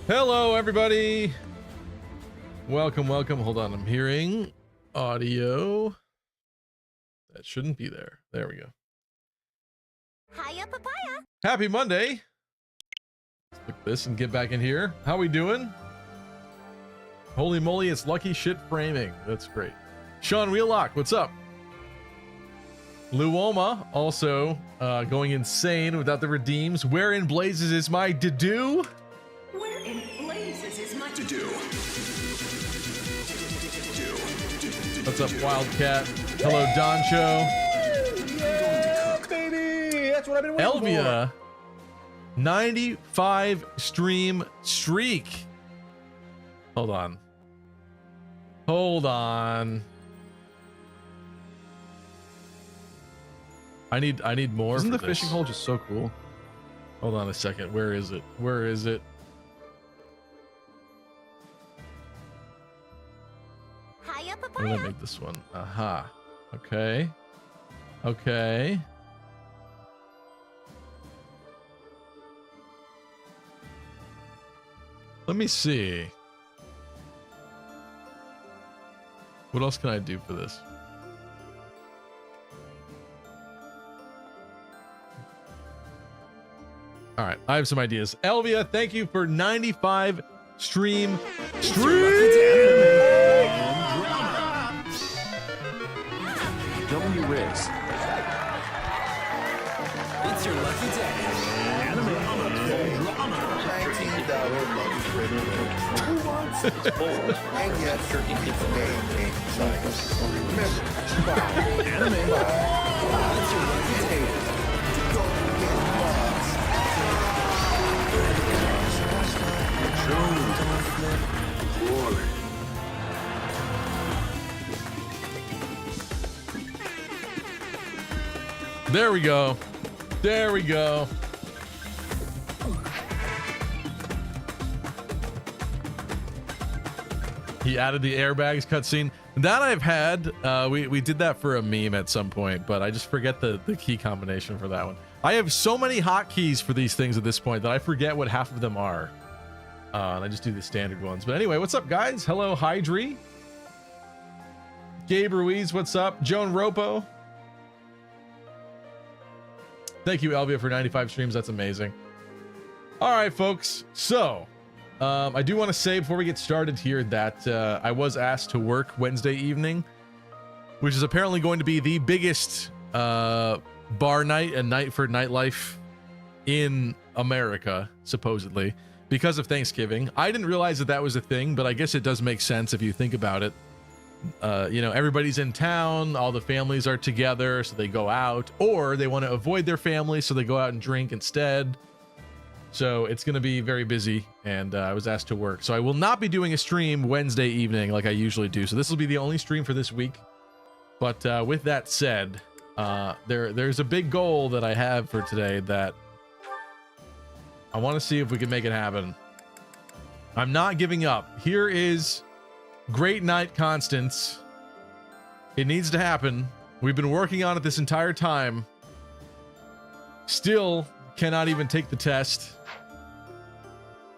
Hello, everybody. Welcome, welcome. Hold on, I'm hearing audio. That shouldn't be there. There we go. Hiya, papaya. Happy Monday. Let's click this and get back in here. How we doing? Holy moly, it's lucky shit framing. That's great. Sean Wheelock, what's up? Luoma also going insane without the redeems. Where in blazes is my to-do? Where in blazes is my to-do? What's up, Wildcat? Hello, Doncho. Yeah, baby! That's what I've been waiting Elvia, 95 stream streak. Hold on. Hold on. I need more. Isn't for the this. fishing hole just so cool? Hold on a second. Where is it? Where is it? Hiya, I'm papaya. gonna make this one. Aha. Okay. Okay. Let me see. What else can I do for this? All right, I have some ideas. Elvia, thank you for 95 stream. W-Riz. It's your lucky day. Anime. Who wants it? And yet, turkey pizza game size. Remember, buy. Anime. It's your lucky day. Go get lost. There we go. There we go. He added the airbags cutscene. That I've had. We did that for a meme at some point, but I just forget the key combination for that one. I have so many hotkeys for these things at this point that I forget what half of them are. And I just do the standard ones. But anyway, what's up, guys? Hello, Hydri. Gabe Ruiz, what's up? Joan Ropo. Thank you, Elvia, for 95 streams. That's amazing. All right, folks. So, I do want to say before we get started here that I was asked to work Wednesday evening, which is apparently going to be the biggest bar night and night for nightlife in America, supposedly, because of Thanksgiving. I didn't realize that was a thing, but I guess it does make sense if you think about it. You know, everybody's in town, all the families are together, so they go out, or they want to avoid their family, so they go out and drink instead. So it's going to be very busy, and I was asked to work. So I will not be doing a stream Wednesday evening like I usually do. So this will be the only stream for this week. But with that said, there's a big goal that I have for today that I want to see if we can make it happen. I'm not giving up. Here is Great Night Constance. It needs to happen. We've been working on it this entire time. Still cannot even take the test.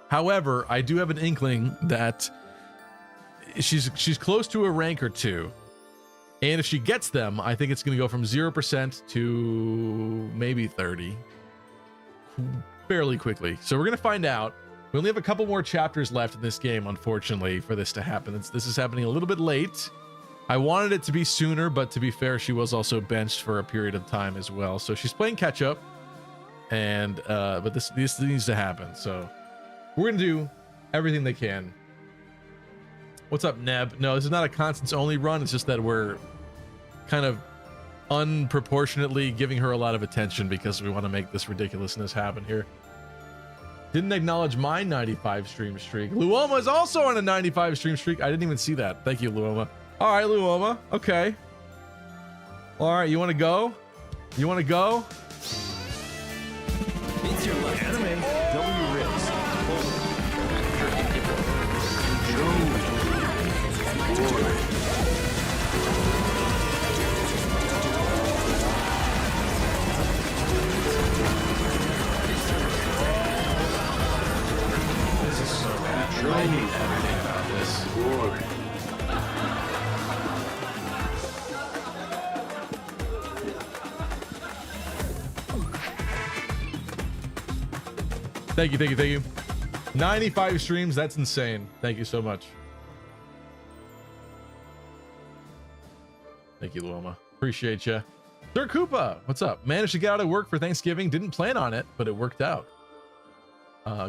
However, I do have an inkling that she's close to a rank or two. And if she gets them, I think it's going to go from 0% to maybe 30 fairly quickly. So we're going to find out. We only have a couple more chapters left in this game, unfortunately, for this to happen. This is happening a little bit late. I wanted it to be sooner, but to be fair, she was also benched for a period of time as well. So she's playing catch up, and but this needs to happen. So we're gonna do everything they can. What's up, Neb? No, this is not a Constance only run. It's just that we're kind of unproportionately giving her a lot of attention because we want to make this ridiculousness happen here. Didn't acknowledge my 95 stream streak. Luoma is also on a 95 stream streak. I didn't even see that. Thank you, Luoma. All right, Luoma. Okay. All right, you want to go? You want to go? It's your lucky day. Anime. W-Riz. This is so Thank you, thank you, thank you. 95 streams, that's insane. Thank you so much. Thank you, Luoma. Appreciate you. Sir Koopa, what's up? Managed to get out of work for Thanksgiving. Didn't plan on it, but it worked out.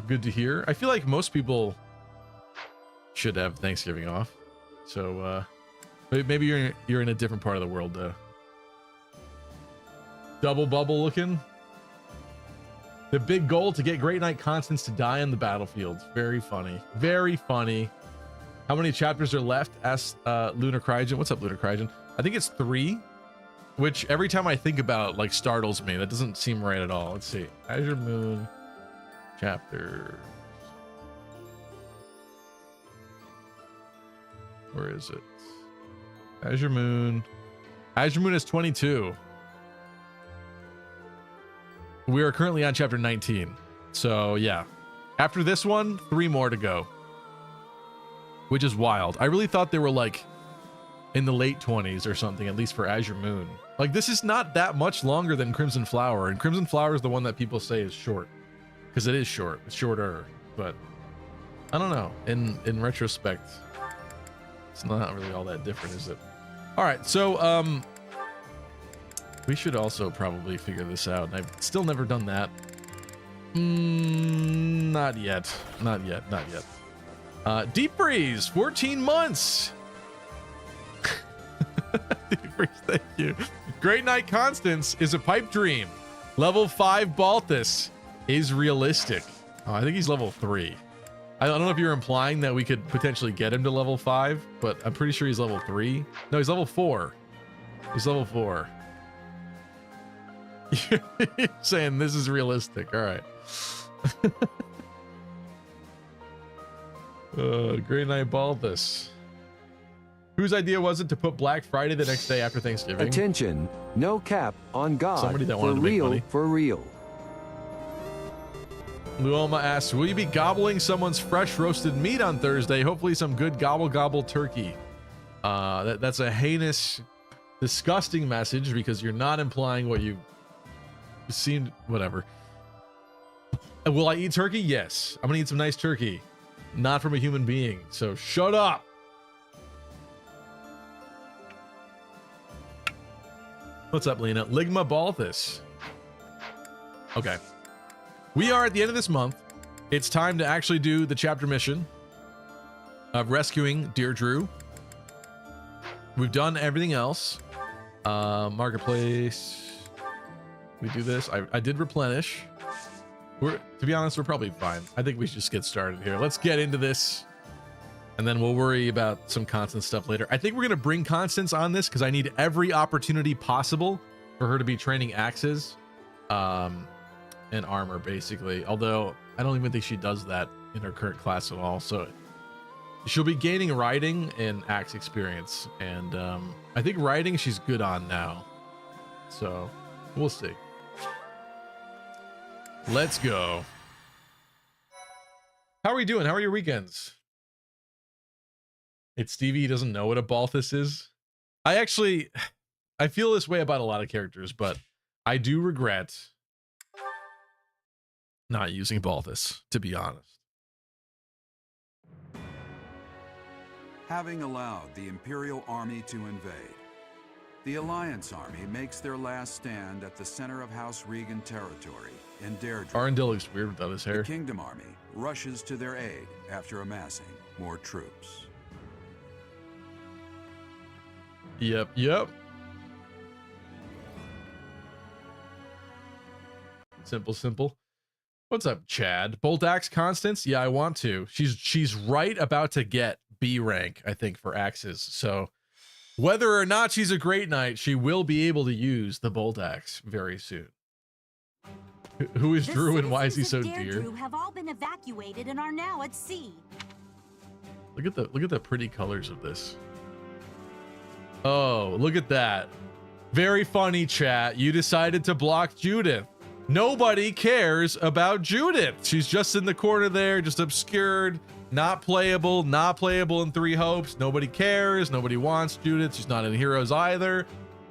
Good to hear. I feel like most people should have Thanksgiving off. So maybe you're in a different part of the world. Double bubble looking. The big goal to get Great Knight Constance to die on the battlefield. Very funny. Very funny. How many chapters are left? Asked Lunar Cryogen. What's up, Lunar Cryogen? I think it's 3, which every time I think about it, like, startles me. That doesn't seem right at all. Let's see. Azure Moon chapter. Where is it? Azure Moon. Azure Moon is 22. We are currently on chapter 19. So yeah, after this one, 3 more to go, which is wild. I really thought they were like in the late 20s or something, at least for Azure Moon. Like, this is not that much longer than Crimson Flower, and Crimson Flower is the one that people say is short, because it is short. It's shorter, but I don't know. In retrospect, it's not really all that different, is it? All right, so we should also probably figure this out. I've still never done that. Not yet. Not yet. Not yet. Deep Freeze, 14 months. Deep Freeze, thank you. Great Knight Constance is a pipe dream. Level 5 Balthus is realistic. Oh, I think he's level 3. I don't know if you're implying that we could potentially get him to level 5, but I'm pretty sure he's level 3. No, he's level 4. He's level 4. You're saying this is realistic. All right. Great Knight Balthus. Whose idea was it to put Black Friday the next day after Thanksgiving? Attention, no cap on God. Somebody that for wanted to make real, money. for real. Luoma asks, will you be gobbling someone's fresh roasted meat on Thursday? Hopefully some good gobble gobble turkey. That's a heinous, disgusting message, because you're not implying what you seemed. Whatever. Will I eat turkey? Yes. I'm gonna eat some nice turkey. Not from a human being, so shut up. What's up, Lena? Ligma Balthus. Okay. We are at the end of this month. It's time to actually do the chapter mission of rescuing Deirdre. We've done everything else. Marketplace. We do this. I did replenish. To be honest, we're probably fine. I think we should just get started here. Let's get into this, and then we'll worry about some Constance stuff later. I think we're going to bring Constance on this because I need every opportunity possible for her to be training axes and armor, basically. Although I don't even think she does that in her current class at all. So she'll be gaining riding and axe experience. And I think riding she's good on now. So we'll see. Let's go. How are we doing? How are your weekends? It's Stevie. He doesn't know what a Balthus is. I feel this way about a lot of characters, but I do regret not using Balthus, to be honest. Having allowed the Imperial Army to invade, the Alliance Army makes their last stand at the center of House Regan territory in Deirdre. Arendelle looks weird without his hair. The Kingdom Army rushes to their aid after amassing more troops. Yep. Simple. What's up, Chad? Bolt Axe Constance? Yeah, I want to. She's right about to get B rank, I think, for axes. So whether or not she's a great knight, she will be able to use the Bolt Axe very soon. Who is Drew and why is he so dear? Have all been evacuated and are now at sea. Look at the pretty colors of this. Oh, look at that. Very funny, chat. You decided to block Judith. Nobody cares about Judith. She's just in the corner there, just obscured, not playable in Three Hopes. Nobody cares. Nobody wants Judith. She's not in Heroes either.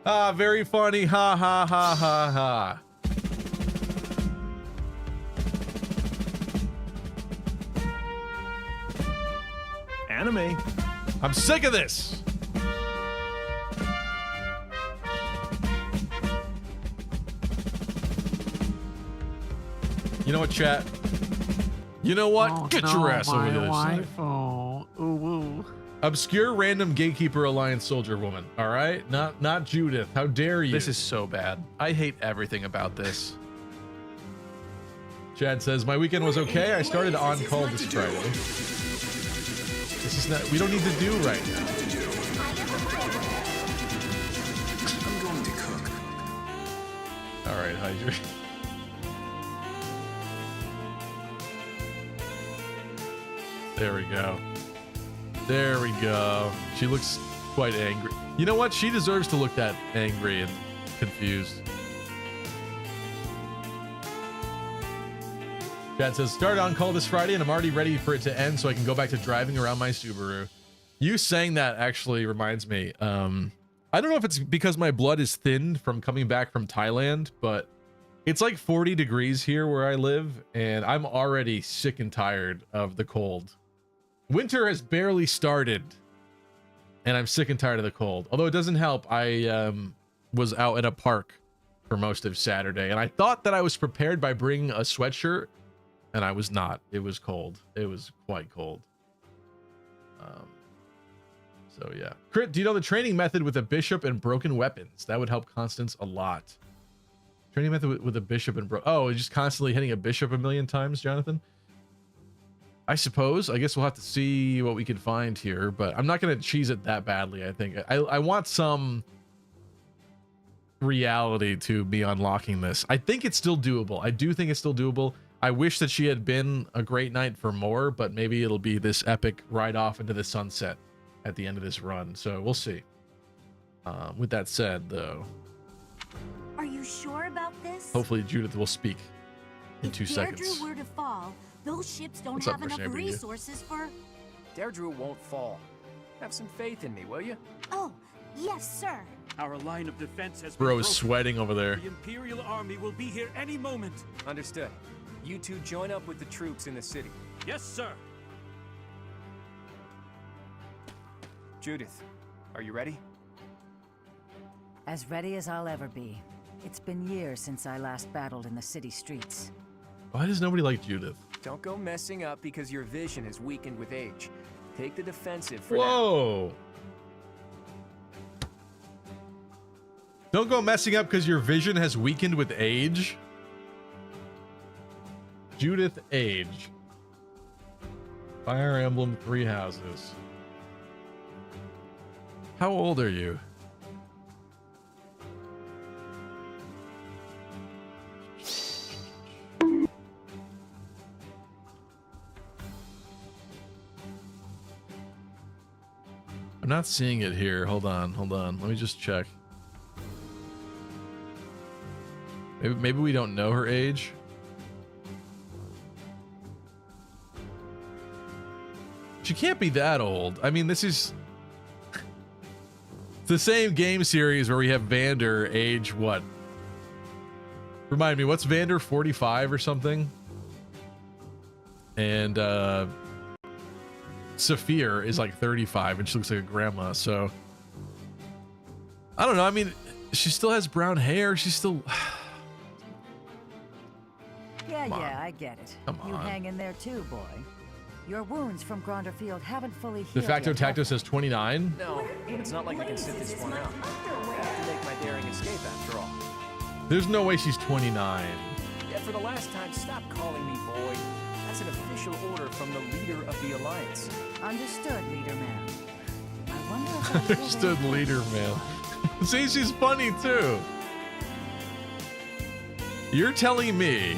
Ah, very funny. Ha ha ha ha ha. Enemy. I'm sick of this. You know what, chat? You know what? Get your ass over to the other side. Obscure random gatekeeper alliance soldier woman. All right, not Judith. How dare you? This is so bad. I hate everything about this. Chad says my weekend was okay. I started on call this Friday. This is not. We don't need to do right now. I'm going to cook. All right, Hydra. There we go. There we go. She looks quite angry. You know what? She deserves to look that angry and confused. Chad says, start on call this Friday and I'm already ready for it to end so I can go back to driving around my Subaru. You saying that actually reminds me. I don't know if it's because my blood is thinned from coming back from Thailand, but it's like 40 degrees here where I live and I'm already sick and tired of the cold. Winter has barely started and I'm sick and tired of the cold. Although it doesn't help, I was out at a park for most of Saturday and I thought that I was prepared by bringing a sweatshirt and I was not. It was cold. It was quite cold. So yeah. Crit, do you know the training method with a bishop and broken weapons? That would help Constance a lot. Training method with a bishop and oh, just constantly hitting a bishop a million times, Jonathan? I suppose. I guess we'll have to see what we can find here, but I'm not going to cheese it that badly, I think. I want some reality to be unlocking this. I think it's still doable. I do think it's still doable. I wish that she had been a great knight for more, but maybe it'll be this epic ride off into the sunset at the end of this run. So we'll see. With that said, though, Are you sure about this? hopefully Judith will speak in 2 seconds. If Deirdre were to fall, those ships don't What's up, have enough Mercenary Brigade? resources for... Deirdre won't fall. Have some faith in me, will you? Oh, yes, sir. Our line of defense has Bro been is broken. sweating over there. The Imperial Army will be here any moment. Understood. You two join up with the troops in the city. Yes, sir. Judith, are you ready? As ready as I'll ever be. It's been years since I last battled in the city streets. Why does nobody like Judith? Don't go messing up because your vision is weakened with age. Take the defensive for now. Whoa. Don't go messing up because your vision has weakened with age. Judith age. Fire Emblem 3 houses. How old are you? I'm not seeing it here. Hold on. Let me just check. Maybe we don't know her age. She can't be that old. I mean, this is the same game series where we have Vander age what? Remind me, what's Vander, 45 or something? And Saphir is like 35 and she looks like a grandma, so I don't know. I mean, she still has brown hair. She's still Yeah, I get it. Come You on. hang in there too, boy. Your wounds from Gronderfield haven't fully healed De facto yet, Tacto have says 29. No, it's not like I can sit this one out. I have to make my daring escape after all. There's no way she's 29. Yeah, for the last time, stop calling me boy. That's an official order from the leader of the Alliance. Understood, leader man. I wonder if that's Understood, leader man. See, she's funny too. You're telling me.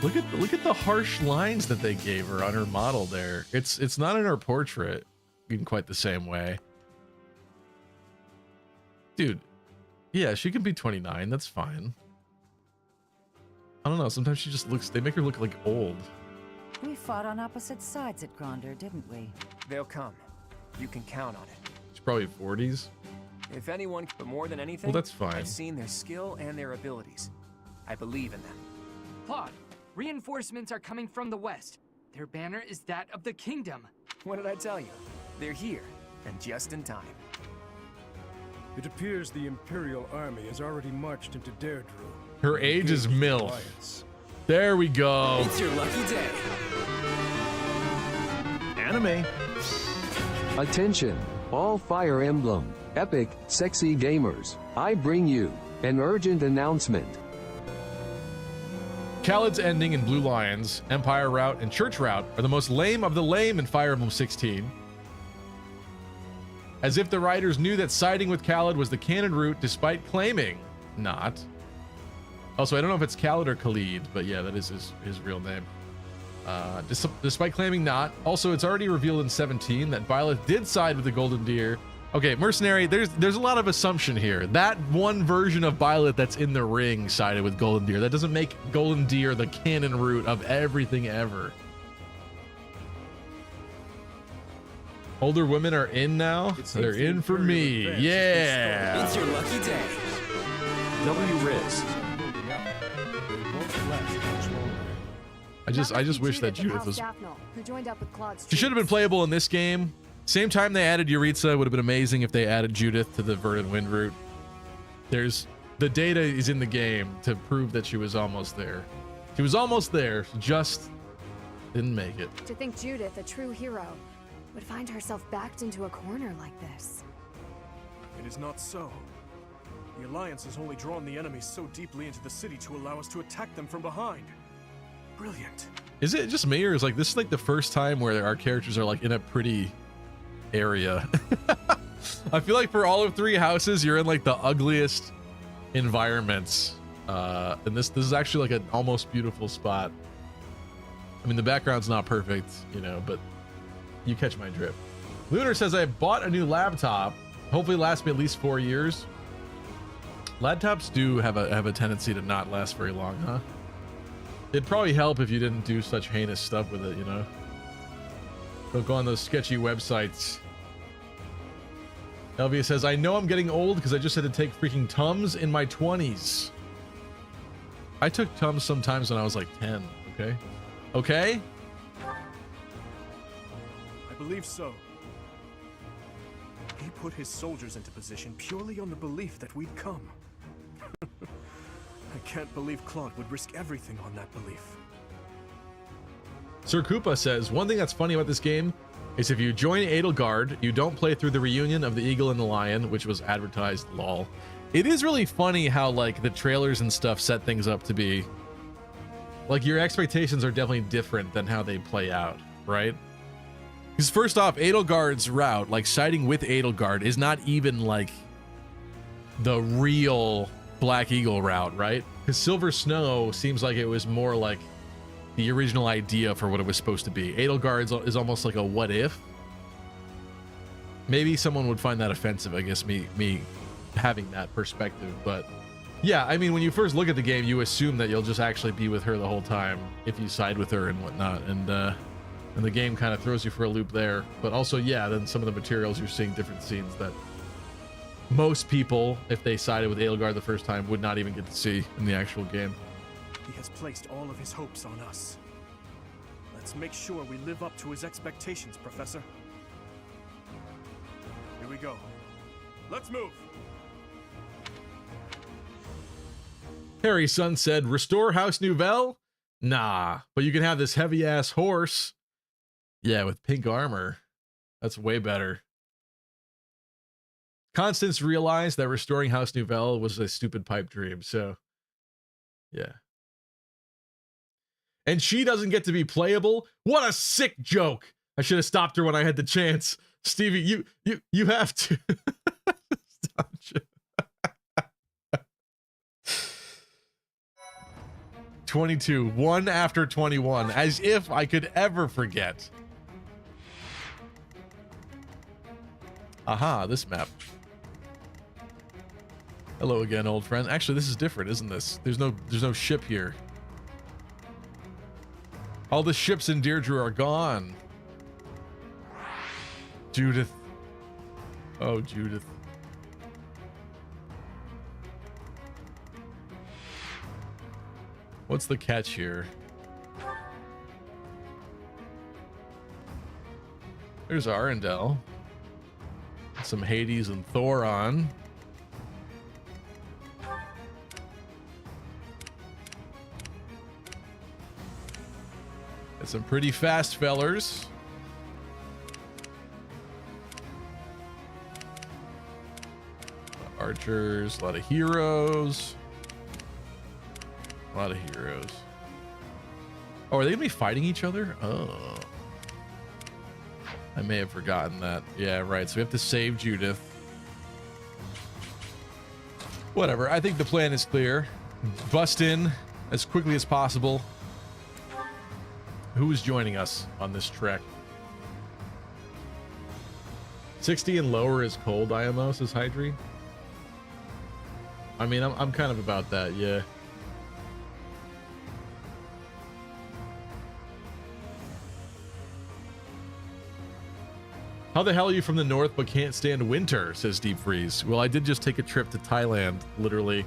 Look at the harsh lines that they gave her on her model there. It's not in her portrait in quite the same way. Dude, yeah, she can be 29. That's fine. I don't know. Sometimes she just looks. They make her look like old. We fought on opposite sides at Gronder, didn't we? They'll come. You can count on it. She's probably 40s. If anyone, but more than anything, Well, that's fine. I've seen their skill and their abilities. I believe in them. Claude, reinforcements are coming from the west. Their banner is that of the kingdom. What did I tell you? They're here, and just in time. It appears the Imperial Army has already marched into Deirdre. Her age is MILF. There we go. It's your lucky day. Anime. Attention, all Fire Emblem, epic, sexy gamers. I bring you an urgent announcement. Khaled's ending in Blue Lions, Empire Route, and Church Route are the most lame of the lame in Fire Emblem 16. As if the writers knew that siding with Khaled was the canon route despite claiming not. Also, I don't know if it's Khaled or Khalid, but yeah, that is his real name. Despite claiming not. Also, it's already revealed in 17 that Byleth did side with the Golden Deer. Okay, Mercenary, there's a lot of assumption here. That one version of Byleth that's in the ring sided with Golden Deer. That doesn't make Golden Deer the canon route of everything ever. Older women are in now. They're in for me. Yeah. It's your lucky day. W Riz. I just wish that Judith was. who joined up with Claude's She should have been playable in this game. Same time they added Yuritsa, it would have been amazing if they added Judith to the Verdant Wind route. There's the data is in the game to prove that she was almost there. She was almost there, she just didn't make it. To think Judith, a true hero, would find herself backed into a corner like this. It is not so. The Alliance has only drawn the enemies so deeply into the city to allow us to attack them from behind. Brilliant. Is it just me, or is like this is like the first time where our characters are like in a pretty area? I feel like for all of 3 houses, you're in like the ugliest environments, and this is actually like an almost beautiful spot. I mean, the background's not perfect, you know, but you catch my drift. Lunar says, I bought a new laptop. Hopefully lasts me at least 4 years. Laptops do have a tendency to not last very long, huh? It'd probably help if you didn't do such heinous stuff with it, you know? Don't go on those sketchy websites. Elvia says, I know I'm getting old because I just had to take freaking Tums in my 20s. I took Tums sometimes when I was like 10, okay? Okay? I believe so. He put his soldiers into position purely on the belief that we'd come. I can't believe Claude would risk everything on that belief. Sir Koopa says, one thing that's funny about this game is if you join Edelgard, you don't play through the reunion of the Eagle and the Lion, which was advertised, lol. It is really funny how like the trailers and stuff set things up to be like your expectations are definitely different than how they play out, right? Because first off, Edelgard's route, like siding with Edelgard, is not even like the real Black Eagle route, right? Because Silver Snow seems like it was more like the original idea for what it was supposed to be. Edelgard is almost like a what if. Maybe someone would find that offensive, I guess, me having that perspective, but yeah, I mean, when you first look at the game, you assume that you'll just actually be with her the whole time if you side with her and whatnot, and the game kind of throws you for a loop there. But also, yeah, then some of the materials, you're seeing different scenes that most people, if they sided with Edelgard the first time, would not even get to see in the actual game. He has placed all of his hopes on us. Let's make sure we live up to his expectations, Professor. Here we go. Let's move. Harry's son said, restore House Nouvelle? Nah, but you can have this heavy-ass horse. Yeah, with pink armor. That's way better. Constance realized that restoring House Nouvelle was a stupid pipe dream, so yeah. And she doesn't get to be playable? What a sick joke! I should have stopped her when I had the chance. Stevie, you have to. Stop. 22, 1 after 21, as if I could ever forget. Aha, this map. Hello again, old friend. Actually, this is different, isn't this? There's no ship here. All the ships in Deirdre are gone. Judith. Oh, Judith. What's the catch here? There's Arendelle. Some Hades and Thoron. Got some pretty fast fellers. Archers, a lot of heroes. A lot of heroes. Oh, are they gonna be fighting each other? Oh. I may have forgotten that. Yeah, right. So we have to save Judith. Whatever. I think the plan is clear. Bust in as quickly as possible. Who is joining us on this trek? 60 and lower is cold, IMO, says Hydri. I mean, I'm kind of about that, yeah. How the hell are you from the north but can't stand winter, says Deep Freeze. Well, I did just take a trip to Thailand, literally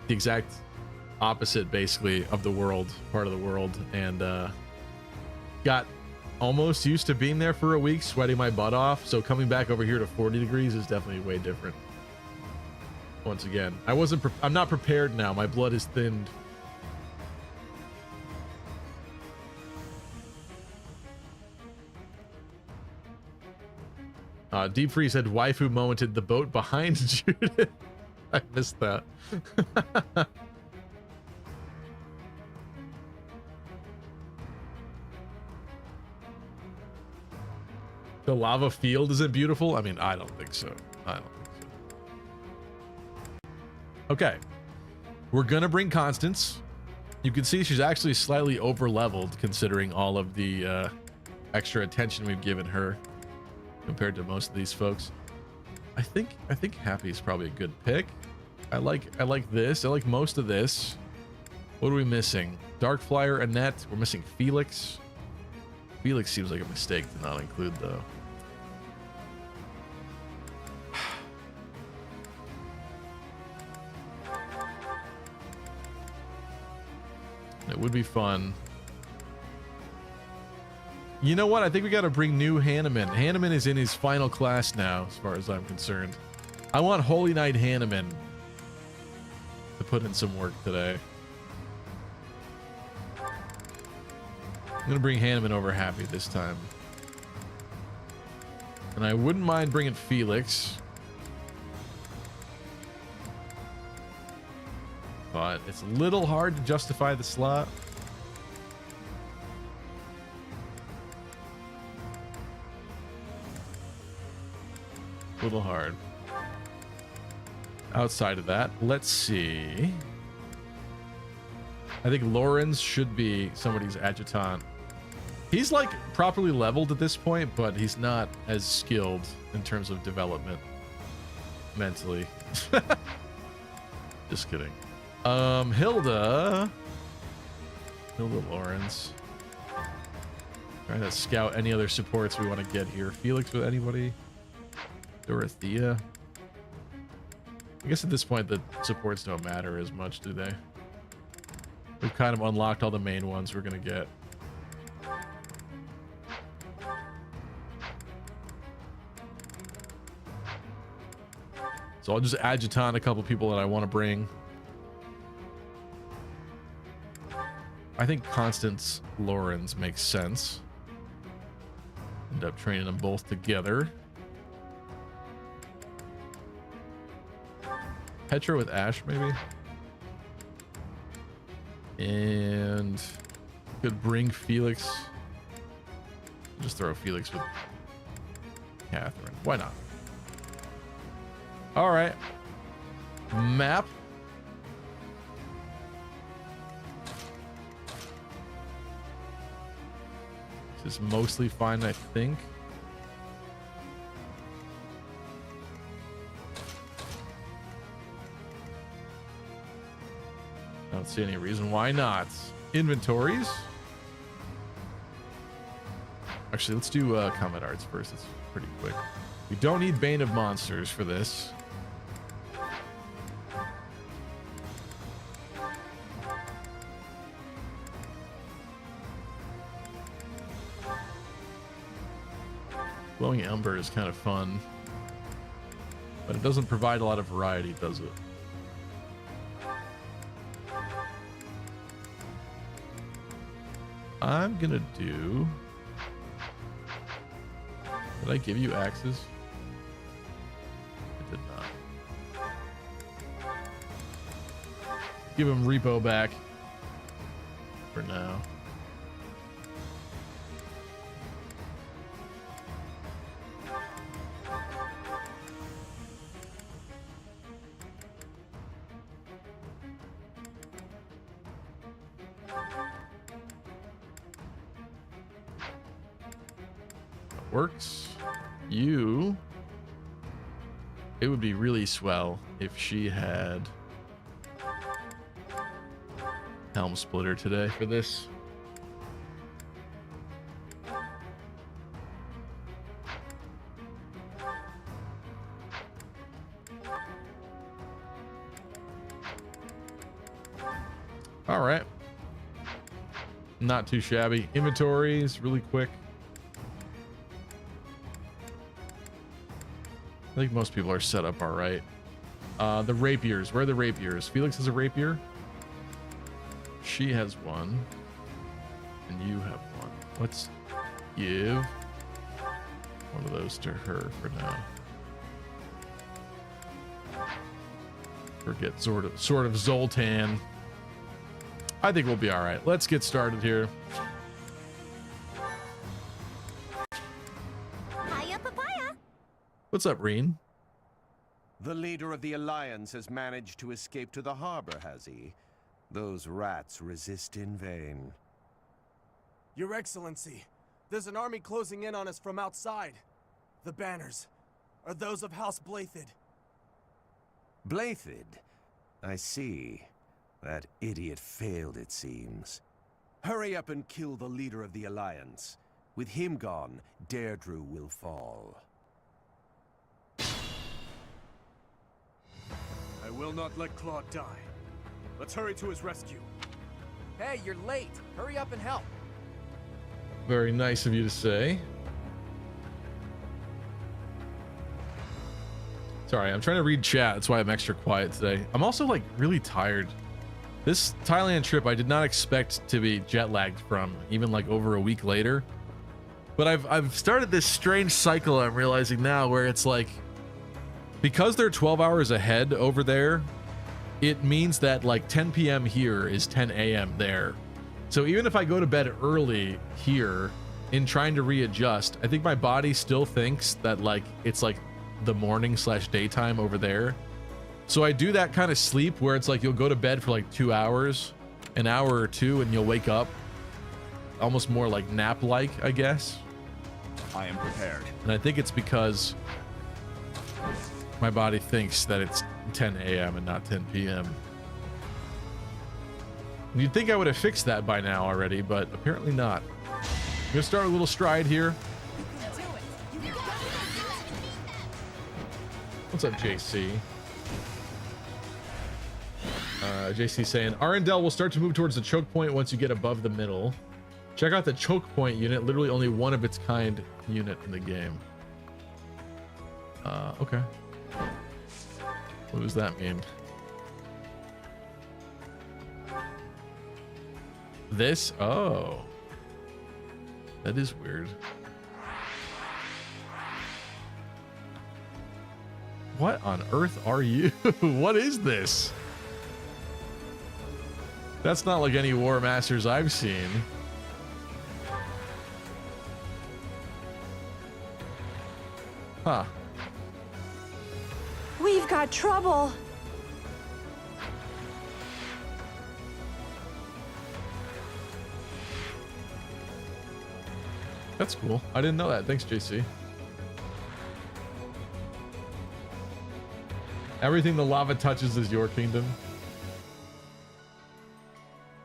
the exact opposite, basically, of the world, part of the world, and got almost used to being there for a week, sweating my butt off. So coming back over here to 40 degrees is definitely way different. Once again, I'm not prepared now. My blood is thinned. Deep Freeze said waifu momented the boat behind Judith. I missed that. The lava field isn't beautiful? I mean, I don't think so. I don't think so. Okay. We're gonna bring Constance. You can see she's actually slightly over leveled considering all of the extra attention we've given her compared to most of these folks. I think Happy is probably a good pick. I like this. I like most of this. What are we missing? Darkflyer, Annette. We're missing Felix. Felix seems like a mistake to not include though. It would be fun. You know what? I think we got to bring new Hanneman. Hanneman is in his final class now, as far as I'm concerned. I want Holy Knight Hanneman to put in some work today. I'm going to bring Hanneman over Happy this time. And I wouldn't mind bringing Felix. But it's a little hard to justify the slot. A little hard. Outside of that, let's see. I think Lorenz should be somebody's adjutant. He's like properly leveled at this point, but he's not as skilled in terms of development mentally. Just kidding. Hilda Lorenz. Trying to scout any other supports we want to get here. Felix with anybody? Dorothea. I guess at this point the supports don't matter as much, do they? We've kind of unlocked all the main ones we're gonna get. So I'll just adjutant a couple people that I want to bring. I think Constance Lorenz makes sense. End up training them both together. Petra with Ash, maybe? And could bring Felix. Just throw Felix with Catherine. Why not? All right. Map. This is mostly fine, I think. I don't see any reason why not. Inventories. Actually, let's do combat arts first. It's pretty quick. We don't need Bane of Monsters for this. Glowing Ember is kind of fun, but it doesn't provide a lot of variety, does it? I'm gonna do... Did I give you axes? I did not. Give him repo back for now. Works. You, it would be really swell if she had Helm Splitter today for this. All right, not too shabby. Inventories really quick. I think most people are set up all right. The rapiers. Where are the rapiers? Felix has a rapier. She has one. And you have one. Let's give one of those to her for now. Forget sort of Zoltan. I think we'll be all right. Let's get started here. What's up, Reen? The leader of the Alliance has managed to escape to the harbor, has he? Those rats resist in vain. Your Excellency, there's an army closing in on us from outside. The banners are those of House Blathid. Blathid? I see. That idiot failed, it seems. Hurry up and kill the leader of the Alliance. With him gone, Deirdre will fall. I will not let Claude die. Let's hurry to his rescue. Hey, you're late. Hurry up and help. Very nice of you to say. Sorry, I'm trying to read chat. That's why I'm extra quiet today. I'm also like really tired. This Thailand trip I did not expect to be jet lagged from, even like over a week later. But I've started this strange cycle I'm realizing now where it's like, because they're 12 hours ahead over there, it means that like 10 p.m. here is 10 a.m. there. So even if I go to bed early here in trying to readjust, I think my body still thinks that like it's like the morning / daytime over there. So I do that kind of sleep where it's like you'll go to bed for like 2 hours, an hour or two, and you'll wake up almost more like nap-like, I guess. I am prepared. And I think it's because my body thinks that it's 10 a.m. and not 10 p.m. You'd think I would have fixed that by now already, but apparently not. I'm gonna start a little stride here. What's up, JC? JC saying, Arendelle will start to move towards the choke point once you get above the middle. Check out the choke point unit, literally only one of its kind unit in the game. Okay. What does that mean? This? Oh. That is weird. What on earth are you? What is this? That's not like any War Masters I've seen. Huh. We've got trouble. That's cool. I didn't know that. Thanks, JC. Everything the lava touches is your kingdom.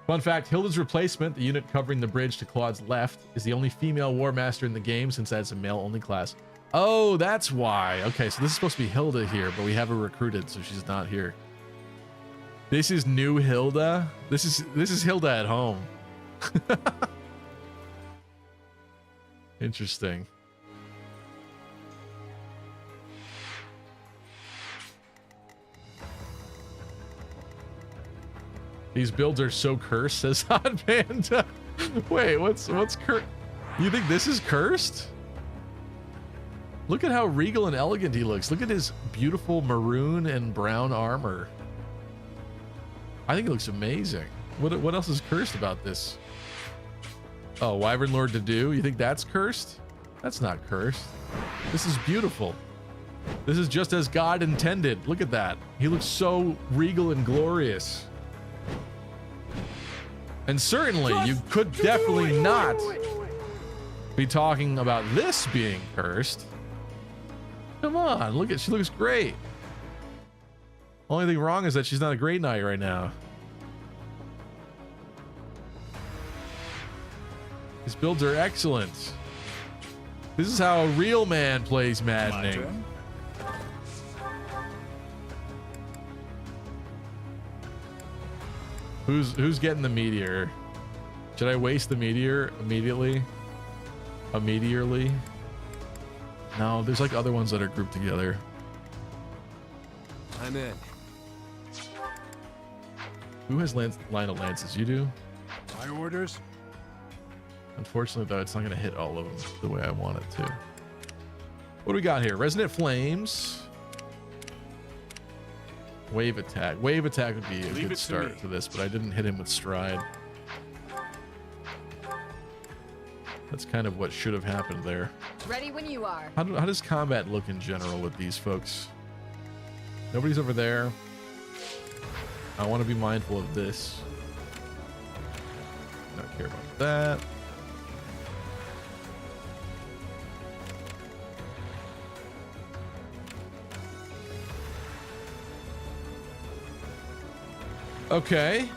Fun fact, Hilda's replacement, the unit covering the bridge to Claude's left, is the only female War Master in the game since that's a male-only class. Oh, that's why. Okay, so this is supposed to be Hilda here, but we have her recruited, so she's not here. This is new Hilda. This is Hilda at home. Interesting. These builds are so cursed, says Hot Panda. Wait, what's cursed? You think this is cursed? Look at how regal and elegant he looks. Look at his beautiful maroon and brown armor. I think it looks amazing. What else is cursed about this? Oh, Wyvern Lord Dedue. You think that's cursed? That's not cursed. This is beautiful. This is just as God intended. Look at that. He looks so regal and glorious. And certainly you could definitely not be talking about this being cursed. Come on, look at, she looks great. Only thing wrong is that she's not a Grey Knight right now. His builds are excellent. This is how a real man plays Maddening. Who's getting the meteor? Should I waste the meteor immediately? Immediately? No, there's like other ones that are grouped together. I'm in. Who has line of lances? You do? My orders? Unfortunately, though, it's not going to hit all of them the way I want it to. What do we got here? Resonant Flames. Wave Attack. Wave Attack would be a good start to this, but I didn't hit him with Stride. That's kind of what should have happened there. Ready when you are. How does combat look in general with these folks? Nobody's over there. I want to be mindful of this. Not care about that. Okay.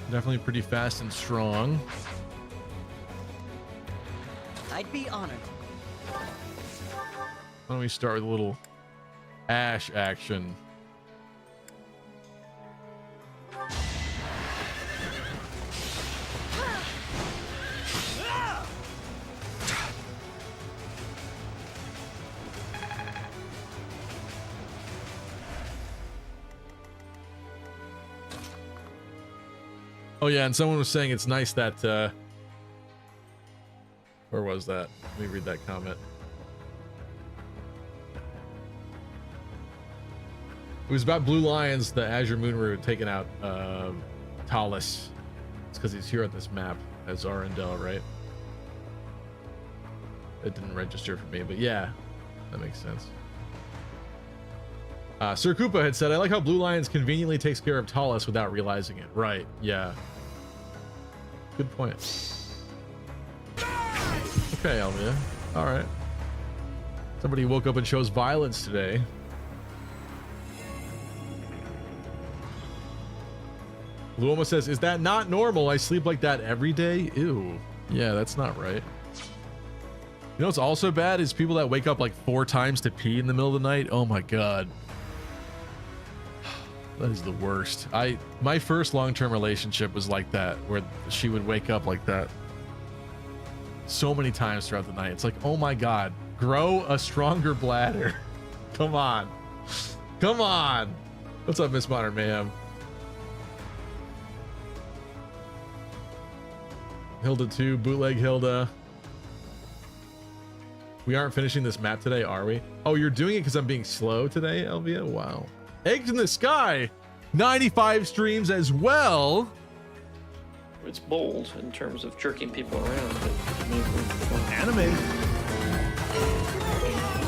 Definitely pretty fast and strong. I'd be honored. Why don't we start with a little Ash action? Oh yeah, and someone was saying it's nice that where was that? Let me read that comment. It was about Blue Lions, the Azure Moonroot taking out Talus. It's because he's here on this map as Arendelle, right? It didn't register for me, but yeah, that makes sense. Sir Koopa had said, I like how Blue Lions conveniently takes care of Talus without realizing it. Right, yeah. Good point. Okay, Elvia. Alright. Somebody woke up and chose violence today. Luoma says, is that not normal? I sleep like that every day? Ew. Yeah, that's not right. You know what's also bad is people that wake up like 4 times to pee in the middle of the night. Oh my god. That is the worst. My first long-term relationship was like that, where she would wake up like that so many times throughout the night. It's like, oh my god, grow a stronger bladder. Come on. Come on. What's up, Miss Modern Mayhem? Hilda 2, bootleg Hilda. We aren't finishing this map today, are we? Oh, you're doing it because I'm being slow today, Elvia? Wow. Eggs in the Sky, 95 streams as well. It's bold in terms of jerking people around. Anime.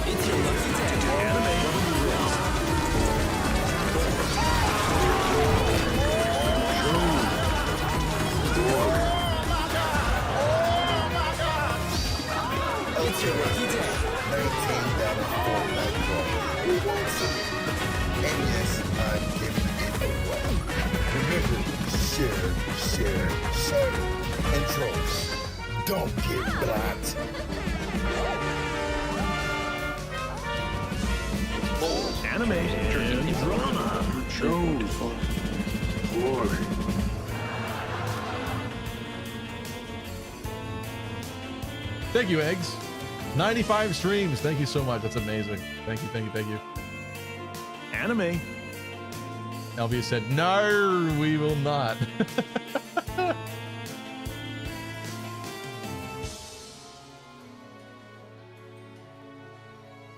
It's your lucky day. Anime. It's your lucky day. 19 down to 4 Who wants it? And yes, I'm giving it away. Remember, share, and trolls. Don't get blocked. Anime. Drama. Shows. Glory. Thank you, Eggs. 95 streams. Thank you so much. That's amazing. Thank you, thank you, thank you. Anime. Elvia said, no, we will not.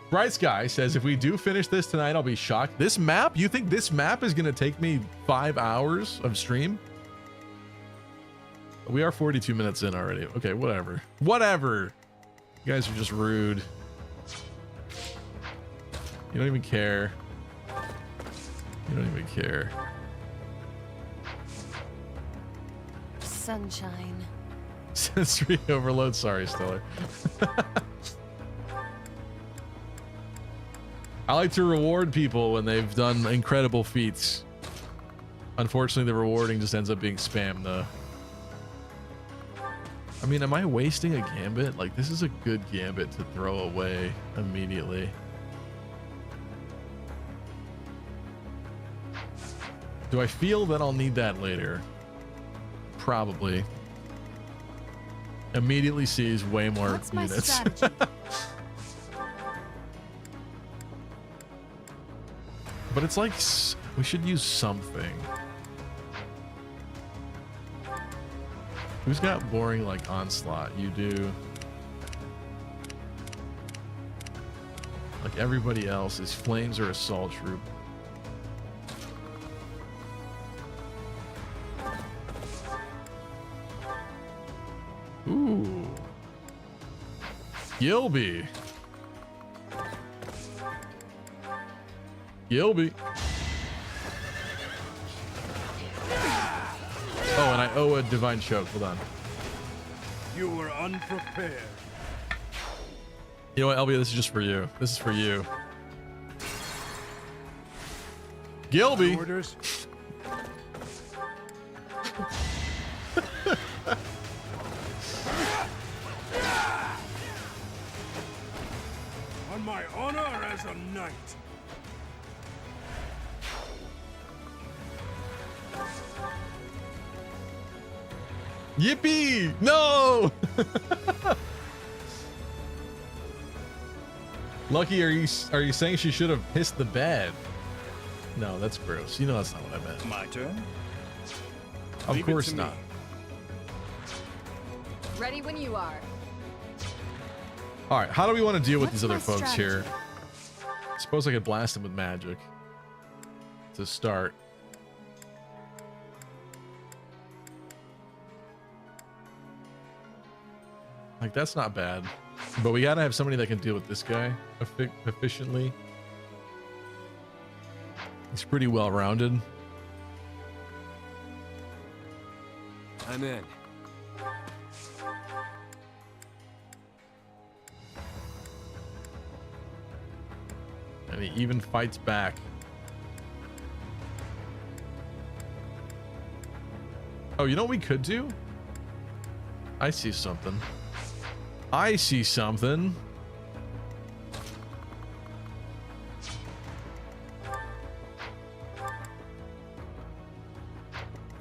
Bright Sky says, if we do finish this tonight, I'll be shocked. This map? You think this map is going to take me 5 hours of stream? We are 42 minutes in already. Okay, whatever. Whatever. You guys are just rude. You don't even care. You don't even care. Sunshine. Sensory overload. Sorry, Stellar. I like to reward people when they've done incredible feats. Unfortunately, the rewarding just ends up being spam, though. I mean, am I wasting a gambit? Like, this is a good gambit to throw away immediately. Do I feel that I'll need that later? Probably. Immediately sees way more What's my units. strategy? But it's like, we should use something. Who's got boring like onslaught? You do. Like everybody else is flames or assault troop. Ooh. Gilby. Gilby. Oh, and I owe a divine choke. Hold on. You were unprepared. You know what, Elvia? This is just for you. This is for you. Gilby. Orders. On my honor as a knight. Yippee! No! Lucky, are you saying she should have pissed the bed? No, that's gross. You know that's not what I meant. My turn. Of Leave it course to not. me. Ready when you are. All right, how do we want to deal with What's these other my folks strategy? here? Suppose I could blast them with magic to start. Like, that's not bad. But we gotta have somebody that can deal with this guy efficiently. He's pretty well rounded. I'm in. And he even fights back. Oh, you know what we could do? I see something. I see something.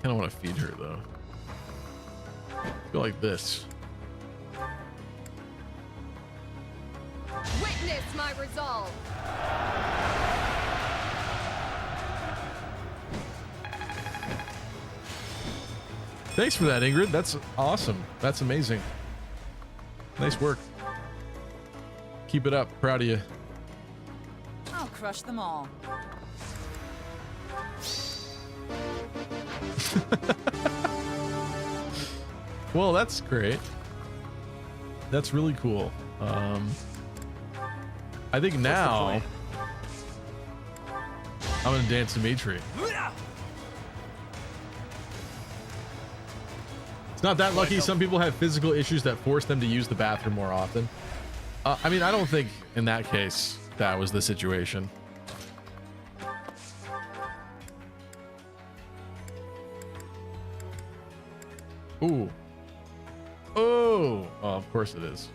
I don't want to feed her though. Go like this. Witness my resolve. Thanks for that, Ingrid. That's awesome. That's amazing. Nice work. Keep it up. Proud of you. I'll crush them all. Well, that's great. That's really cool. I think now I'm gonna dance Dimitri. It's not that lucky. Some people have physical issues that force them to use the bathroom more often. I mean, I don't think in that case that was the situation. Ooh. Oh, of course it is.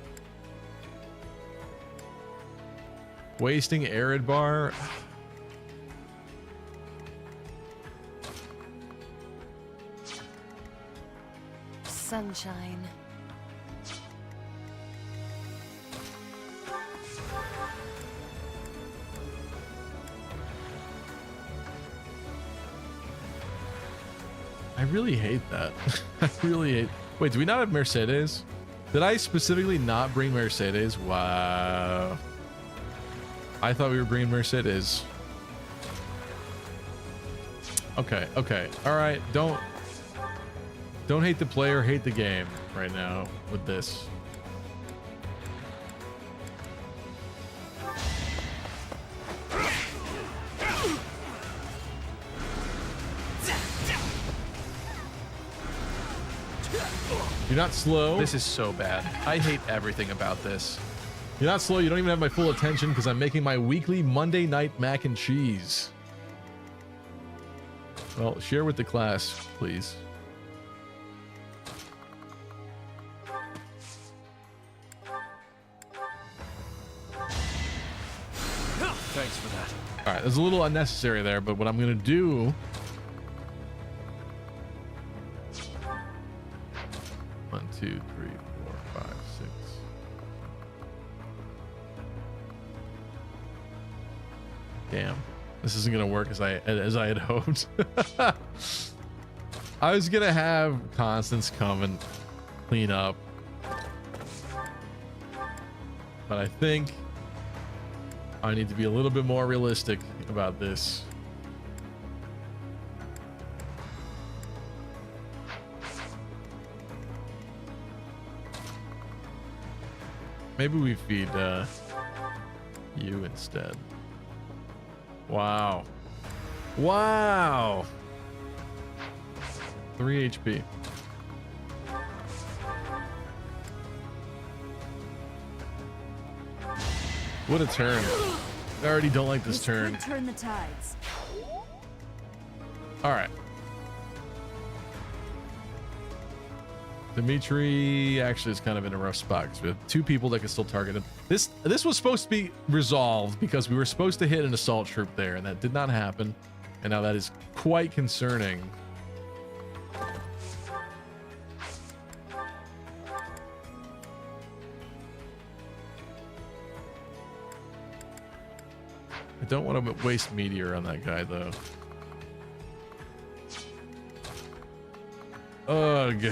Wasting arid bar. Sunshine. I really hate that. I really hate. Wait, do we not have Mercedes? Did I specifically not bring Mercedes? Wow. I thought we were bringing Mercedes. Okay, okay. All right, don't hate the player, hate the game right now with this. You're not slow. This is so bad. I hate everything about this. You're not slow. You don't even have my full attention because I'm making my weekly Monday night mac and cheese. Well, share with the class, please. Thanks for that. All right, there's a little unnecessary there, but what I'm going to do... 1, 2, 3, 4, 5, 6. Damn, this isn't gonna work as I had hoped. I was gonna have Constance come and clean up, but I think I need to be a little bit more realistic about this. Maybe we feed you instead. Wow. Wow. 3 HP. What a turn. I already don't like this turn. Could turn the tides. All right. Dimitri actually is kind of in a rough spot because we have 2 people that can still target him. This was supposed to be resolved because we were supposed to hit an assault troop there, and that did not happen. And now that is quite concerning. I don't want to waste meteor on that guy though. Ugh.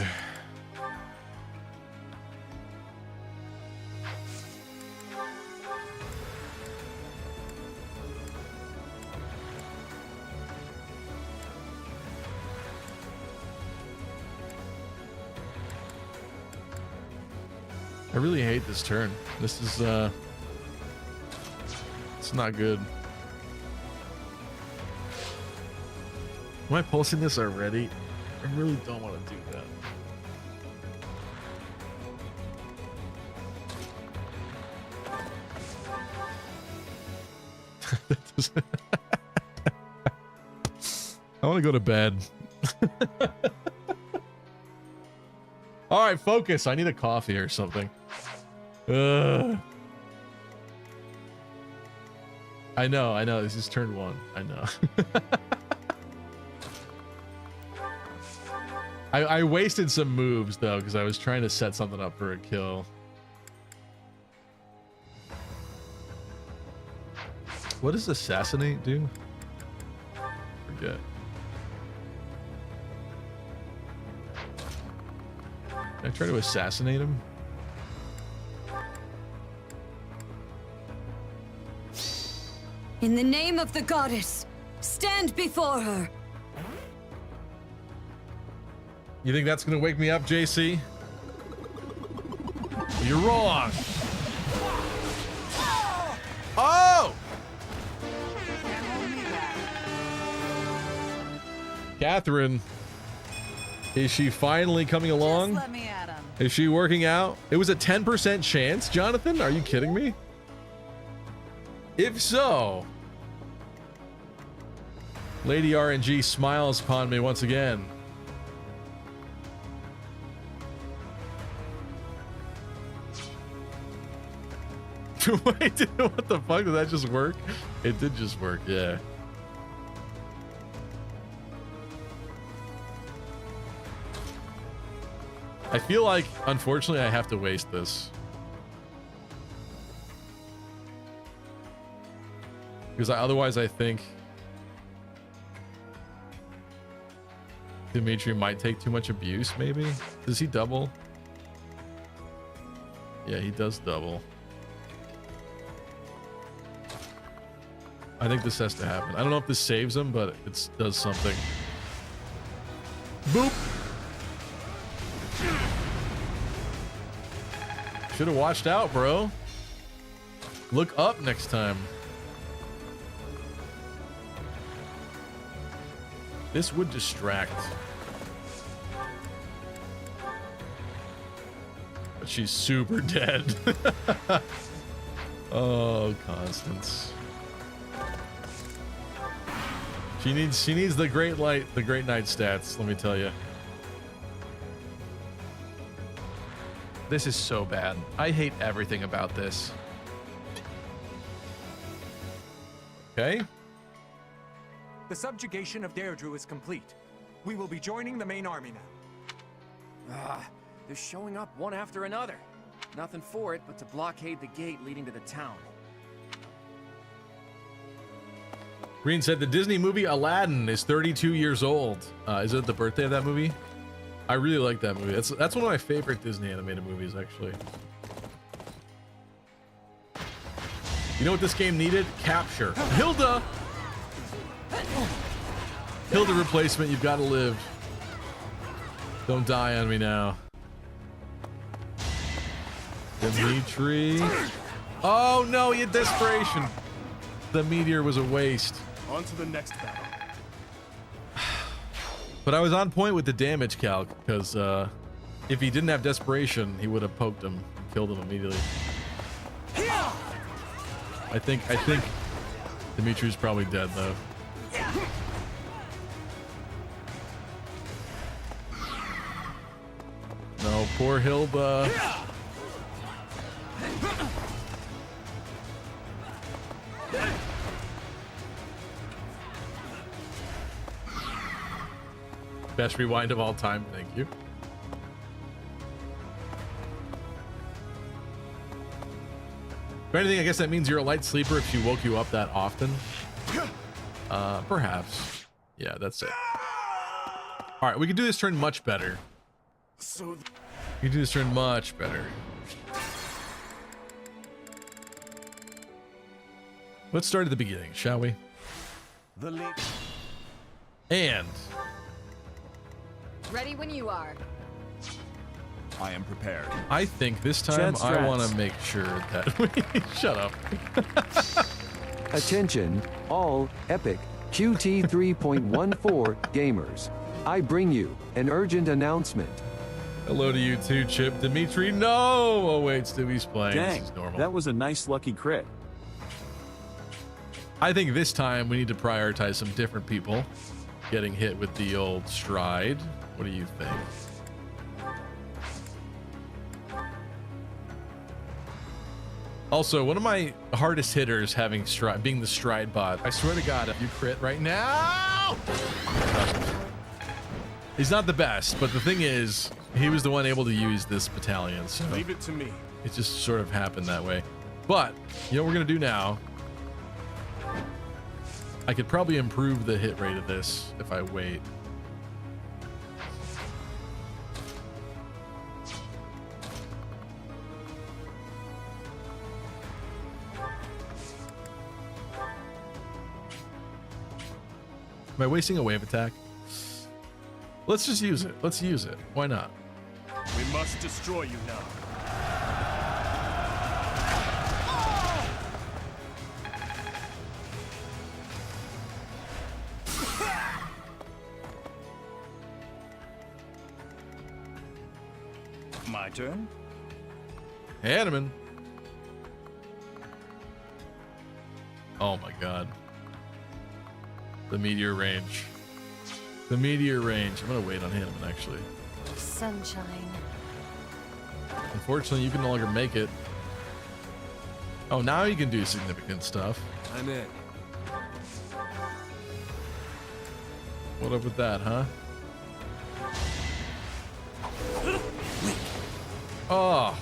I really hate this turn. This is it's not good. Am I pulsing this already? I really don't want to do that. I want to go to bed. All right, focus. I need a coffee or something. I know. This is turn 1. I know. I wasted some moves though because I was trying to set something up for a kill. What does assassinate do? Forget. Can I try to assassinate him? In the name of the goddess, stand before her. You think that's gonna wake me up, JC? You're wrong. Oh! Catherine, is she finally coming along? Just let me at him. Is she working out? It was a 10% chance, Jonathan? Are you kidding me? If so, Lady RNG smiles upon me once again. Wait, what the fuck? Did that just work? It did just work, yeah. I feel like, unfortunately, I have to waste this. Because otherwise I think... Dimitri might take too much abuse, maybe? Does he double? Yeah, he does double. I think this has to happen. I don't know if this saves him, but it does something. Boop! Should have watched out, bro. Look up next time. This would distract. But she's super dead. Oh, Constance. She needs the great light, the great night stats, let me tell you. This is so bad. I hate everything about this. Okay. The subjugation of Deirdre is complete. We will be joining the main army now. They're showing up one after another. Nothing for it but to blockade the gate leading to the town. Green said the Disney movie Aladdin is 32 years old. Is it the birthday of that movie? I really like that movie. That's one of my favorite Disney animated movies, actually. You know what this game needed? Capture. Hilda! Hilda replacement, you've got to live. Don't die on me now. Dimitri. Oh no, he had desperation. The meteor was a waste. On to the next battle. But I was on point with the damage calc, because if he didn't have desperation, he would have poked him, killed him immediately. I think Dimitri's probably dead though. No, poor Hilda. Best rewind of all time, thank you. If anything, I guess that means you're a light sleeper if she woke you up that often. Perhaps. Yeah, that's it. All right, we can do this turn much better. We can do this turn much better. Let's start at the beginning, shall we? And Ready when you are. I am prepared. I think this time I want to make sure that we shut up. Attention, all Epic QT 3.14 gamers. I bring you an urgent announcement. Hello to you too, Chip. Dimitri, no! Oh wait, Stevie's playing. Dang, this is normal. that was a nice lucky crit. I think this time we need to prioritize some different people getting hit with the old stride. What do you think? Also, one of my hardest hitters having stride, being the stride bot. I swear to God, if you crit right now, he's not the best. But the thing is, he was the one able to use this battalion. So leave it to me. It just sort of happened that way. But you know what we're gonna do now? I could probably improve the hit rate of this if I wait. Am I wasting a wave attack? Let's just use it. Let's use it. Why not? We must destroy you now. My turn. Hanneman. Oh my God. The meteor range. The meteor range. I'm gonna wait on Hanneman actually. Sunshine. Unfortunately, you can no longer make it. Oh, now you can do significant stuff. I'm in. What up with that, huh? Oh.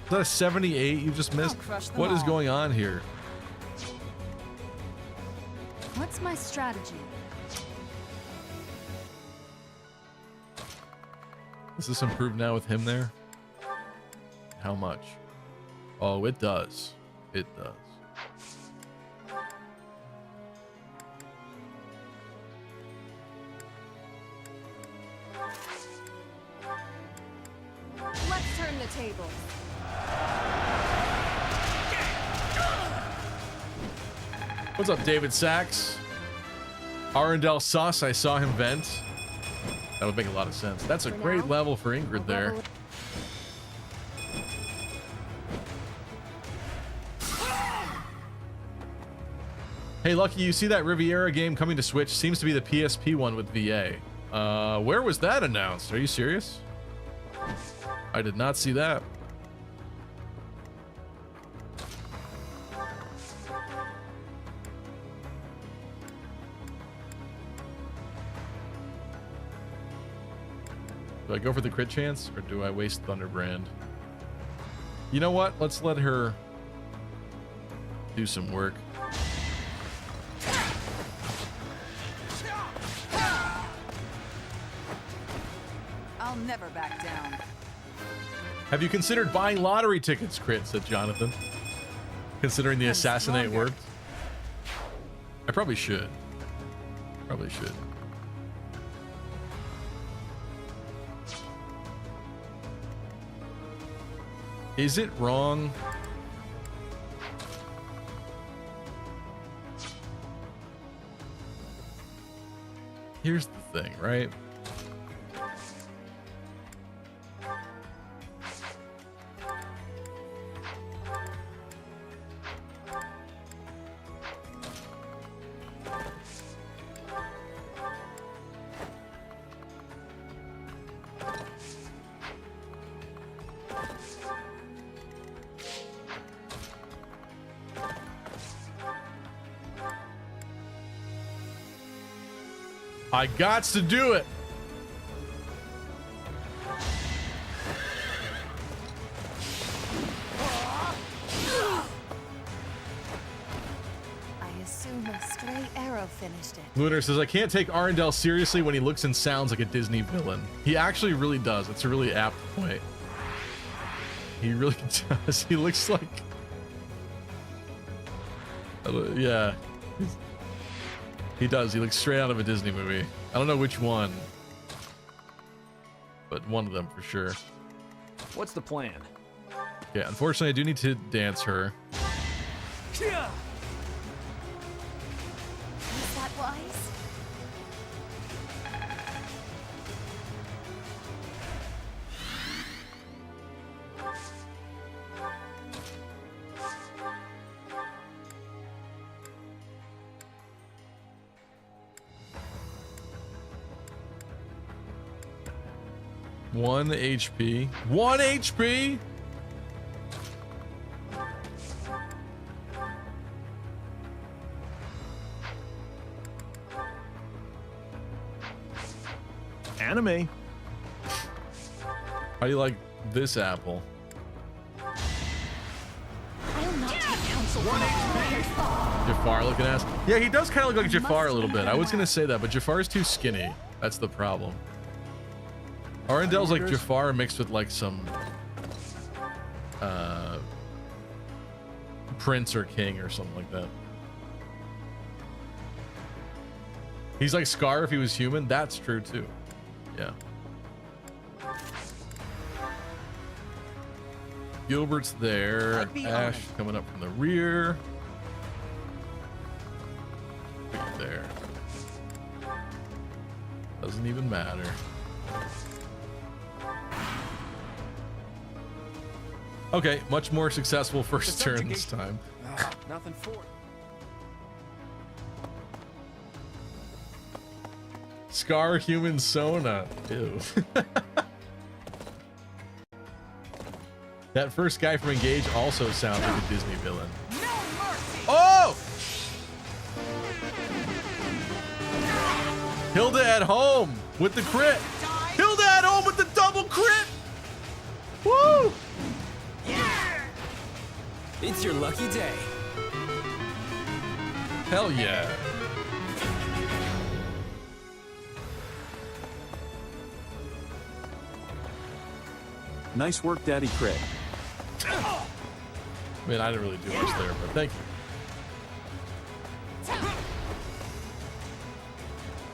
Is that a 78 you just missed? What is going on here? What's my strategy? Does this improve now with him there? How much? Oh, it does. It does. Let's turn the tables. What's up, David Sachs? Arundel Sauce, I saw him vent. That would make a lot of sense. That's a great level for Ingrid there. Hey, Lucky, you see that Riviera game coming to Switch? Seems to be the PSP one with VA. Where was that announced? Are you serious? I did not see that. Do I go for the crit chance, or do I waste Thunderbrand? You know what? Let's let her do some work. I'll never back down. Have you considered buying lottery tickets, Crit? Said Jonathan. Considering the assassinate worked. I probably should. Probably should. Is it wrong? Here's the thing, right? I gots to do it. I assume a stray arrow finished it. Lunar says, I can't take Arundel seriously when he looks and sounds like a Disney villain. He actually really does. It's a really apt point. He really does. He looks like... yeah. He does. He looks straight out of a Disney movie. I don't know which one, but one of them for sure. What's the plan? Yeah, unfortunately, I do need to dance her. Is that wise? One HP. 1 HP? Anime. How do you like this apple? Jafar looking ass. Yeah, he does kind of look like Jafar a little bit. I was gonna say that, but Jafar's too skinny. That's the problem. Arendel's like Jafar mixed with like some prince or king or something like that. He's like Scar if he was human. That's true too. Yeah. Gilbert's there. Ash coming up from the rear. Right there. Doesn't even matter. Okay, much more successful first turn this time. Nothing for it. Scar human Sona. Ew. That first guy from Engage also sounds like a Disney villain. Oh! Hilda at home with the crit. Hilda at home with the double crit. Woo! It's your lucky day. Hell yeah. Nice work, Daddy Crit. I mean, I didn't really do much there, but thank you.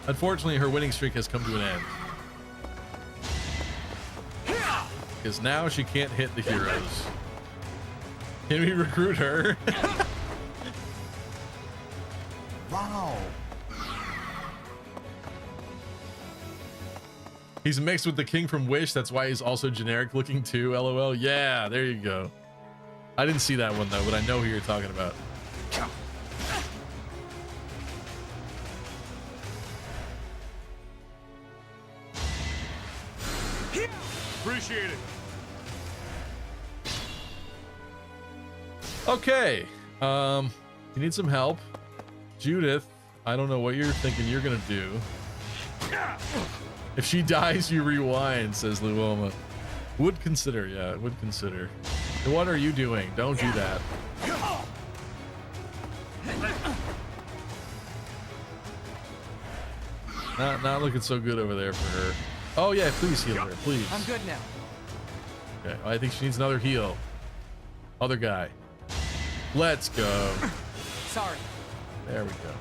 Unfortunately, her winning streak has come to an end. Because now she can't hit the heroes. Can we recruit her? Wow. He's mixed with the king from Wish. That's why he's also generic looking too. LOL. Yeah, there you go. I didn't see that one though, but I know who you're talking about. Appreciate it. Okay. You need some help. Judith, I don't know what you're thinking you're gonna do. If she dies, you rewind, says Luoma. Would consider, yeah, would consider. What are you doing? Don't do that. Not looking so good over there for her. Oh yeah, please heal her, please. I'm good now. Okay, I think she needs another heal. Other guy. Let's go. Sorry. There we go.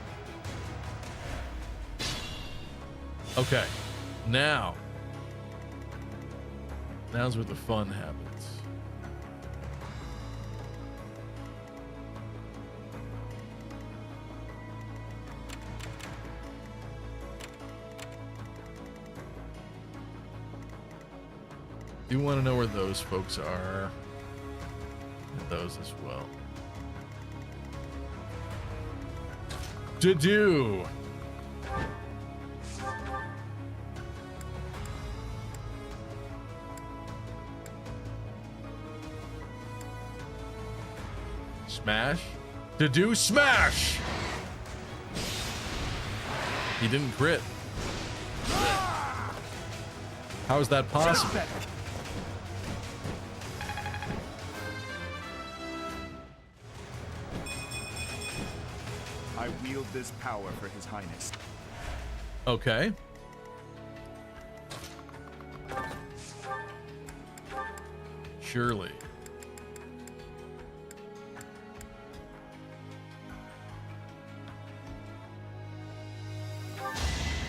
Okay. Now's where the fun happens. Do want to know where those folks are. And those as well. To do. Smash. To do smash. He didn't crit. How is that possible? I wield this power for His Highness. Okay. Surely.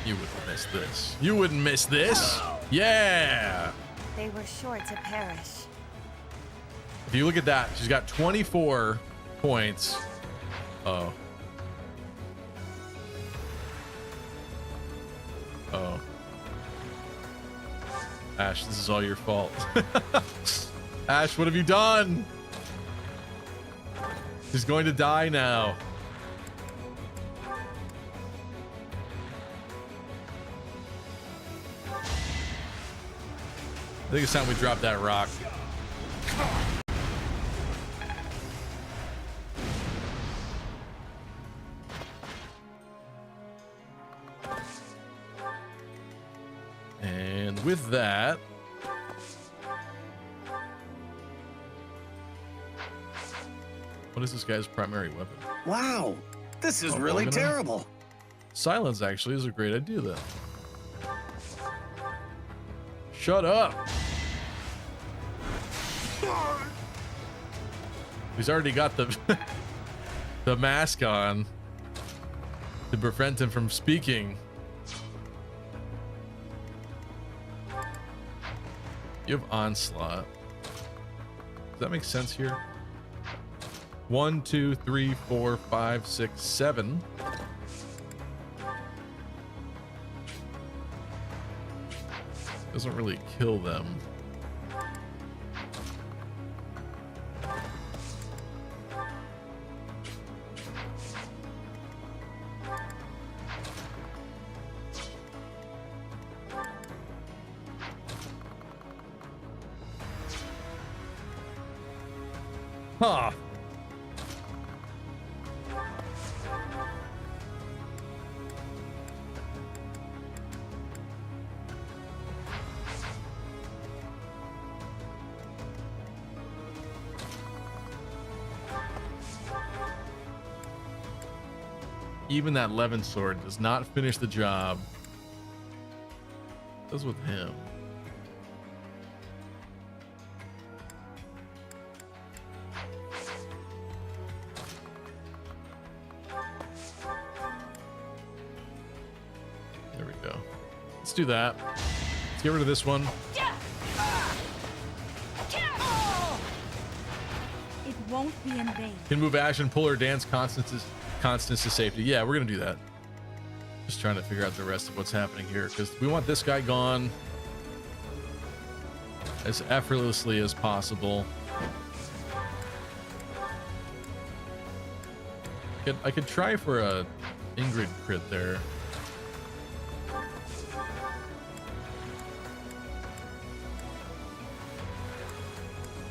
You wouldn't miss this. You wouldn't miss this. Yeah. They were sure to perish. If you look at that, she's got 24 points. Oh. Oh. Ash, this is all your fault. Ash, what have you done? She's going to die now. I think it's time we drop that rock. And with that, what is this guy's primary weapon? Wow, this is Oh, really Organon? terrible. Silence actually is a great idea then. Shut up. He's already got the the mask on to prevent him from speaking. You have onslaught. Does that make sense here? 1, 2, 3, 4, 5, 6, 7. Doesn't really kill them. Huh. Even that Levin sword does not finish the job. It does with him. let's do that. Let's get rid of this one. It won't be in vain. Can move Ash and pull her dance constants to safety. Yeah, we're gonna do that. Just trying to figure out the rest of what's happening here because we want this guy gone as effortlessly as possible. I could try for a Ingrid crit there.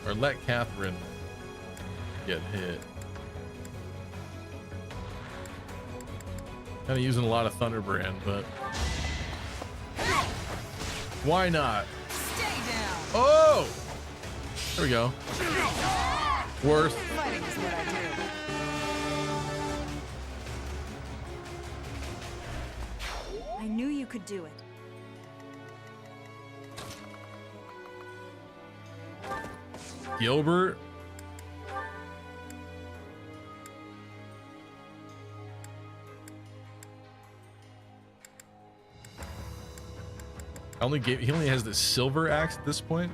Or let Catherine get hit. Kind of using a lot of Thunderbrand, but why not? Stay down. Oh! There we go. Worth. Fighting is what I do. I knew you could do it. Gilbert. He only has the silver axe at this point.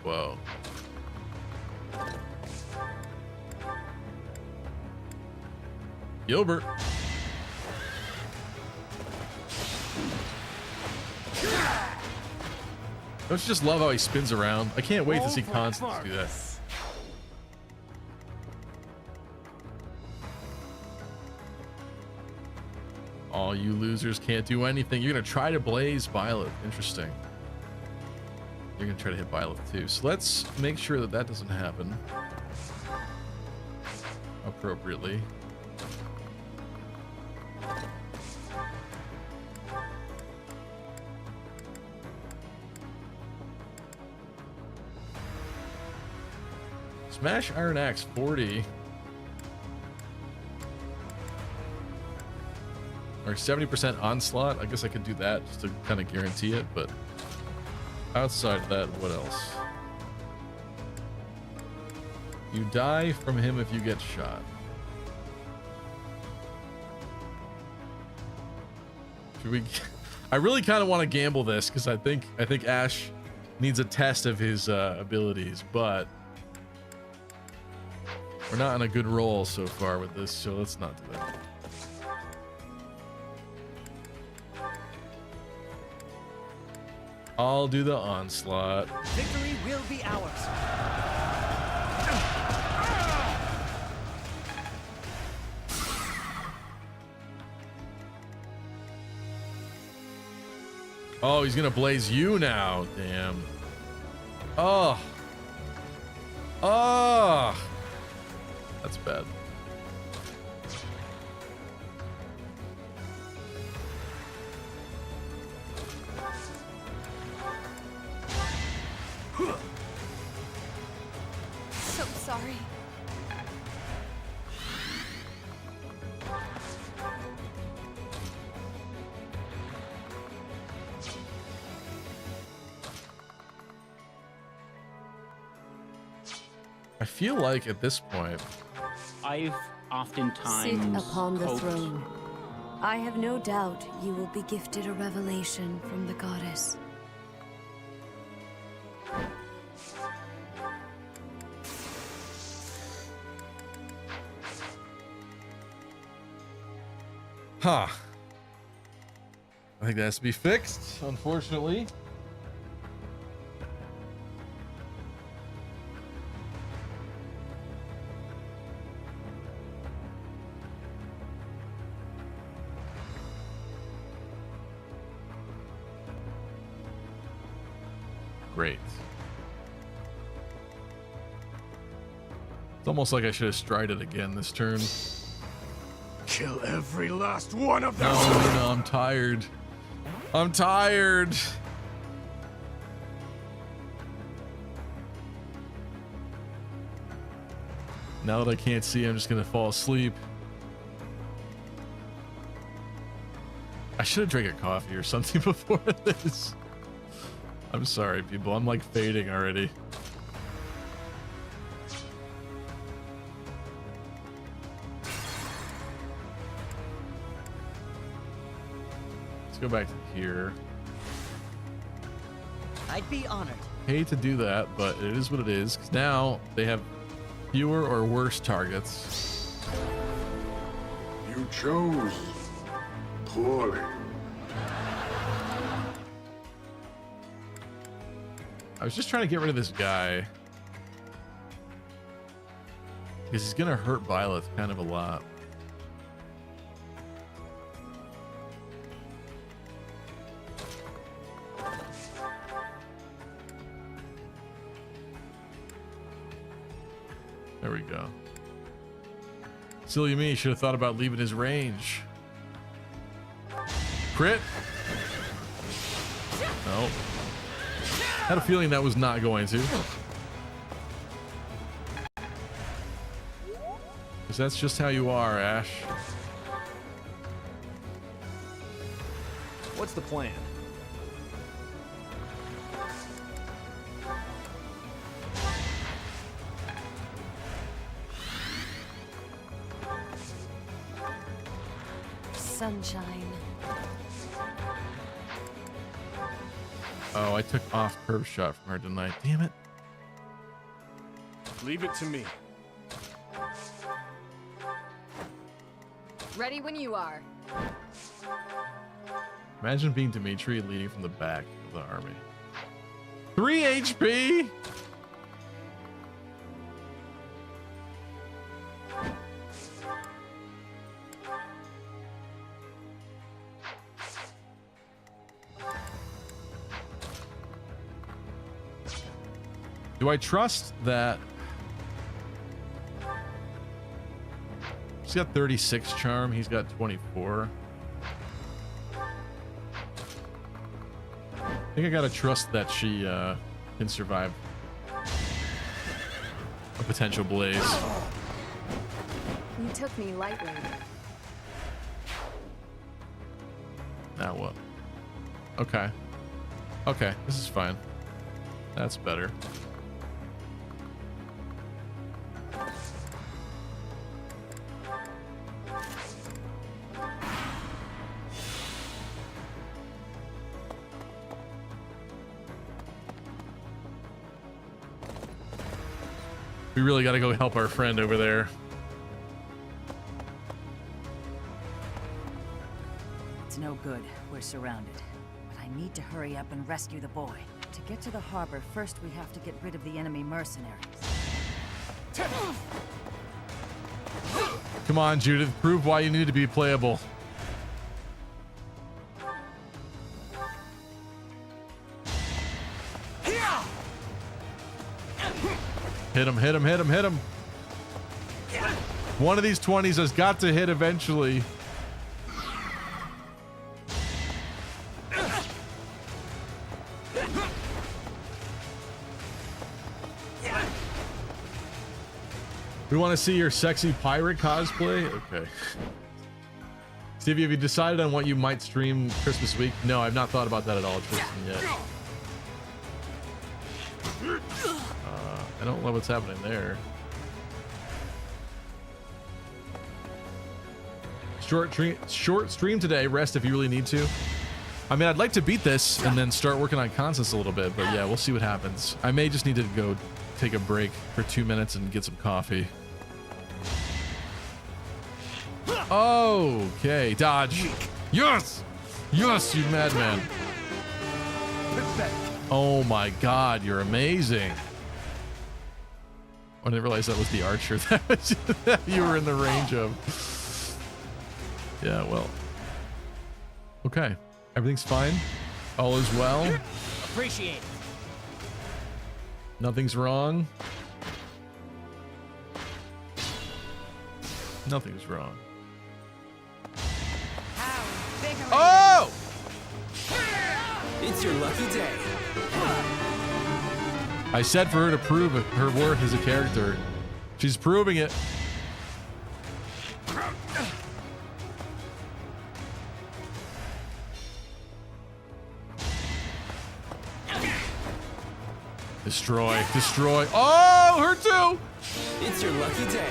Whoa. Gilbert. Don't you just love how he spins around? I can't wait to see Constance do that. All you losers can't do anything. You're gonna try to blaze Violet. Interesting. You're gonna try to hit Violet too. So let's make sure that that doesn't happen appropriately. Smash Iron Axe 40. Or 70% onslaught. I guess I could do that just to kind of guarantee it, but outside of that, what else? You die from him if you get shot. Should we? I really kind of want to gamble this because I think Ash needs a test of his abilities, but we're not on a good roll so far with this, so let's not do that. I'll do the onslaught. Victory will be ours. Oh, he's gonna blaze you now. Damn. Oh. Oh. That's bad. So sorry. I feel like at this point, I've oftentimes Sit upon the hoped throne. I have no doubt you will be gifted a revelation from the goddess. huh? I think that has to be fixed, unfortunately. Great. It's almost like I should have strided again this turn. Kill every last one of them. No, I'm tired. I'm tired. Now that I can't see, I'm just gonna fall asleep. I should have drank a coffee or something before this. I'm sorry, people. I'm like fading already. Let's go back to here. I'd be honored. Hate to do that, but it is what it is. 'Cause now they have fewer or worse targets. You chose poorly. I was just trying to get rid of this guy. Because he's gonna hurt Violet kind of a lot. There we go. Silly me, should have thought about leaving his range. Crit? No. Had a feeling that was not going to. Because that's just how you are, Ash. What's the plan? Sunshine. Oh, I took off curve shot from her tonight. Damn it. Leave it to me. Ready when you are. Imagine being Dimitri and leading from the back of the army. 3 HP! Do I trust that? She's got 36 charm. He's got 24. I think I gotta trust that she can survive a potential blaze. You took me lightly. Now what? Okay. Okay, this is fine. That's better. We really got to go help our friend over there. It's no good. We're surrounded. But I need to hurry up and rescue the boy. To get to the harbor, first we have to get rid of the enemy mercenaries. Come on, Judith. Prove why you need to be playable. Hit him, hit him, hit him, hit him. One of these 20s has got to hit eventually. We want to see your sexy pirate cosplay? Okay. Stevie, have you decided on what you might stream Christmas week? No, I've not thought about that at all, Tristan, yet. I don't know what's happening there. Short stream today. Rest if you really need to. I mean, I'd like to beat this and then start working on concepts a little bit, but yeah, we'll see what happens. I may just need to go take a break for 2 minutes and get some coffee. Okay, dodge. Yes! Yes, you madman. Oh my god, you're amazing. I didn't realize that was the archer that you were in the range of. Yeah, well. Okay. Everything's fine. All is well. Appreciate it. Nothing's wrong. Nothing's wrong. Oh! It's your lucky day. I said for her to prove her worth as a character. She's proving it. Destroy, destroy. Oh, her too. It's your lucky day.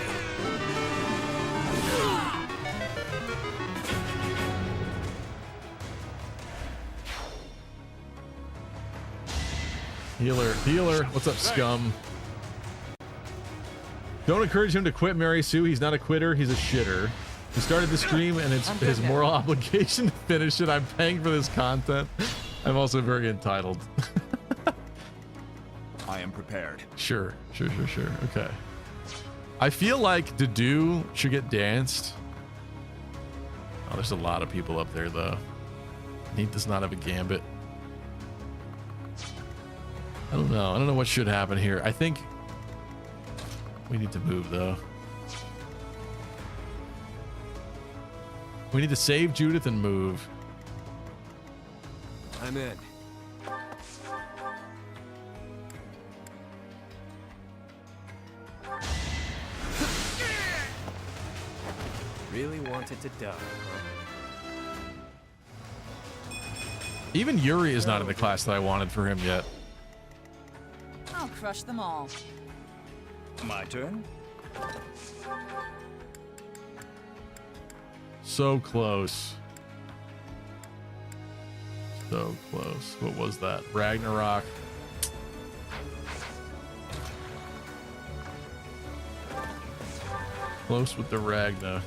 Healer, healer. What's up, scum? Don't encourage him to quit, Mary Sue. He's not a quitter. He's a shitter. He started the stream, and it's his moral obligation to finish it. I'm paying for this content. I'm also very entitled. I am prepared. Sure. Okay. I feel like Dedue should get danced. Oh, there's a lot of people up there, though. Neat does not have a gambit. I don't know. I don't know what should happen here. I think we need to move, though. We need to save Judith and move. I'm in. Really wanted to die, huh? Even Yuri is not in the class that I wanted for him yet. I'll crush them all. My turn. So close. So close. What was that? Ragnarok. Close with the Ragna.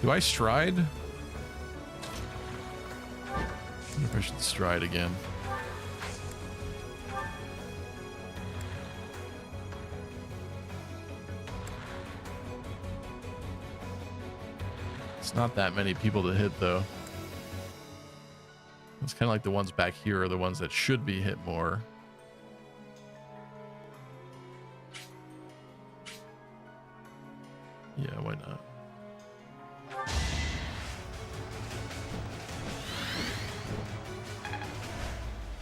Do I stride? I wonder if I should stride again. It's not that many people to hit, though. It's kind of like the ones back here are the ones that should be hit more. Yeah, why not?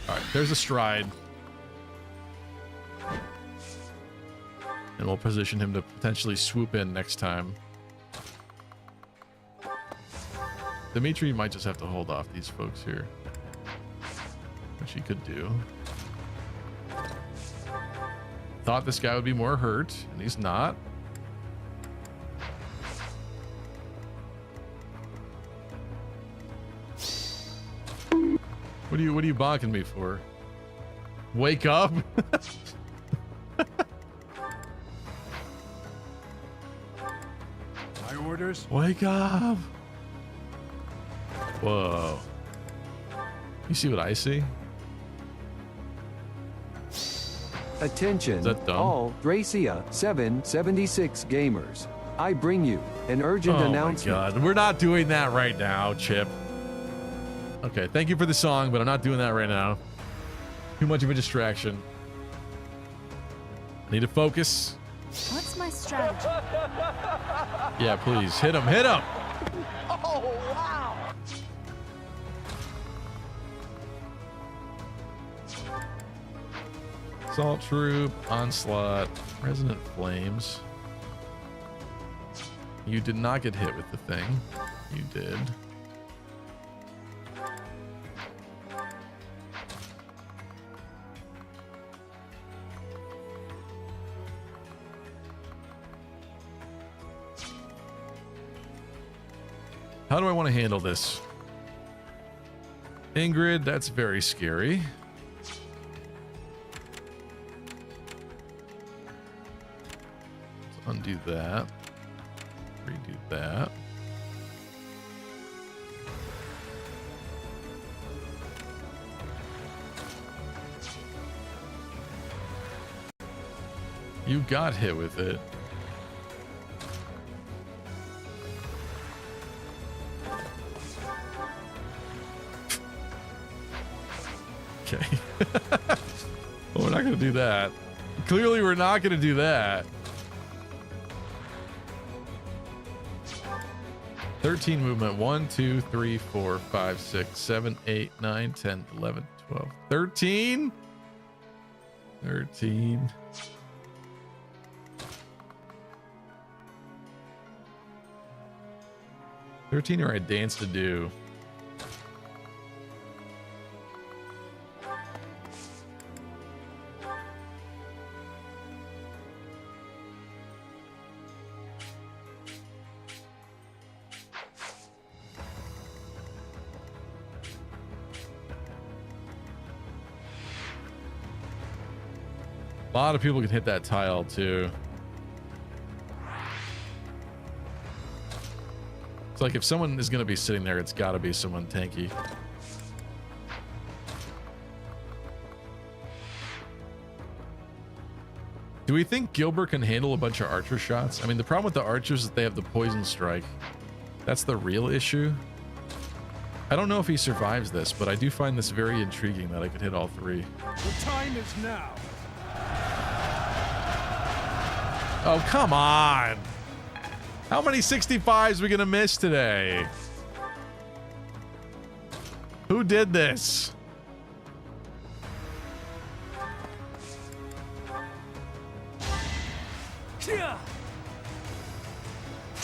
All right, there's a stride. And we'll position him to potentially swoop in next time. Dimitri might just have to hold off these folks here, which he could do. Thought this guy would be more hurt, and he's not. What are you bonking me for? Wake up. My orders? Wake up. Whoa. You see what I see? Attention, Is that dumb? all Dracia 776 gamers. I bring you an urgent announcement. Oh my God, we're not doing that right now, Chip. Okay, thank you for the song, but I'm not doing that right now. Too much of a distraction. I need to focus. What's my strategy? Yeah, please. Hit him. Hit him. Oh, wow. Assault Troop, Onslaught, Resonant Flames. You did not get hit with the thing. You did. How do I want to handle this? Ingrid, that's very scary. Let's undo that. Redo that. You got hit with it. Okay. Well, we're not going to do that. Clearly, we're not going to do that. 13 movement. 1, 2, 3, 4, 5, 6, 7, 8, 9, 10, 11, 12, 13. 13. Or I dance to do. A lot of people can hit that tile too. It's like if someone is going to be sitting there, it's got to be someone tanky. Do we think Gilbert can handle a bunch of archer shots? I mean, the problem with the archers is that they have the poison strike. That's the real issue. I don't know if he survives this, but I do find this very intriguing that I could hit all three. The time is now. Oh, come on. How many 65s are we going to miss today? Who did this?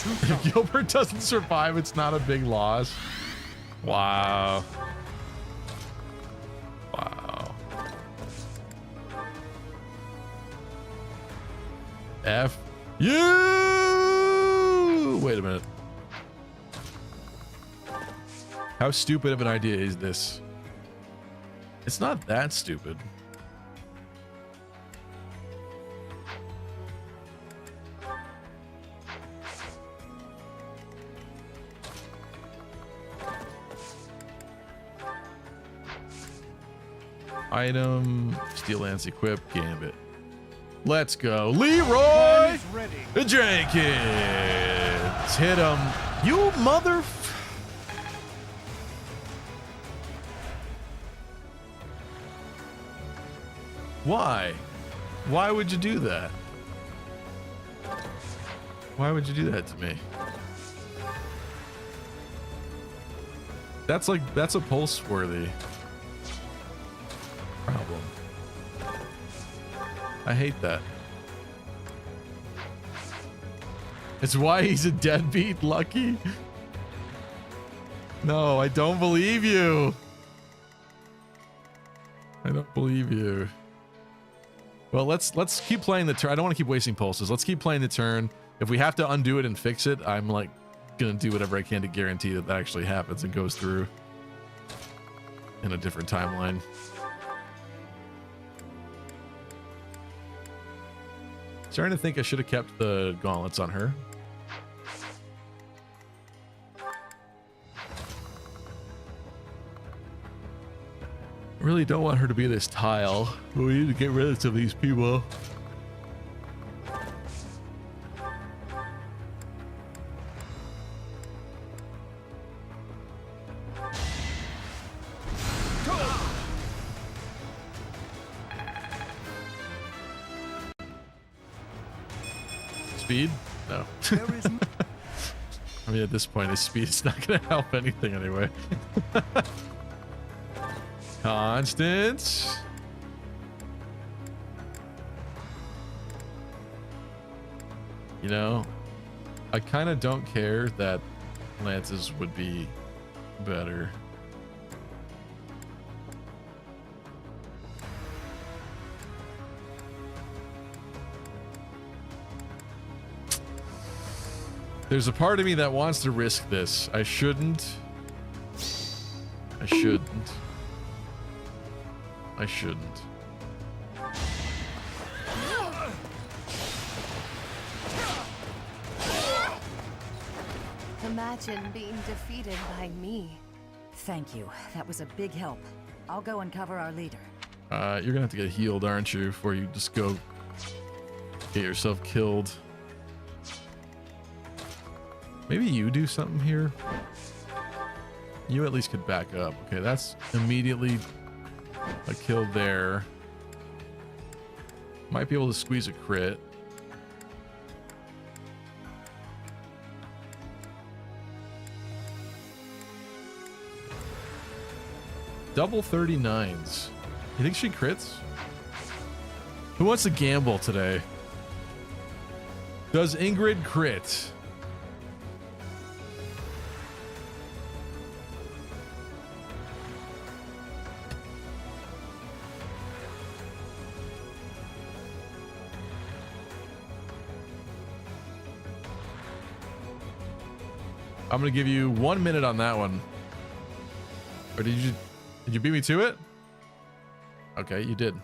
If Gilbert doesn't survive, it's not a big loss. Wow. Wow. F you. Wait a minute. How stupid of an idea is this? It's not that stupid. Item, Steel Lance equip, Gambit. Let's go. Leroy Jenkins. Hit him. You mother... Why? Why would you do that? Why would you do that to me? That's a pulse worthy problem. I hate that. It's why he's a deadbeat, Lucky. No, I don't believe you. I don't believe you. Well, let's keep playing the turn. I don't want to keep wasting pulses. Let's keep playing the turn. If we have to undo it and fix it, I'm like gonna do whatever I can to guarantee that that actually happens and goes through in a different timeline. Starting to think I should have kept the gauntlets on her. Really don't want her to be this tile. We need to get rid of some of these people. Speed? No. I mean, at this point, his speed is not going to help anything anyway. Constance. You know, I kind of don't care that lances would be better. There's a part of me that wants to risk this. I shouldn't. I shouldn't. I shouldn't. Imagine being defeated by me. Thank you. That was a big help. I'll go and cover our leader. You're gonna have to get healed, aren't you, before you just go get yourself killed. Maybe you do something here. You at least could back up. Okay, that's immediately a kill there. Might be able to squeeze a crit. Double 39s. You think she crits? Who wants to gamble today? Does Ingrid crit? I'm gonna give you 1 minute on that one. Or did you beat me to it? Okay, you did.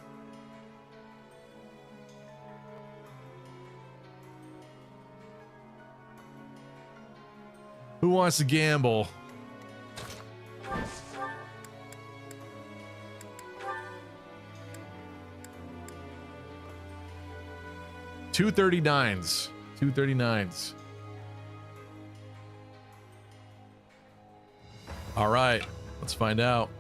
Who wants to gamble? $239s. $239s. All right, let's find out.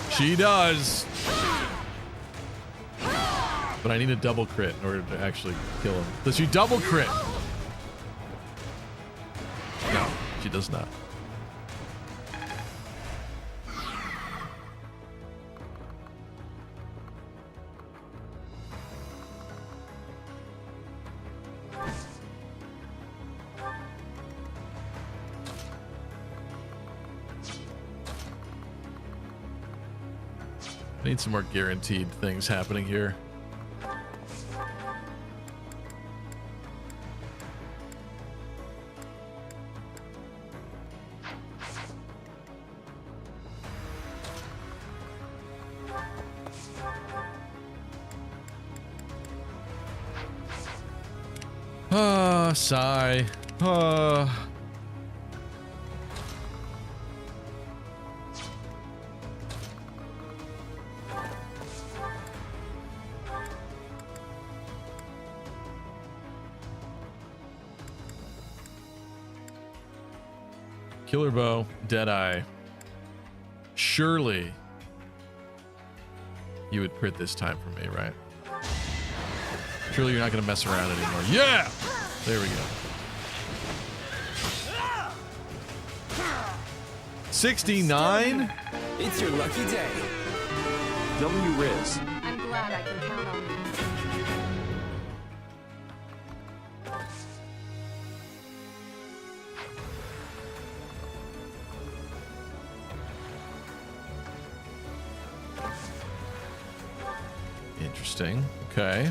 She does. But I need a double crit in order to actually kill him. Does she double crit? No, she does not. I need some more guaranteed things happening here. Ah, sigh. Killer bow, Deadeye. Surely you would crit this time for me, right? Surely you're not going to mess around anymore. Yeah! There we go. 69? It's your lucky day. W Riz. I'm glad I can count on you. Interesting. Okay.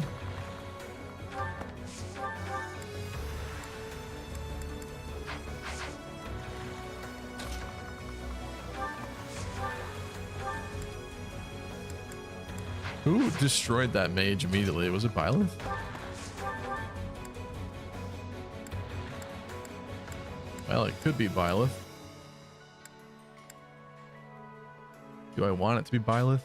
Who destroyed that mage immediately? Was it Byleth? Well, it could be Byleth. Do I want it to be Byleth?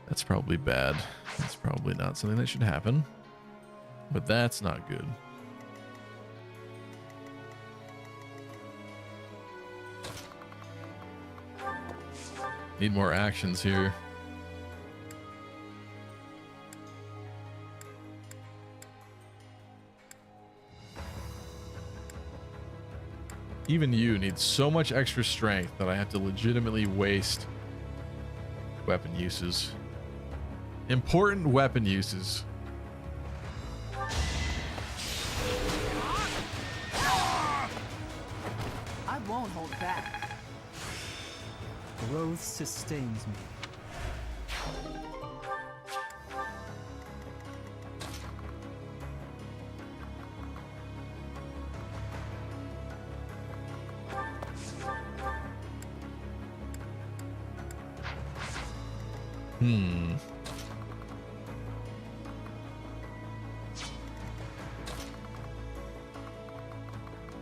That's probably bad. That's probably not something that should happen. But that's not good. Need more actions here. Even you need so much extra strength that I have to legitimately waste weapon uses. Important weapon uses. I won't hold back. Growth sustains me.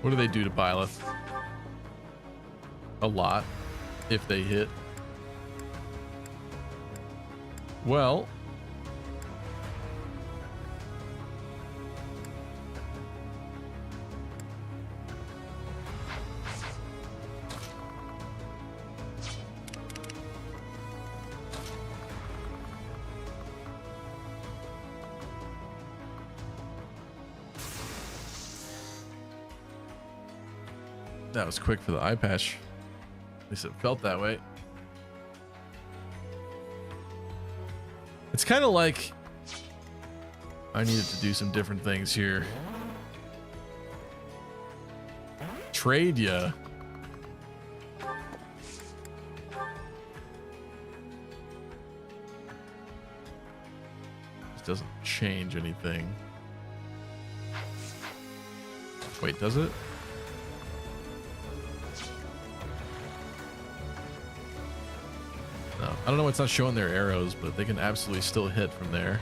What do they do to Byleth? A lot, if they hit. Well, that was quick for the eye patch. At least it felt that way. It's kind of like I needed to do some different things here. Trade ya. This doesn't change anything. Wait, does it? No, I don't know why it's not showing their arrows, but they can absolutely still hit from there.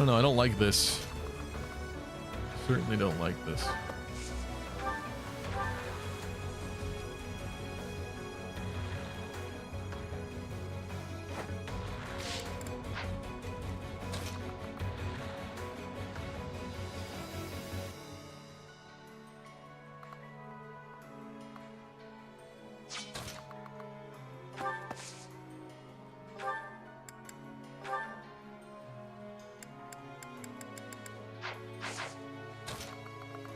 don't know. I don't like this. Certainly don't like this.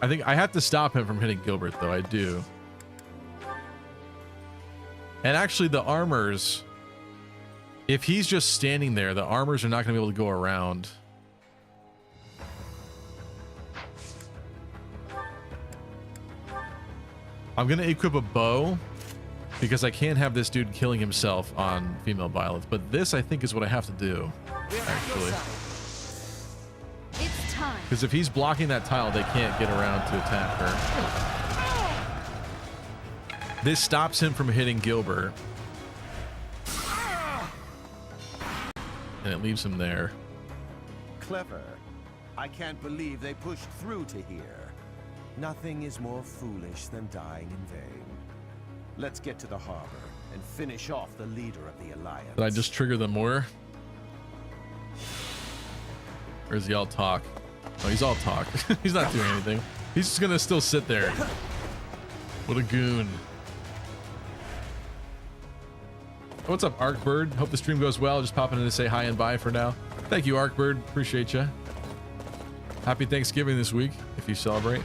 I think I have to stop him from hitting Gilbert, though. I do. And actually, the armors, if he's just standing there, the armors are not going to be able to go around. I'm going to equip a bow because I can't have this dude killing himself on female violets. But this, I think, is what I have to do, actually. Because if he's blocking that tile, they can't get around to attack her. This stops him from hitting Gilbert. And it leaves him there. Clever. I can't believe they pushed through to here. Nothing is more foolish than dying in vain. Let's get to the harbor and finish off the leader of the Alliance. Did I just trigger them more? Or is he all talk? Oh, he's all talk. He's not doing anything. He's just gonna still sit there. What a goon. What's up, Arkbird? Hope the stream goes well. Just popping in to say hi and bye for now. Thank you, Arkbird. Appreciate you. Happy Thanksgiving this week, if you celebrate.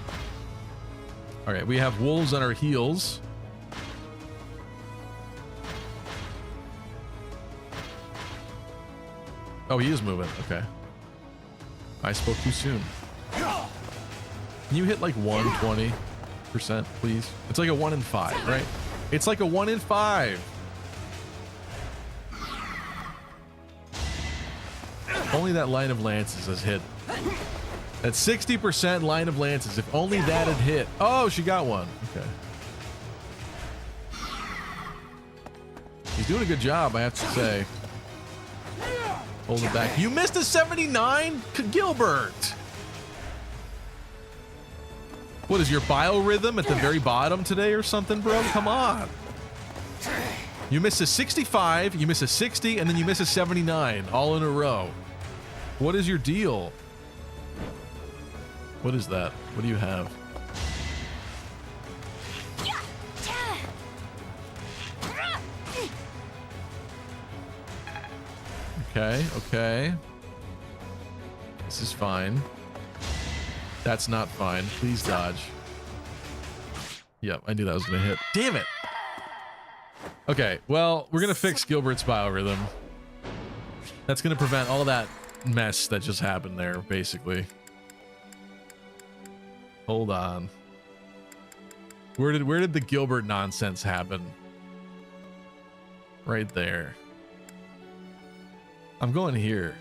All right, we have wolves on our heels. Oh, he is moving. Okay. I spoke too soon. Can you hit like 120%, please? It's like a 1 in 5, right? It's like a 1 in 5. Only that line of lances has hit. That 60% line of lances. If only that had hit. Oh, she got one. Okay. He's doing a good job, I have to say. Hold it back. You missed a 79? Gilbert! What is your biorhythm at the very bottom today or something, bro? Come on. You miss a 65, you miss a 60, and then you miss a 79 all in a row. What is your deal? What is that? What do you have? Okay, okay. This is fine. That's not fine. Please dodge. Yep, I knew that was gonna hit. Damn it! Okay, well, we're gonna fix Gilbert's biorhythm. That's gonna prevent all that mess that just happened there, basically. Hold on. Where did the Gilbert nonsense happen? Right there. I'm going here.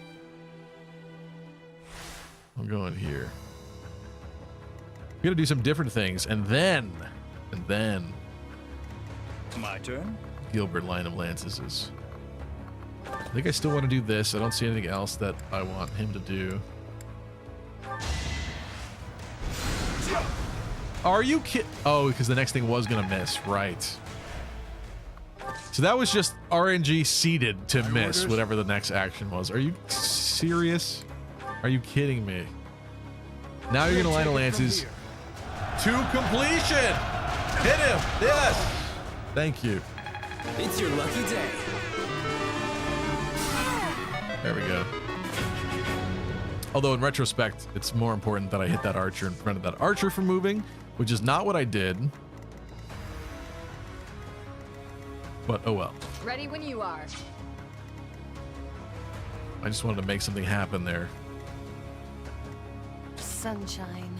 I'm going here. We gotta do some different things, and then my turn. Gilbert line of lances is. I think I still want to do this. I don't see anything else that I want him to do. Are you kidding? Oh, because the next thing was gonna miss, right? So that was just RNG seeded to miss whatever the next action was. Are you serious? Are you kidding me? Now you're gonna line of lances to completion. Hit him. Yes. Thank you. It's your lucky day. There we go. Although in retrospect, it's more important that I hit that archer and prevented that archer from moving, which is not what I did. But oh well. Ready when you are. I just wanted to make something happen there. Sunshine.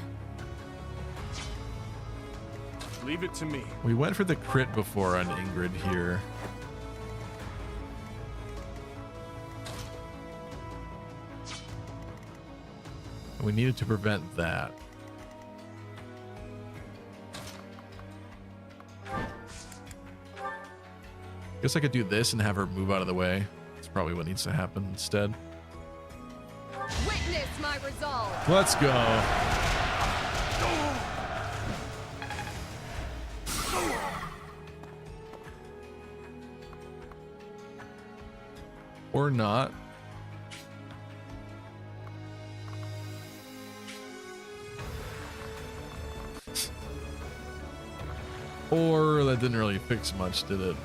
Leave it to me. We went for the crit before on Ingrid here. And we needed to prevent that. Guess I could do this and have her move out of the way. That's probably what needs to happen instead. Witness my resolve. Let's go. Or not. Or that didn't really fix much, did it?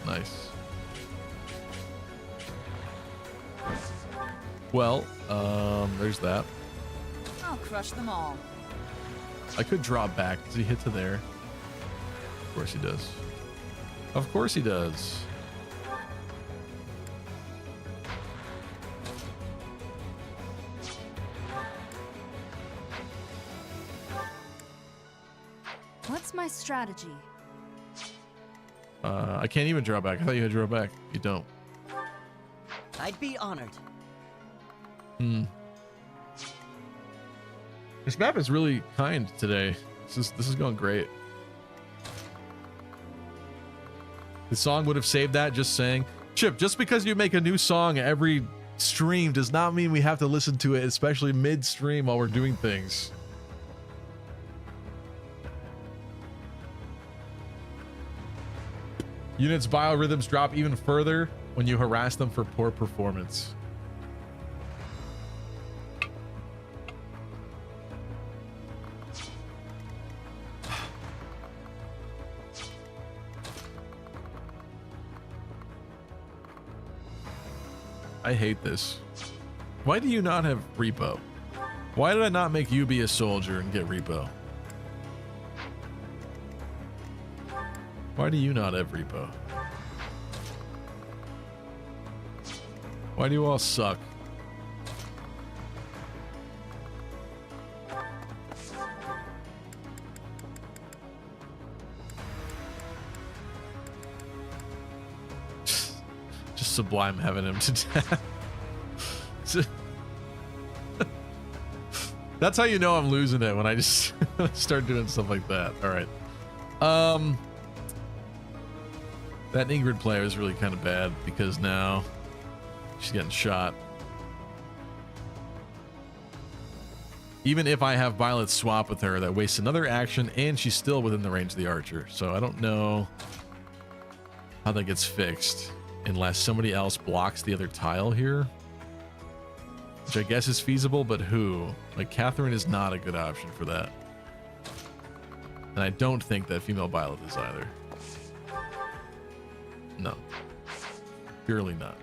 Nice. Well, there's that. I'll crush them all. I could draw back. Does he hit to there? Of course he does. Of course he does. What's my strategy? I can't even draw back. I thought you had to draw back. You don't. I'd be honored. This map is really kind today. This is going great. The song would have saved that, just saying. Chip, just because you make a new song every stream does not mean we have to listen to it, especially mid-stream while we're doing things. Units' biorhythms drop even further when you harass them for poor performance. I hate this. Why do you not have repo? Why did I not make you be a soldier and get repo? Why do you not have repo? Why do you all suck? Just Sublime having him to death. That's how you know I'm losing it, when I just start doing stuff like that. All right. That Ingrid player is really kind of bad because now she's getting shot. Even if I have Violet swap with her, that wastes another action and she's still within the range of the archer. So I don't know how that gets fixed unless somebody else blocks the other tile here. Which I guess is feasible, but who? Like, Catherine is not a good option for that. And I don't think that female Violet is either. No. Purely not.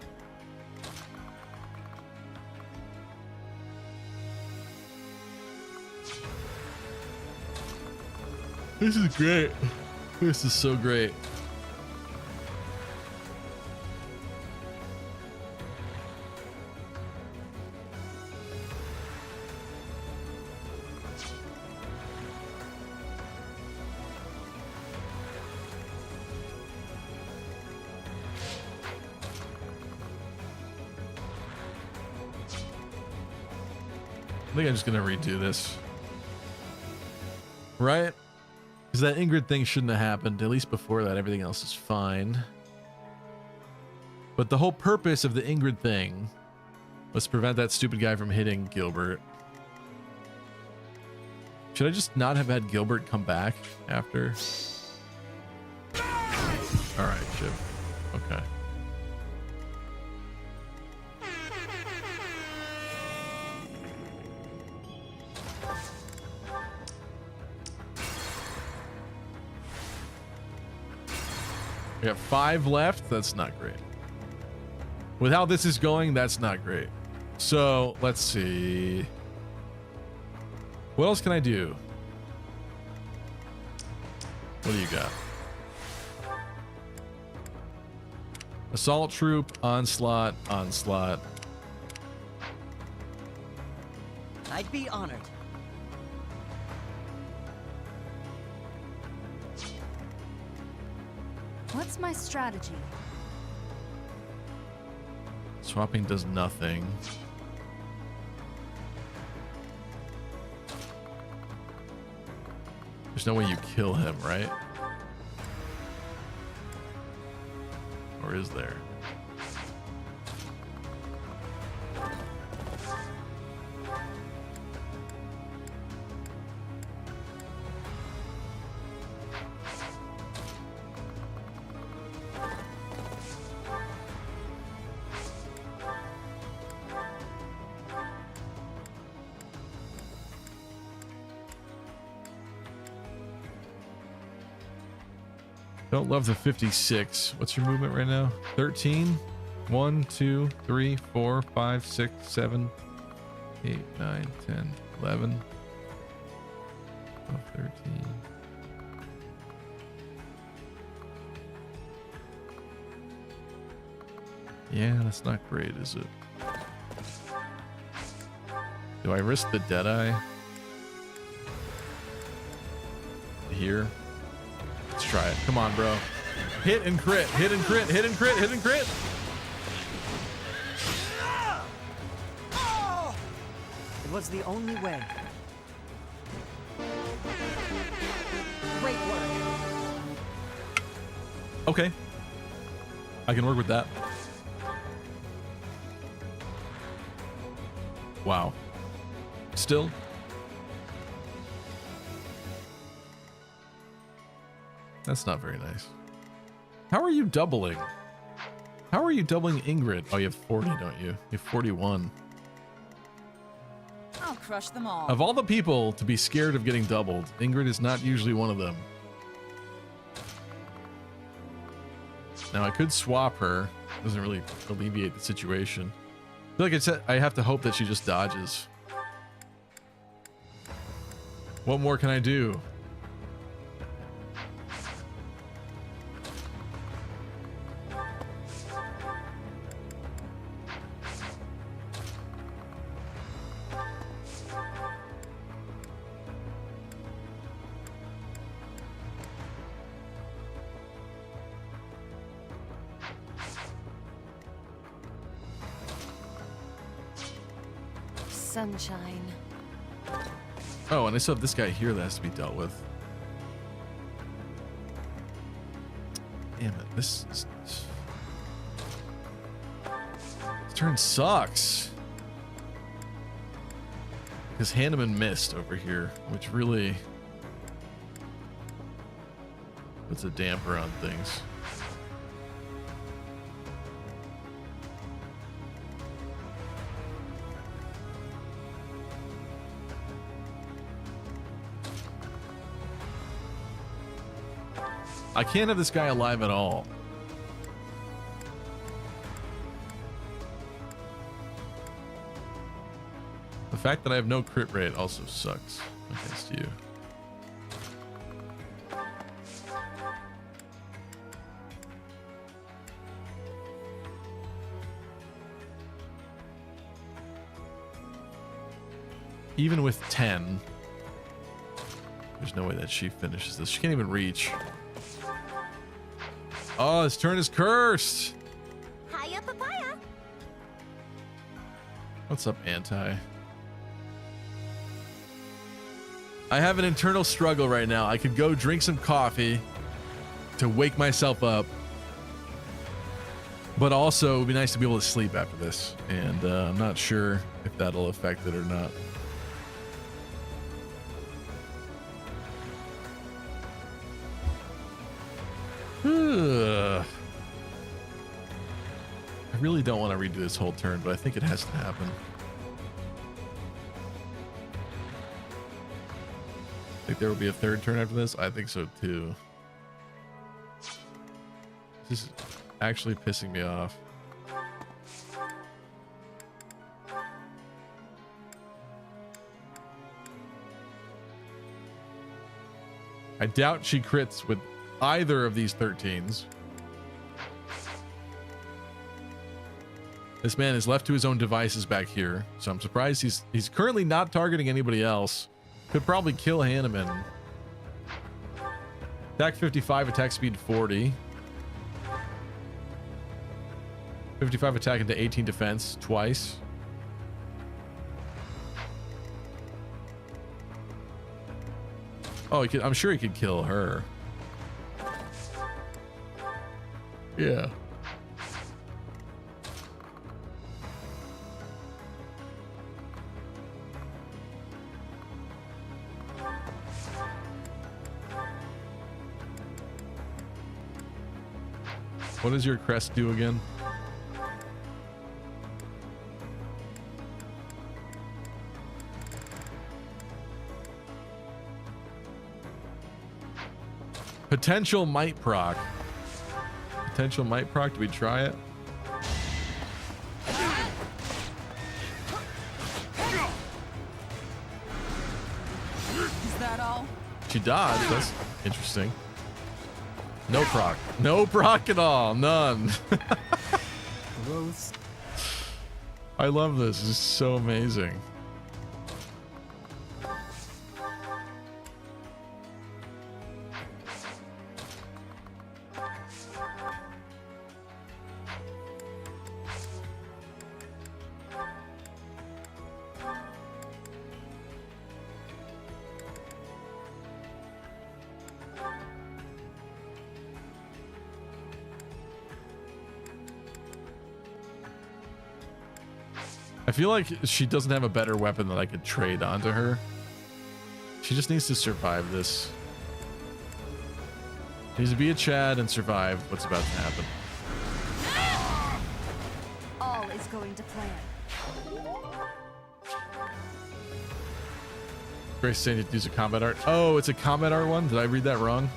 This is great. This is so great. I think I'm just gonna redo this. Right? Because that Ingrid thing shouldn't have happened. At least before that, everything else is fine. But the whole purpose of the Ingrid thing was to prevent that stupid guy from hitting Gilbert. Should I just not have had Gilbert come back after? Alright, Chip. Okay. We got 5 left. That's not great. With how this is going, that's not great. So let's see. What else can I do? What do you got? Assault troop, onslaught, onslaught. I'd be honored. What's my strategy? Swapping does nothing. There's no way you kill him, right? Or is there? Don't love the 56. What's your movement right now? 13? 1, 2, 3, 4, 5, 6, 7, 8, 9, 10, 11, 12, 13. Yeah, that's not great, is it? Do I risk the Deadeye? Here? Let's try it. Come on, bro. Hit and crit. Hit and crit. Hit and crit. Hit and crit. It was the only way. Great work. Okay. I can work with that. Wow. Still. That's not very nice. How are you doubling? How are you doubling Ingrid? Oh, you have 40, don't you? You have 41. I'll crush them all. Of all the people to be scared of getting doubled, Ingrid is not usually one of them. Now, I could swap her. Doesn't really alleviate the situation. I feel like I said I have to hope that she just dodges. What more can I do? Sunshine. Oh, and I still have this guy here that has to be dealt with. Damn it, this turn sucks. Because Hanneman missed over here, which really puts a damper on things. I can't have this guy alive at all. The fact that I have no crit rate also sucks against you. Even with 10, there's no way that she finishes this. She can't even reach. Oh, this turn is cursed. Hiya, papaya. What's up, Anti? I have an internal struggle right now. I could go drink some coffee to wake myself up. But also, it would be nice to be able to sleep after this. And I'm not sure if that'll affect it or not. I really don't want to redo this whole turn, but I think it has to happen. Think there will be a third turn after this? I think so too. This is actually pissing me off. I doubt she crits with either of these 13s. This man is left to his own devices back here, so I'm surprised he's currently not targeting anybody else. Could probably kill Hanneman. Attack 55, attack speed 40. 55 attack into 18 defense twice. Oh, I'm sure he could kill her. Yeah. What does your crest do again? Potential might proc. Potential might proc. Do we try it? Is that all? She dodged. That's interesting. No proc. No proc at all. None. Gross. I love this. This is so amazing. I feel like she doesn't have a better weapon that I could trade onto her. She just needs to survive this. She needs to be a Chad and survive what's about to happen. All is going to plan. Grace saying to use a combat art. Oh, it's a combat art one? Did I read that wrong?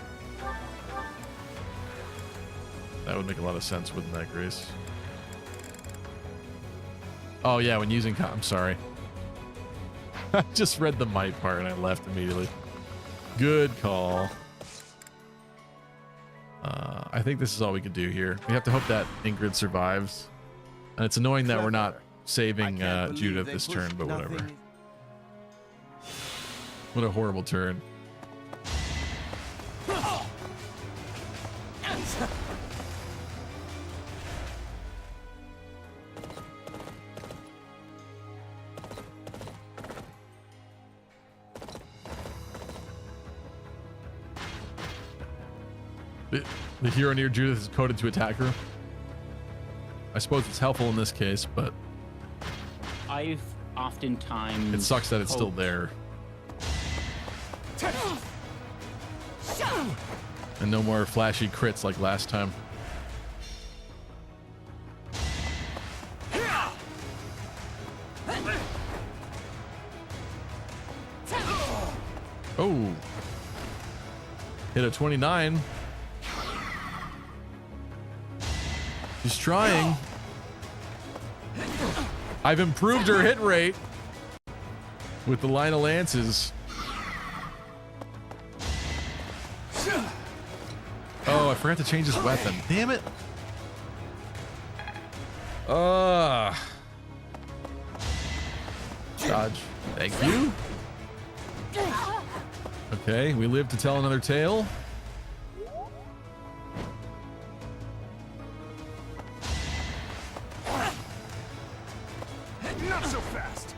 That would make a lot of sense, wouldn't that, Grace? Oh yeah, when using I'm sorry. I just read the might part and I left immediately. Good call. I think this is all we can do here. We have to hope that Ingrid survives. And it's annoying that we're not saving Judith this turn, but whatever. What a horrible turn. The hero near Judith is coded to attack her. I suppose it's helpful in this case, but I've oftentimes... it sucks that it's still there. And no more flashy crits like last time. Oh. Hit a 29. She's trying. I've improved her hit rate with the line of lances. Oh, I forgot to change his weapon. Damn it. Dodge. Thank you. Okay, we live to tell another tale. Not so fast.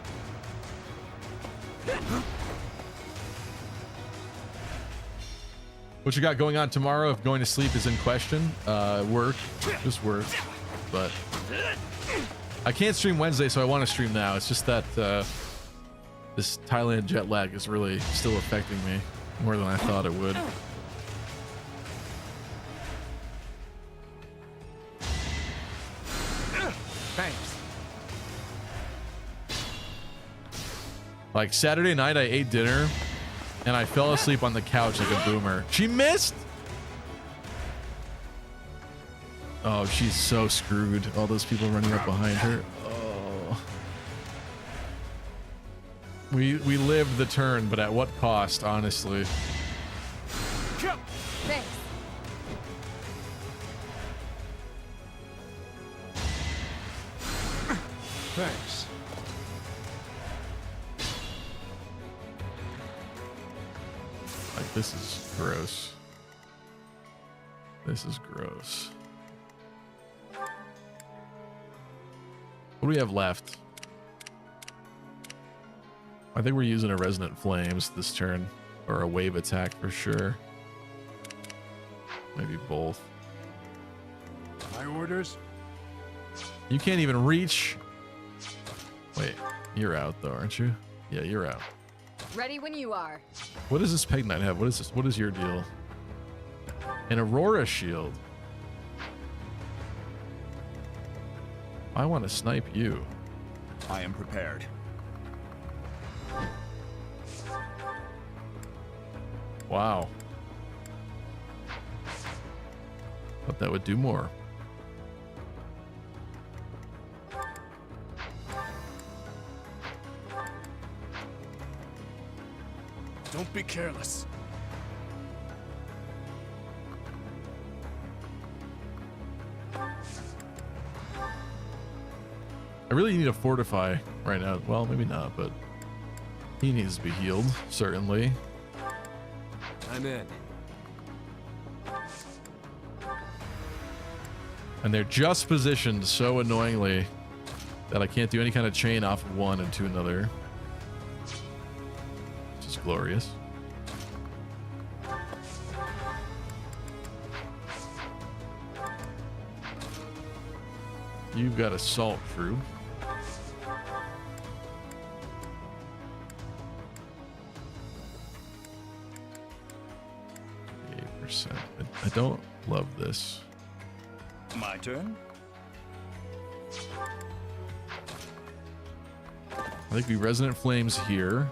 What you got going on tomorrow if going to sleep is in question? Work. Just work. But I can't stream Wednesday, so I want to stream now. It's just that this Thailand jet lag is really still affecting me more than I thought it would. Thanks. Like Saturday night, I ate dinner and I fell asleep on the couch like a boomer. She missed. Oh, she's so screwed. All those people running up behind her. Oh. We lived the turn, but at what cost, honestly? Thanks. Thanks. Like, this is gross. This is gross. What do we have left? I think we're using a Resonant Flames this turn, or a wave attack for sure. Maybe both. My orders? You can't even reach. Wait, you're out though, aren't you? Yeah, you're out. Ready when you are. What does this Peg Knight have? What is this? What is your deal? An Aurora Shield. I want to snipe you. I am prepared. Wow. But that would do more. Don't be careless. I really need to fortify right now. Well, maybe not, but he needs to be healed, certainly. I'm in. And they're just positioned so annoyingly that I can't do any kind of chain off of one into another. Which is glorious. You've got assault troop. I don't love this. My turn. I think we resonant flames here.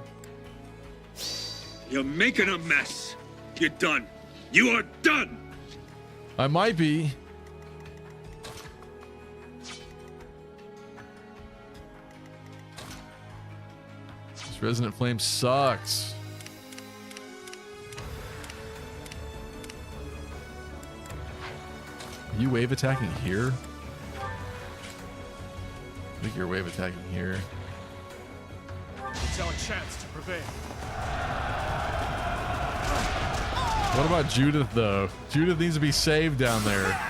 You're making a mess. You're done. You are done. I might be. This resonant flame sucks. Are you wave attacking here? I think you're wave attacking here. It's our chance to prevail. What about Judith, though? Judith needs to be saved down there.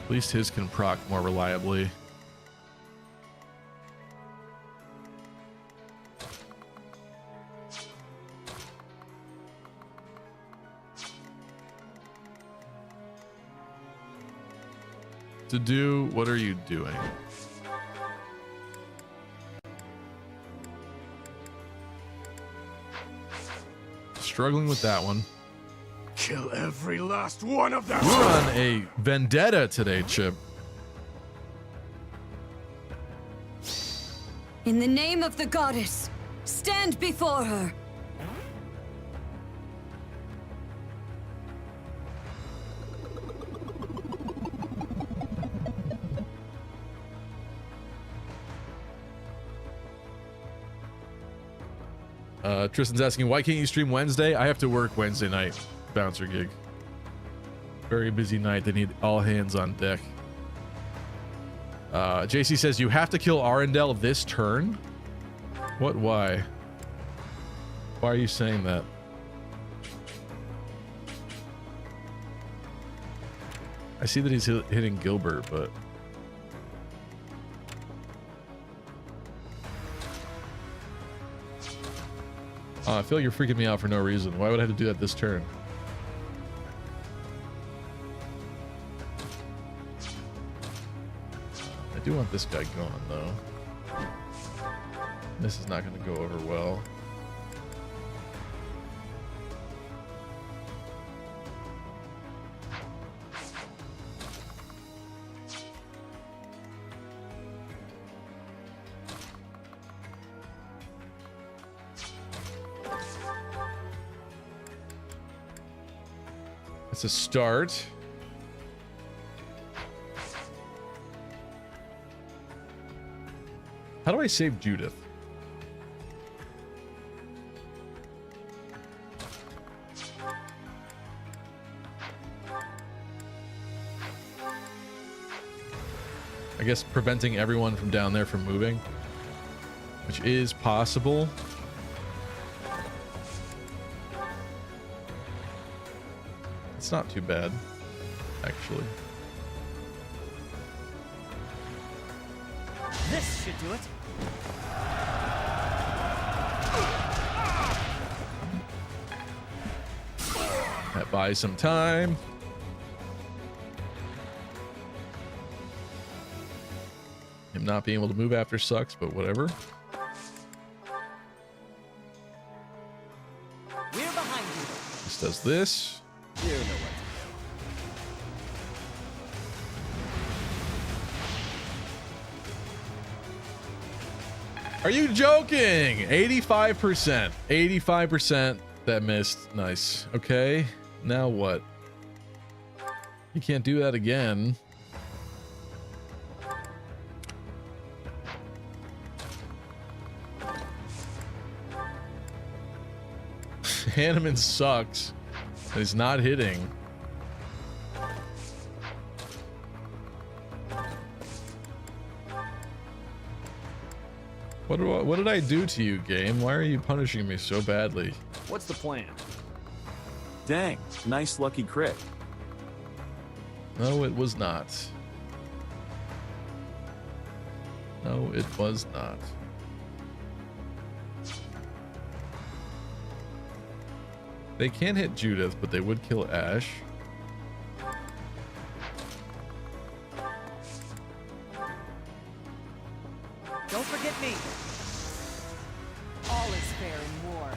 At least his can proc more reliably. To do, what are you doing? Struggling with that one. Kill every last one of them. We're on a vendetta today, Chip. In the name of the goddess, stand before her. Tristan's asking, why can't you stream Wednesday? I have to work Wednesday night. Bouncer gig. Very busy night. They need all hands on deck. JC says, you have to kill Arundel this turn? What? Why? Why are you saying that? I see that he's hitting Gilbert, but... I feel like you're freaking me out for no reason. Why would I have to do that this turn? I do want this guy gone, though. This is not going to go over well. It's a start. How do I save Judith? I guess preventing everyone from down there from moving, which is possible. It's not too bad, actually. This should do it. That buys some time. Him not being able to move after sucks, but whatever. We're behind you. This does this. You know what to Are you joking? 85%. 85% that missed. Nice. Okay. Now what? You can't do that again. Hanneman sucks. He's not hitting. What did I do to you, game? Why are you punishing me so badly? What's the plan? Dang, nice lucky crit. No, it was not. No, it was not. They can hit Judith, but they would kill Ash. Don't forget me. All is fair in war.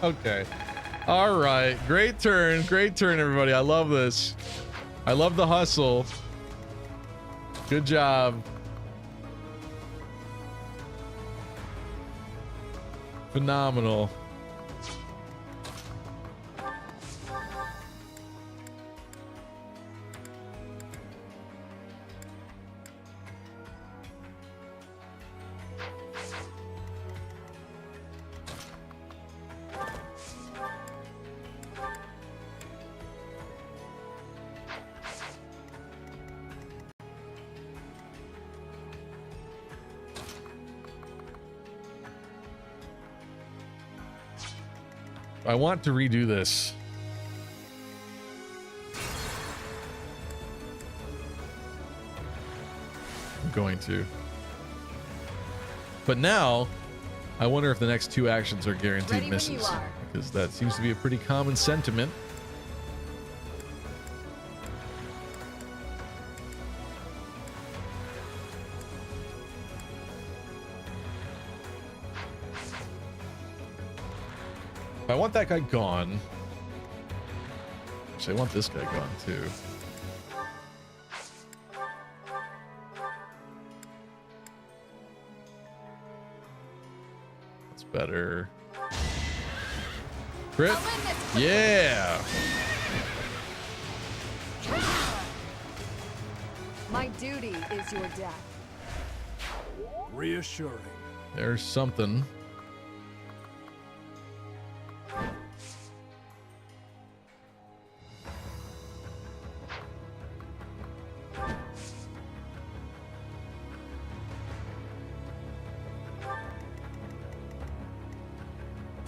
Okay. All right. Great turn. Great turn, everybody. I love this. I love the hustle. Good job. Phenomenal. I want to redo this. I'm going to. But now, I wonder if the next two actions are guaranteed misses. Because that seems to be a pretty common sentiment. I want that guy gone. Actually, I want this guy gone too. That's better. Crit? Yeah! My duty is your death. Reassuring. There's something.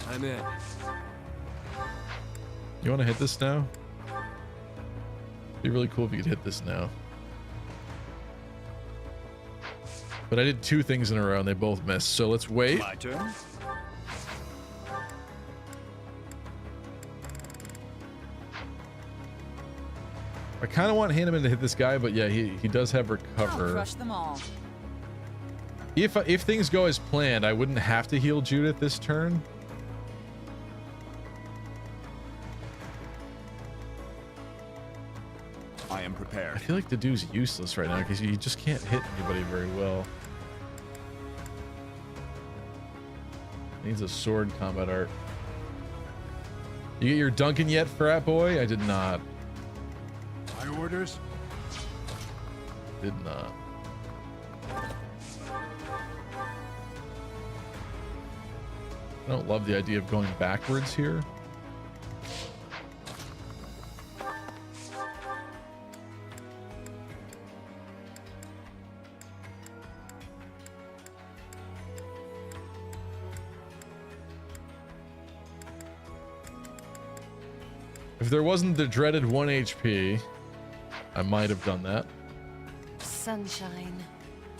I'm in. You want to hit this now? It'd be really cool if you could hit this now. But I did two things in a row and they both missed, so let's wait. My turn. I kind of want Hanneman to hit this guy, but yeah, he does have recover. I'll crush them all. If things go as planned, I wouldn't have to heal Judith this turn. I am prepared. I feel like the dude's useless right now because he just can't hit anybody very well. Needs a sword combat art. You get your Duncan yet, frat boy? I did not. My orders? Did not. I don't love the idea of going backwards here. If there wasn't the dreaded 1 HP, I might have done that. Sunshine.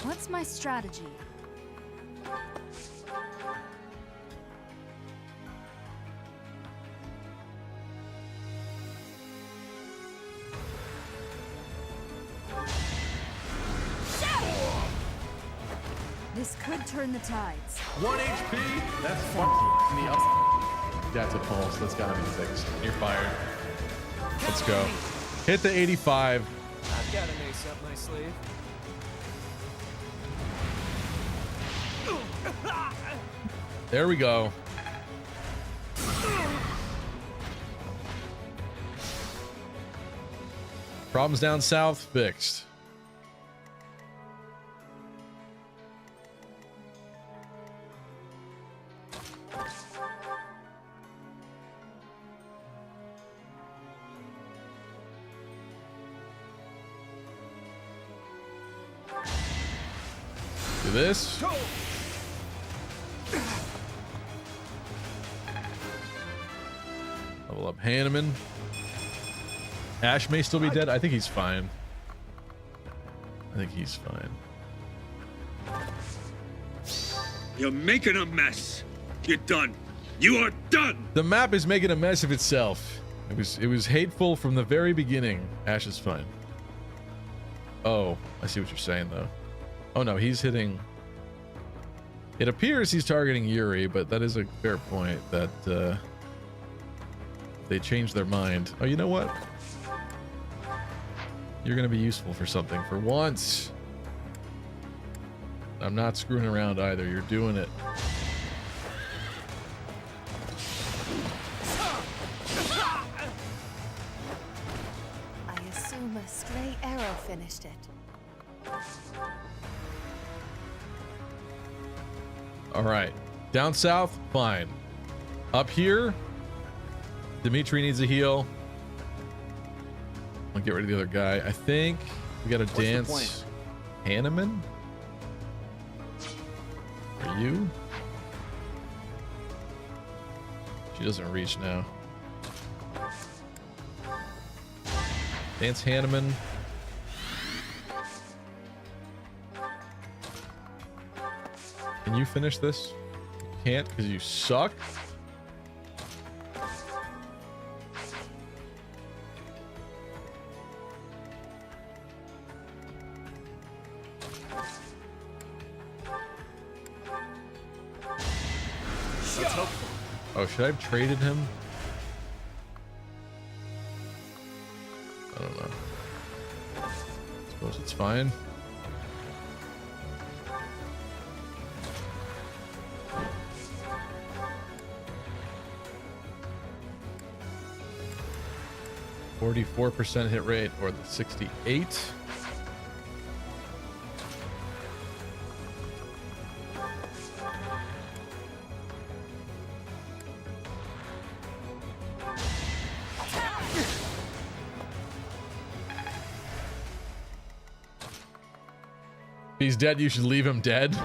What's my strategy? This could turn the tides. 1 HP? That's fucking me up. That's a pulse. That's gotta be fixed. You're fired. Let's go. Hit the 85. I've got an ace up my sleeve. There we go. Problems down south fixed. Do this. Level up Hanneman. Ash may still be dead. I think he's fine. I think he's fine. You're making a mess. You're done. You are done. The map is making a mess of itself. It was hateful from the very beginning. Ash is fine. Oh, I see what you're saying though. Oh no, he's hitting. It appears he's targeting Yuri, but that is a fair point that they changed their mind. Oh, you know what? You're gonna be useful for something for once. I'm not screwing around either. You're doing it. I assume a stray arrow finished it. All right. Down south, fine. Up here, Dimitri needs a heal. I'll get rid of the other guy. I think we gotta dance. Hanneman? Are you? She doesn't reach now. Dance Hanneman. Can you finish this? You can't because you suck. Oh, should I have traded him? I don't know. Suppose it's fine. .44% hit rate, or the 68. If he's dead, you should leave him dead.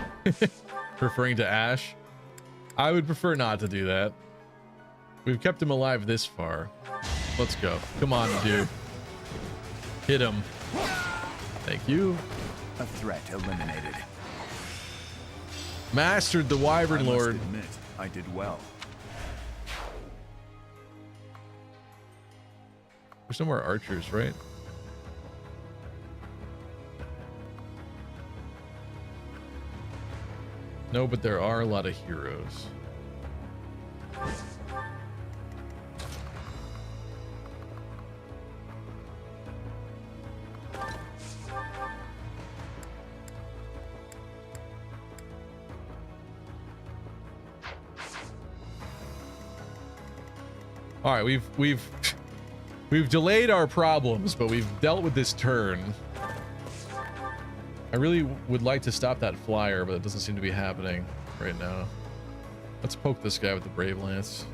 Referring to Ash. I would prefer not to do that. We've kept him alive this far. Let's go. Come on, dude. Hit him. Thank you. A threat eliminated. Mastered the Wyvern Lord. I must admit, I did well. There's no more archers, right? No, but there are a lot of heroes. All right, we've delayed our problems, but we've dealt with this turn. I really would like to stop that flyer, but it doesn't seem to be happening right now. Let's poke this guy with the Brave Lance.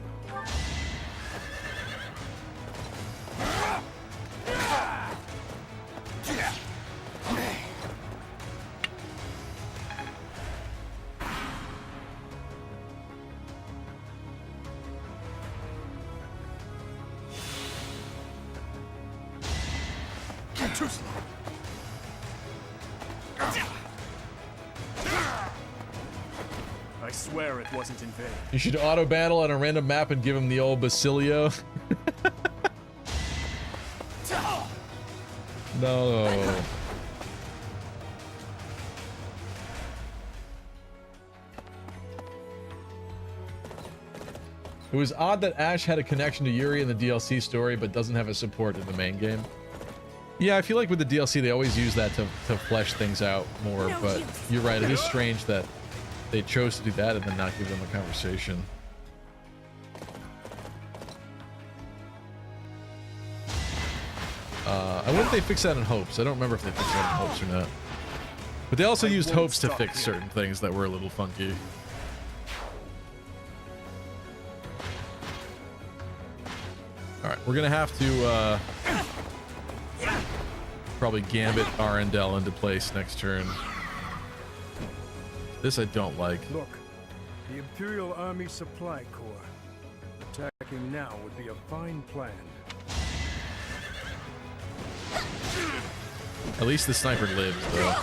I swear it wasn't in vain. You should auto battle on a random map and give him the old Basilio. No. It was odd that Ash had a connection to Yuri in the DLC story, but doesn't have a support in the main game. Yeah, I feel like with the DLC, they always use that to flesh things out more, but you're right, it is strange that They chose to do that and then not give them a conversation. I wonder if they fix that in hopes. I don't remember if they fixed that in hopes or not. But they also used hopes to fix certain things that were a little funky. Alright, we're gonna have to probably gambit Arendelle into place next turn. This I don't like. Look, the Imperial Army Supply Corps. Attacking now would be a fine plan. At least the sniper lives, though.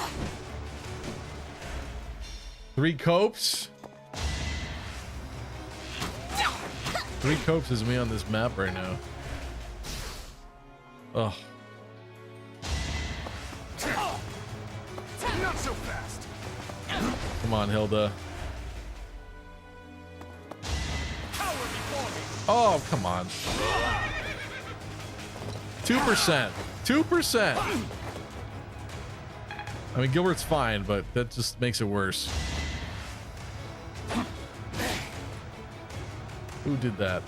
3 copes? 3 copes is me on this map right now. Oh. Not so fast. Come on, Hilda. Oh, come on. 2%. 2%. I mean, Gilbert's fine, but that just makes it worse. Who did that?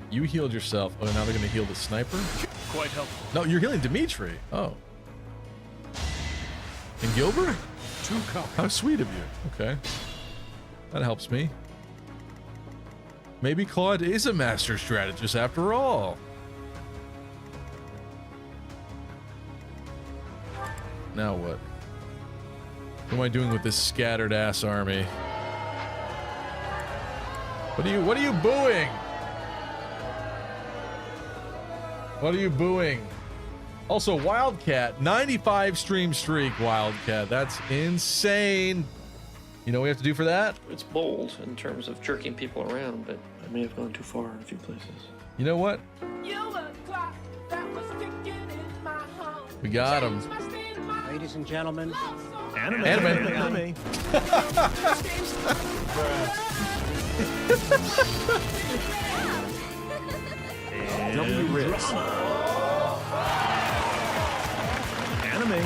You healed yourself. Oh, now they're gonna heal the sniper? Quite helpful. No, you're healing Dimitri. Oh. And Gilbert? 2 copies. How sweet of you. Okay. That helps me. Maybe Claude is a master strategist after all. Now what? What am I doing with this scattered ass army? What are you booing? What are you booing? Also, Wildcat, 95 stream streak, Wildcat. That's insane. You know what we have to do for that? It's bold in terms of jerking people around, but I may have gone too far in a few places. You know what? We got him. Ladies and gentlemen, Anime. W Riz. Anime.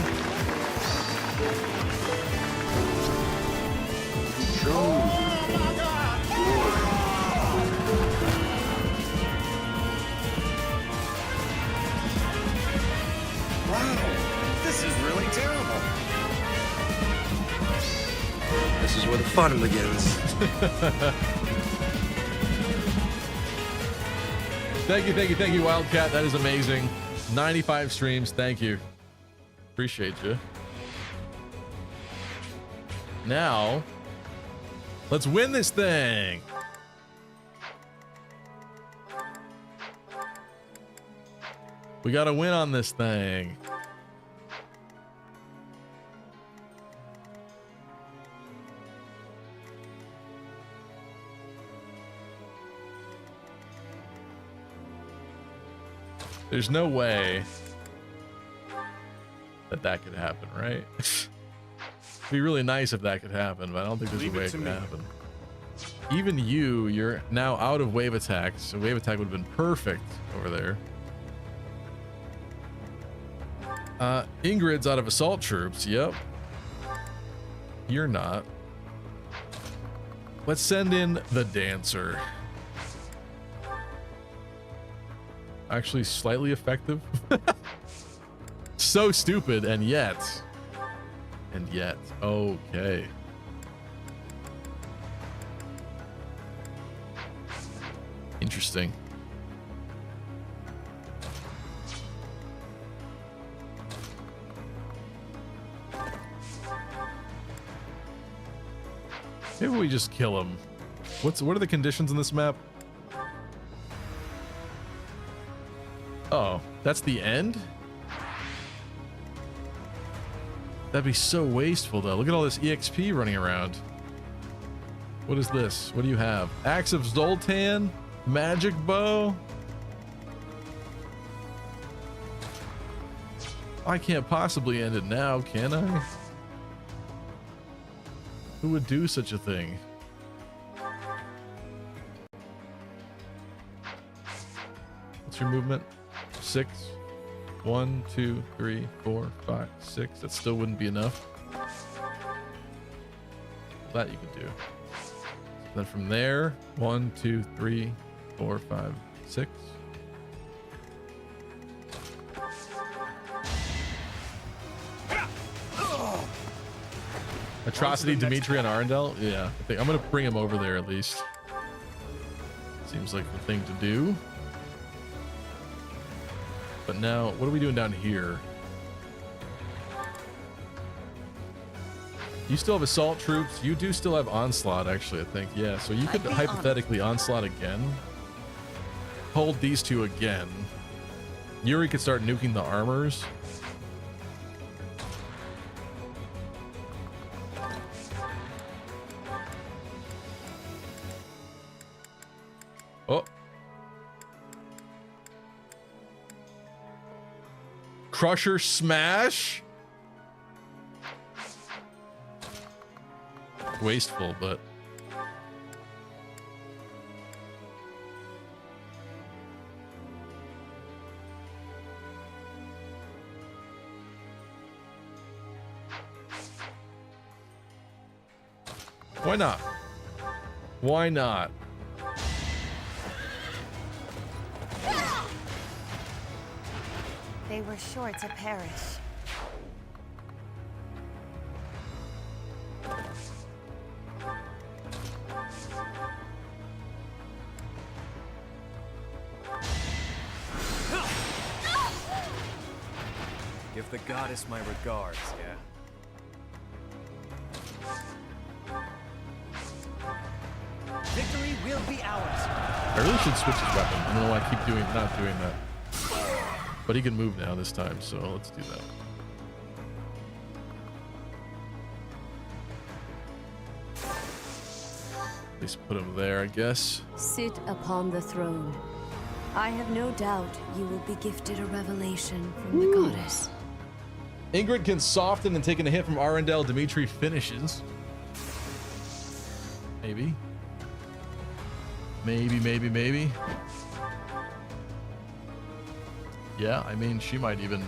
Wow, this is really terrible. This is where the fun begins. Thank you, Wildcat. That is amazing. 95 streams. Thank you. Appreciate you. Now, let's win this thing. We got to win on this thing. There's no way that could happen, right? It'd be really nice if that could happen, but I don't think there's a way it could happen. Even you're now out of wave attack, so wave attack would have been perfect over there. Ingrid's out of assault troops, yep. You're not. Let's send in the dancer. Actually slightly effective. So stupid, and yet, okay. Interesting. Maybe we just kill him. What are the conditions in this map? Oh, that's the end? That'd be so wasteful, though. Look at all this EXP running around. What is this? What do you have? Axe of Zoltan? Magic bow? I can't possibly end it now, can I? Who would do such a thing? What's your movement? 6. 1, 2, 3, 4, 5, 6. That still wouldn't be enough. That you could do. Then from there, 1, 2, 3, 4, 5, 6. Atrocity, Dimitri, and Arundel. Yeah, I think I'm gonna bring him over there at least. Seems like the thing to do. But now, what are we doing down here? You still have assault troops. You do still have onslaught, actually, I think. Yeah, so you could hypothetically onslaught again. Hold these two again. Yuri could start nuking the armors. Oh. Crusher smash? Wasteful, but why not? Why not? They were sure to perish. Give the goddess my regards, yeah? Victory will be ours. I really should switch his weapon. I don't know why I keep not doing that. But he can move now this time, so let's do that. At least put him there, I guess. Sit upon the throne. I have no doubt you will be gifted a revelation from the goddess. Ingrid can soften and taking a hit from Arundel. Dimitri finishes. Maybe. Maybe. Yeah, I mean, she might even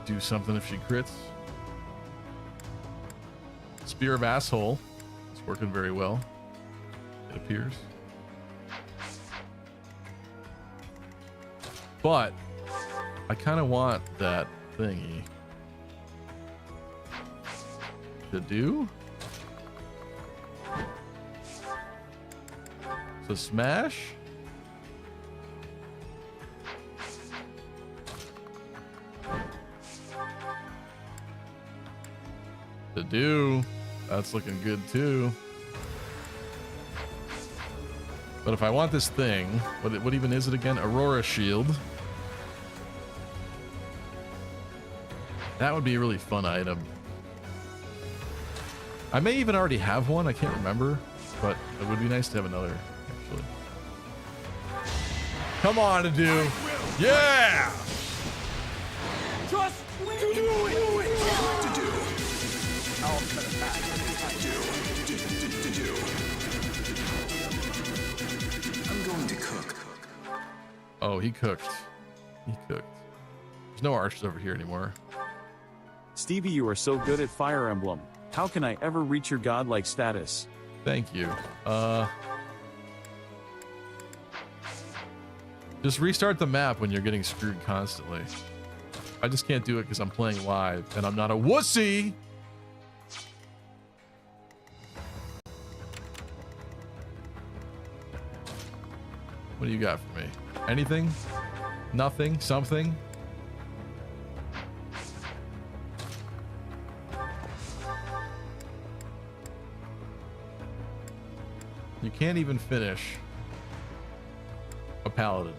do something if she crits. Spear of Asshole. It's working very well, it appears. But I kind of want that thingy to do. So smash. To do. That's looking good too. But if I want this thing, what even is it again? Aurora Shield. That would be a really fun item. I may even already have one. I can't remember, but it would be nice to have another, actually. Come on, Adu. Yeah! Just do it! I'll cut it back. I'm going to cook. Oh, he cooked. He cooked. There's no archers over here anymore. Stevie, you are so good at Fire Emblem. How can I ever reach your godlike status? Thank you. Just restart the map when you're getting screwed constantly. I just can't do it because I'm playing live and I'm not a wussy. What do you got for me? Anything? Nothing? Something? You can't even finish a paladin.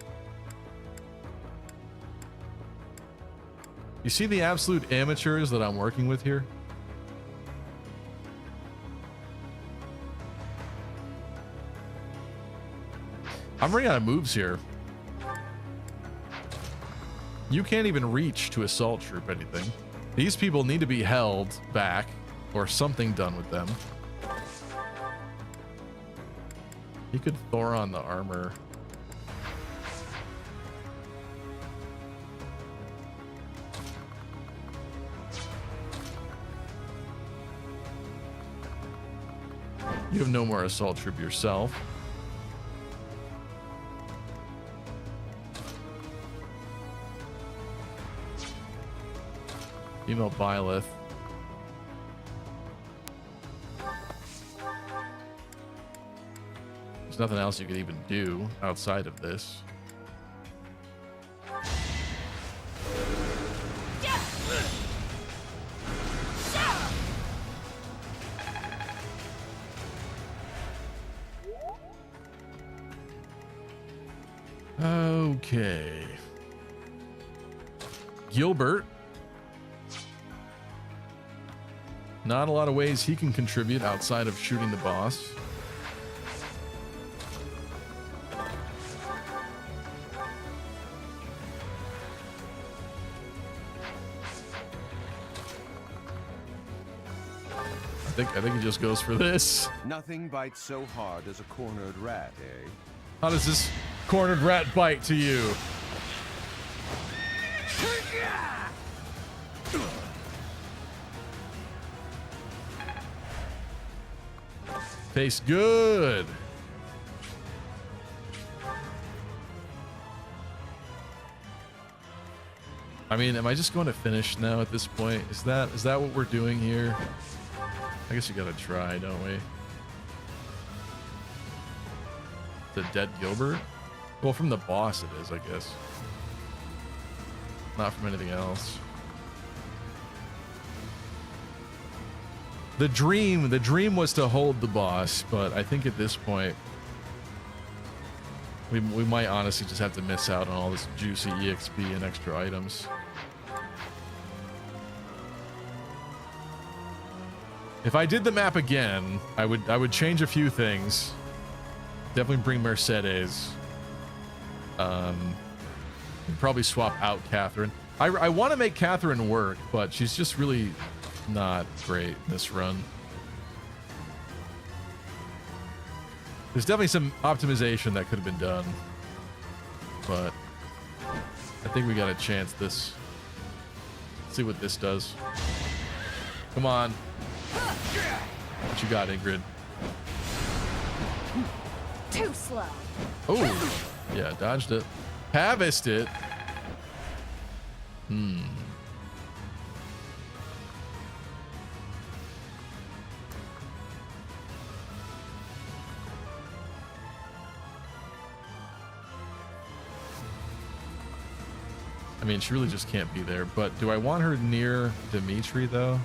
You see the absolute amateurs that I'm working with here? I'm running out of moves here. You can't even reach to assault troop anything. These people need to be held back or something done with them. You could Thoron the armor. You have no more assault troop yourself. Email Byleth. There's nothing else you could even do outside of this. Okay. Gilbert. Not a lot of ways he can contribute outside of shooting the boss. I think he just goes for this. Nothing bites so hard as a cornered rat, eh? How does this cornered rat bite to you? Tastes good. I mean, am I just going to finish now at this point? Is that what we're doing here? I guess you gotta try, don't we? The dead Gilbert? Well, from the boss it is, I guess. Not from anything else. The dream was to hold the boss, but I think at this point we might honestly just have to miss out on all this juicy EXP and extra items. If I did the map again, I would change a few things. Definitely bring Mercedes. Probably swap out Catherine. I want to make Catherine work, but she's just really not great this run. There's definitely some optimization that could have been done, but I think we got a chance this. Let's see what this does. Come on. What you got, Ingrid? Too slow. Oh, yeah, dodged it. Harvest it. I mean, she really just can't be there, but do I want her near Dimitri, though?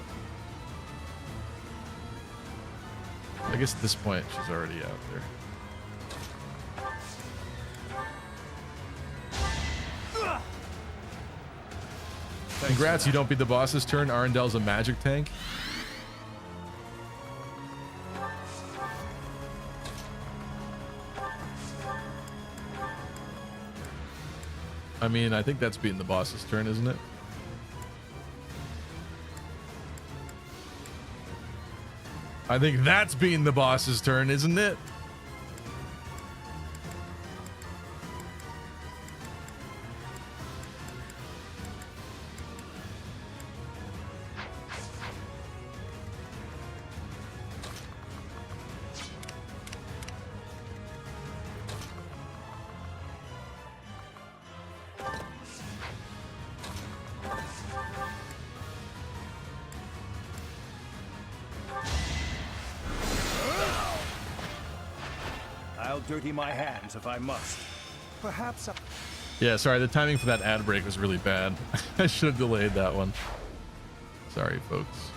I guess at this point, she's already out there. Congrats, you don't beat the boss's turn. Arendel's a magic tank. I mean, I think that's beating the boss's turn, isn't it? I think that's being the boss's turn, isn't it? I'll dirty my hands if I must. Perhaps Yeah, sorry, the timing for that ad break was really bad. I should have delayed that one. Sorry, folks.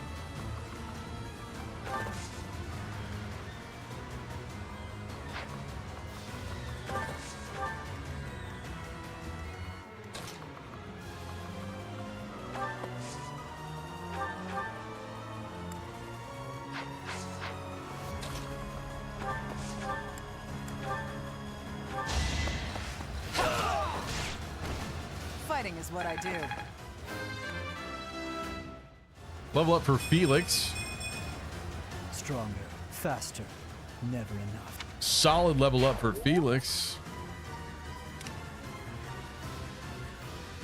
Fighting is what I do. Level up for Felix. Stronger, faster, never enough. Solid level up for Felix.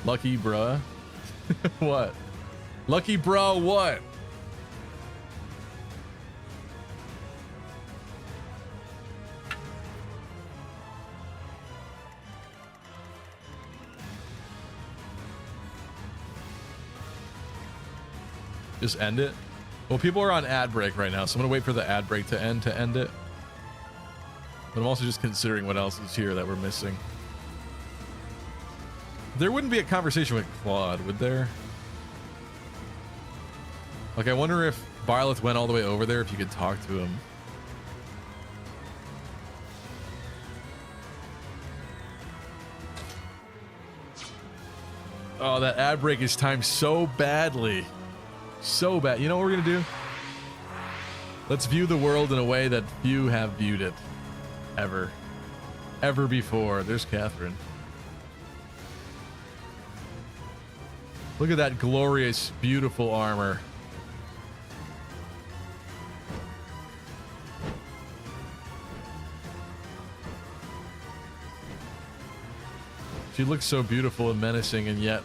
Lucky bruh. What? Lucky bro, what? Just end it? Well, people are on ad break right now, so I'm gonna wait for the ad break to end it. But I'm also just considering what else is here that we're missing. There wouldn't be a conversation with Claude, would there? Like, I wonder if Byleth went all the way over there, if you could talk to him. Oh, that ad break is timed so badly. So bad. You know what we're gonna do? Let's view the world in a way that few have viewed it. Ever before. There's Catherine. Look at that glorious, beautiful armor. She looks so beautiful and menacing, and yet...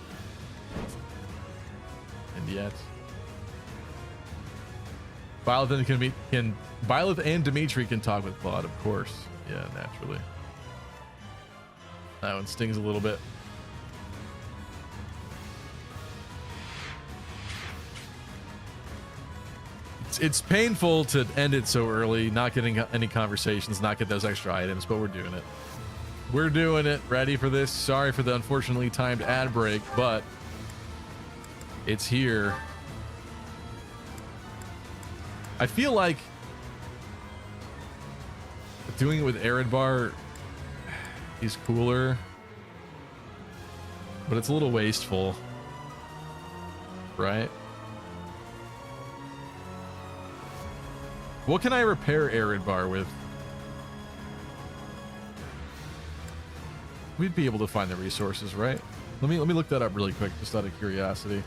Byleth and Dimitri can talk with Claude, of course. Yeah, naturally. That one stings a little bit. It's painful to end it so early, not getting any conversations, not get those extra items, but we're doing it. We're doing it. Ready for this? Sorry for the unfortunately timed ad break, but it's here. I feel like doing it with Eredbar is cooler, but it's a little wasteful, right? What can I repair Eredbar with? We'd be able to find the resources, right? Let me look that up really quick, just out of curiosity.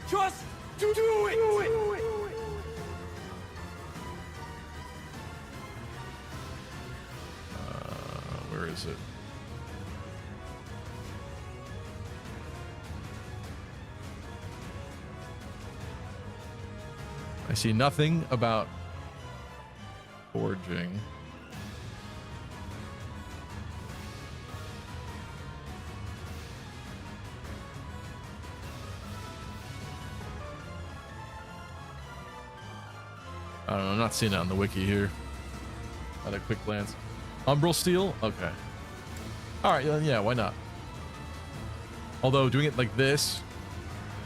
Just do it! Where is it? I see nothing about forging. I don't know, I'm not seeing it on the wiki here. At a quick glance. Umbral steel? Okay. Alright, yeah, why not? Although doing it like this,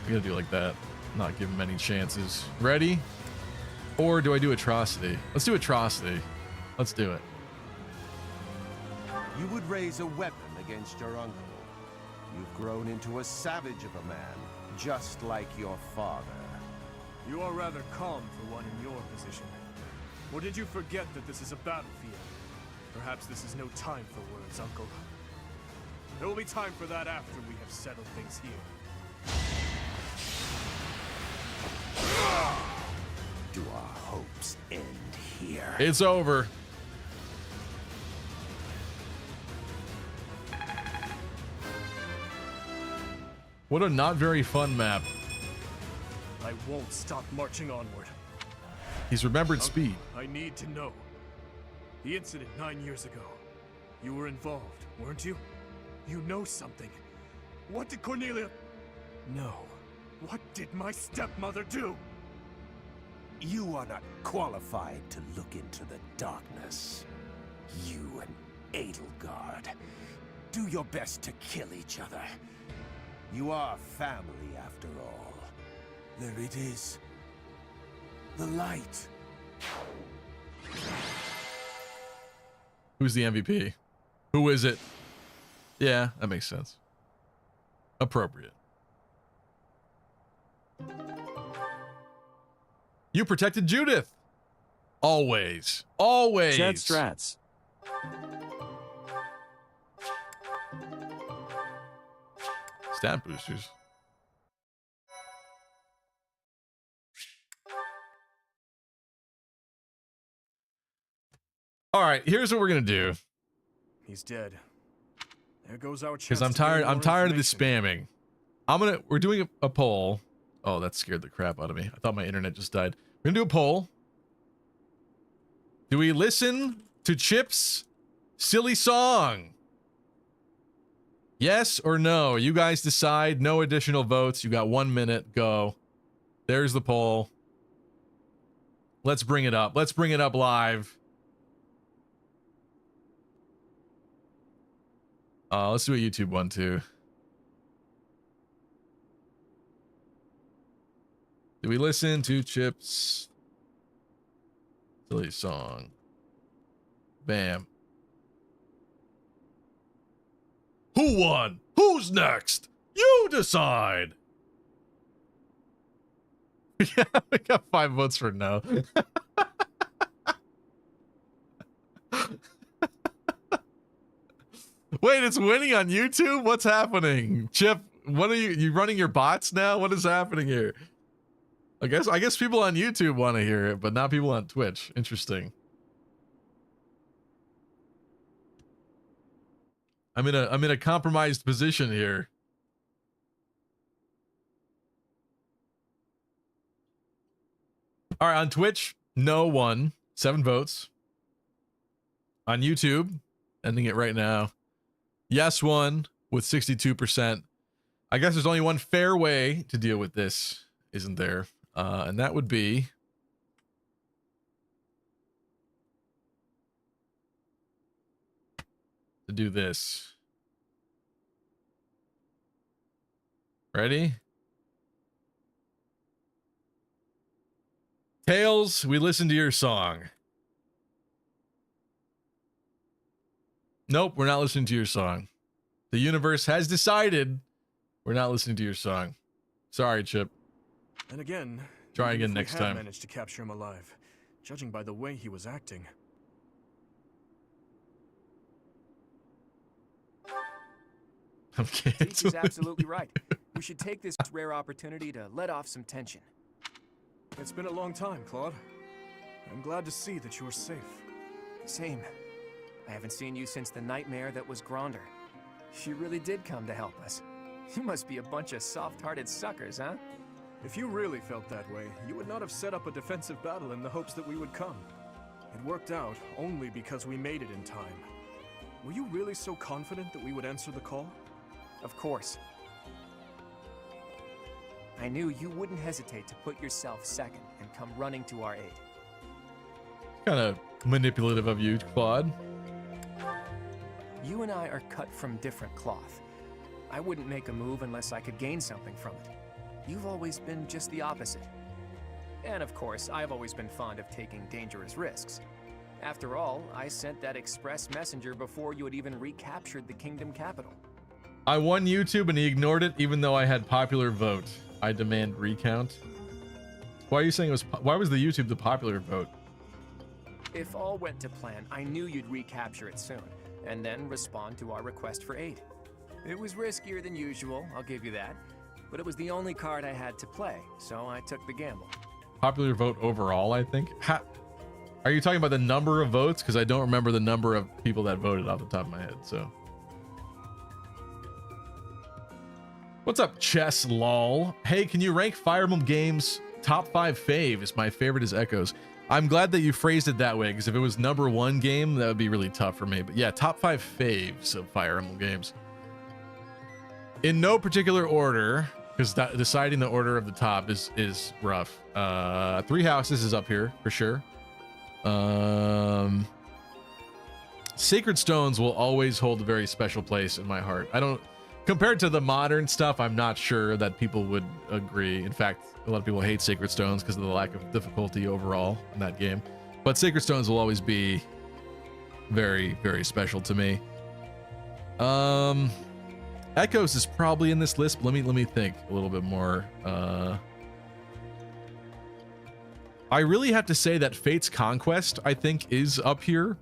I'm gonna do it like that. Not give him any chances. Ready? Or do I do atrocity? Let's do atrocity. Let's do it. You would raise a weapon against your uncle. You've grown into a savage of a man, just like your father. You are rather calm for one in your position. Or did you forget that this is a battlefield? Perhaps this is no time for words, Uncle. There will be time for that after we have settled things here. Do our hopes end here? It's over. What a not very fun map. I won't stop marching onward. He's remembered Uncle, speed. I need to know. The incident 9 years ago. You were involved, weren't you? You know something. What did Cornelia... No. What did my stepmother do? You are not qualified to look into the darkness. You and Edelgard. Do your best to kill each other. You are family after all. There it is. The light. Who's the MVP? Who is it? Yeah, that makes sense. Appropriate. You protected Judith. Always. Always. Chad Strats. Stat boosters. All right, here's what we're gonna do. He's dead. There goes our chance. Because I'm tired of the spamming. We're doing a poll. Oh, that scared the crap out of me. I thought my internet just died. We're gonna do a poll. Do we listen to Chip's silly song? Yes or no? You guys decide. No additional votes. You got 1 minute. Go. There's the poll. Let's bring it up. Let's bring it up live. Let's do a YouTube one too. Do we listen to Chip's silly song? Bam. Who won? Who's next? You decide. Yeah, we got 5 votes for no. Wait, it's winning on YouTube? What's happening? Chip, what are you running your bots now? What is happening here? I guess people on YouTube want to hear it, but not people on Twitch. Interesting. I'm in a compromised position here. All right, on Twitch, no won. 7 votes. On YouTube, ending it right now. Yes won with 62%. I guess there's only one fair way to deal with this, isn't there? And that would be to do this. Ready? Tails, we listen to your song. Nope, we're not listening to your song. The universe has decided we're not listening to your song. Sorry, Chip. And again, try even again if next we time. Managed to capture him alive, judging by the way he was acting. I'm canceling. Teach is absolutely right. We should take this rare opportunity to let off some tension. It's been a long time, Claude. I'm glad to see that you're safe. Same. I haven't seen you since the nightmare that was Gronder. She really did come to help us. You must be a bunch of soft-hearted suckers, huh? If you really felt that way, you would not have set up a defensive battle in the hopes that we would come. It worked out only because we made it in time. Were you really so confident that we would answer the call? Of course. I knew you wouldn't hesitate to put yourself second and come running to our aid. Kind of manipulative of you, Claude. You and I are cut from different cloth. I wouldn't make a move unless I could gain something from it. You've always been just the opposite. And of course, I've always been fond of taking dangerous risks. After all, I sent that express messenger before you had even recaptured the kingdom capital. I won YouTube and he ignored it even though I had popular vote. I demand recount. Why are you saying it was why was the YouTube the popular vote? If all went to plan, I knew you'd recapture it soon, and then respond to our request for aid. It was riskier than usual, I'll give you that, but it was the only card I had to play, so I took the gamble. Popular vote overall, I think. Are you talking about the number of votes? Because I don't remember the number of people that voted off the top of my head, so. What's up, Chess Lol? Hey, can you rank Fire Emblem games top 5 faves? My favorite is Echoes. I'm glad that you phrased it that way, because if it was #1 game, that would be really tough for me. But yeah, top 5 faves of Fire Emblem games. In no particular order, because deciding the order of the top is rough. 3 Houses is up here for sure. Sacred Stones will always hold a very special place in my heart. Compared to the modern stuff, I'm not sure that people would agree. In fact, a lot of people hate Sacred Stones because of the lack of difficulty overall in that game. But Sacred Stones will always be very, very special to me. Echoes is probably in this list, but let me think a little bit more. I really have to say that Fate's Conquest, I think, is up here.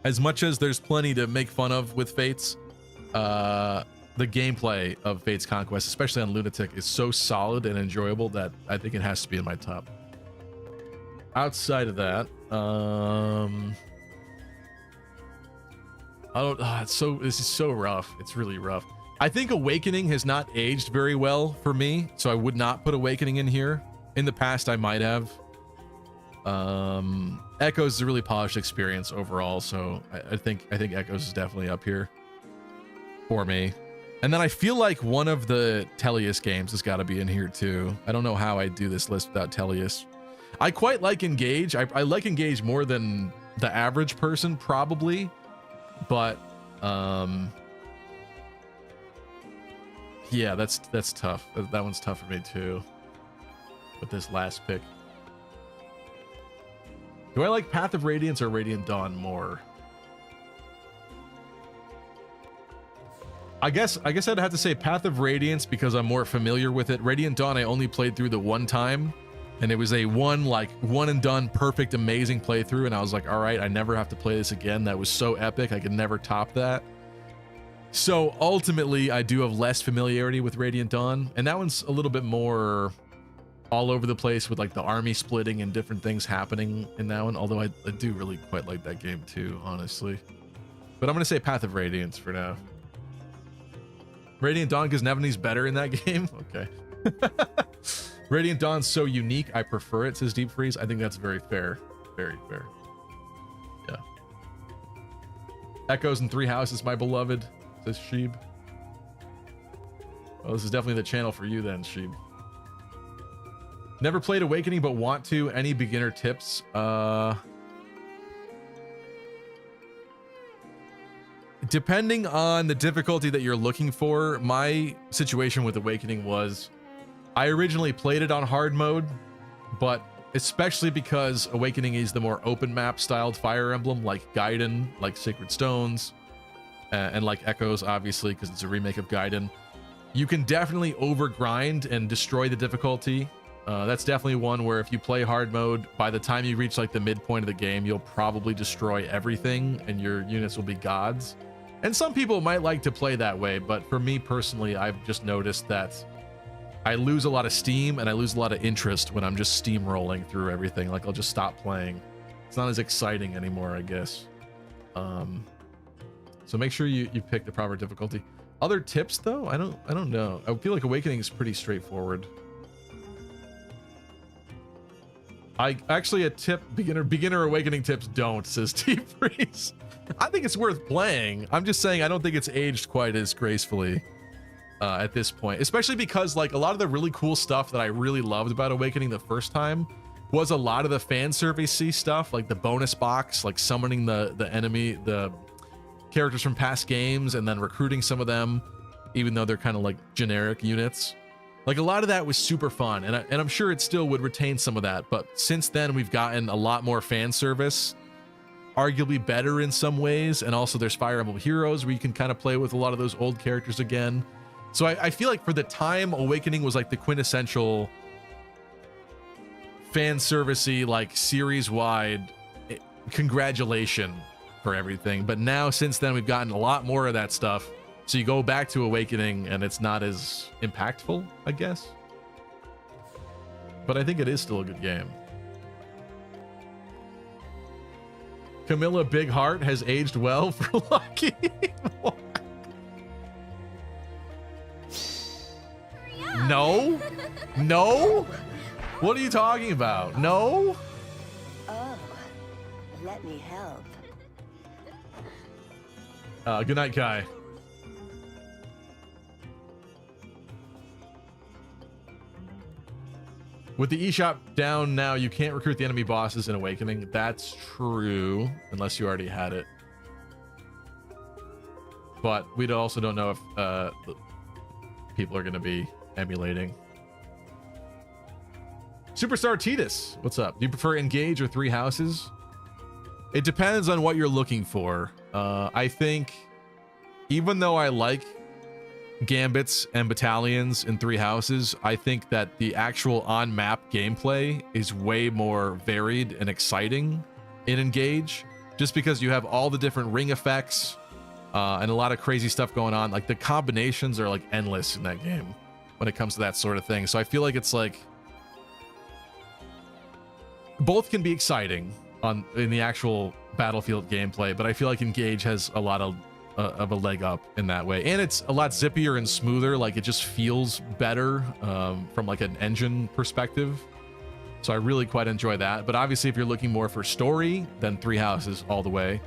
As much as there's plenty to make fun of with Fates, the gameplay of Fate's Conquest, especially on Lunatic, is so solid and enjoyable that I think it has to be in my top. Outside of that, this is so rough. It's really rough. I think Awakening has not aged very well for me, so I would not put Awakening in here. In the past, I might have. Echoes is a really polished experience overall, so I think Echoes is definitely up here for me. And then I feel like one of the Tellius games has got to be in here too. I don't know how I do this list without Tellius. I quite like Engage. I like Engage more than the average person probably, but yeah, that's tough. That one's tough for me too with this last pick. Do I like Path of Radiance or Radiant Dawn more? I guess I'd have to say Path of Radiance because I'm more familiar with it. Radiant Dawn I only played through the one time, and it was a one and done perfect amazing playthrough, and I was like, all right, I never have to play this again. That was so epic. I could never top that. So ultimately I do have less familiarity with Radiant Dawn, and that one's a little bit more all over the place with like the army splitting and different things happening in that one, although I do really quite like that game too, honestly. But I'm gonna say Path of Radiance for now. Radiant Dawn because Neveni's better in that game. Okay. Radiant Dawn's so unique, I prefer it, says Deep Freeze. I think that's very fair. Very fair. Yeah. Echoes in Three Houses, my beloved, says Sheeb. Well, this is definitely the channel for you then, Sheeb. Never played Awakening, but want to. Any beginner tips? Depending on the difficulty that you're looking for, my situation with Awakening was I originally played it on hard mode, but especially because Awakening is the more open map styled Fire Emblem, like Gaiden, like Sacred Stones, and like Echoes, obviously, because it's a remake of Gaiden. You can definitely overgrind and destroy the difficulty. That's definitely one where if you play hard mode, by the time you reach like the midpoint of the game, you'll probably destroy everything and your units will be gods. And some people might like to play that way, but for me personally, I've just noticed that I lose a lot of steam and I lose a lot of interest when I'm just steamrolling through everything. Like I'll just stop playing. It's not as exciting anymore, I guess. So make sure you pick the proper difficulty. Other tips though? I don't know. I feel like Awakening is pretty straightforward. I actually a tip, beginner Awakening tips don't, says Deep Freeze. I think it's worth playing. I'm just saying I don't think it's aged quite as gracefully at this point, especially because like a lot of the really cool stuff that I really loved about Awakening the first time was a lot of the fan service-y stuff, like the bonus box, like summoning the enemy, the characters from past games, and then recruiting some of them, even though they're kind of like generic units. Like a lot of that was super fun, and I'm sure it still would retain some of that, but since then we've gotten a lot more fan service, arguably better in some ways, and also there's Fire Emblem Heroes where you can kind of play with a lot of those old characters again. So I feel like for the time, Awakening was like the quintessential fan service-y, like series-wide congratulation for everything. But now, since then, we've gotten a lot more of that stuff. So you go back to Awakening and it's not as impactful, I guess. But I think it is still a good game. Camilla Big Heart has aged well for Lucky. No? No? What are you talking about? No? Oh, let me help. Good night, Kai. With the eShop down now, you can't recruit the enemy bosses in Awakening. That's true, unless you already had it. But we also don't know if people are going to be emulating. Superstar Titus, what's up? Do you prefer Engage or Three Houses? It depends on what you're looking for. I think even though I like Gambits and Battalions in Three Houses, I think that the actual on-map gameplay is way more varied and exciting in Engage, just because you have all the different ring effects. and a lot of crazy stuff going on. Like the combinations are like endless in that game when it comes to that sort of thing. So I feel like it's like both can be exciting in the actual Battlefield gameplay, but I feel like Engage has a lot of a leg up in that way, and it's a lot zippier and smoother. Like it just feels better from like an engine perspective. So I really quite enjoy that. But obviously, if you're looking more for story, then Three Houses all the way.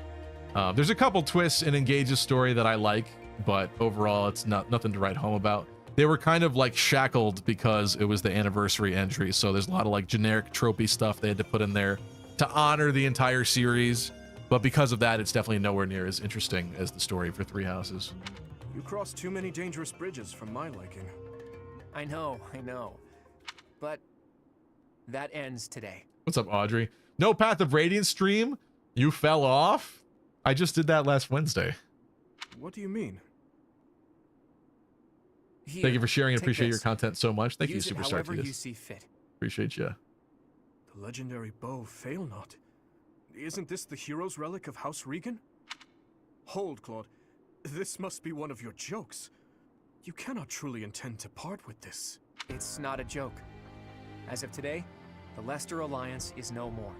There's a couple twists in Engage's story that I like, but overall, it's nothing to write home about. They were kind of like shackled because it was the anniversary entry, so there's a lot of like generic tropey stuff they had to put in there to honor the entire series. But because of that, it's definitely nowhere near as interesting as the story for Three Houses. You crossed too many dangerous bridges for my liking. I know. But that ends today. What's up, Audrey? No Path of Radiance stream? You fell off? I just did that last Wednesday. What do you mean? Here, thank you for sharing and appreciate this. your content so much. Thank Use you, it Superstar however you Titus. see fit. Appreciate you. The legendary bow Fail Not. Isn't this the hero's relic of House Regan? Hold, Claude. This must be one of your jokes. You cannot truly intend to part with this. It's not a joke. As of today, the Leicester Alliance is no more.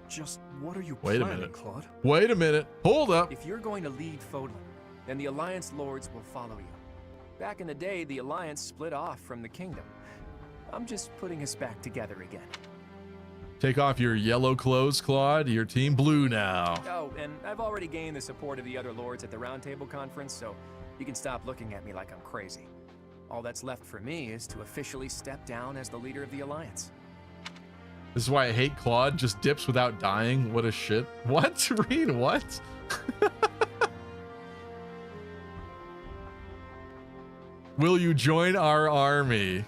Just what are you Wait a planning, minute. Claude? Wait a minute. Hold up. If you're going to lead Fodlan, then the Alliance Lords will follow you. Back in the day, the Alliance split off from the Kingdom. I'm just putting us back together again. Take off your yellow clothes, Claude. Your team blue now. Oh, and I've already gained the support of the other Lords at the Roundtable Conference, so you can stop looking at me like I'm crazy. All that's left for me is to officially step down as the leader of the Alliance. This is why I hate Claude. Just dips without dying. What a shit. What? Reed, what? Will you join our army?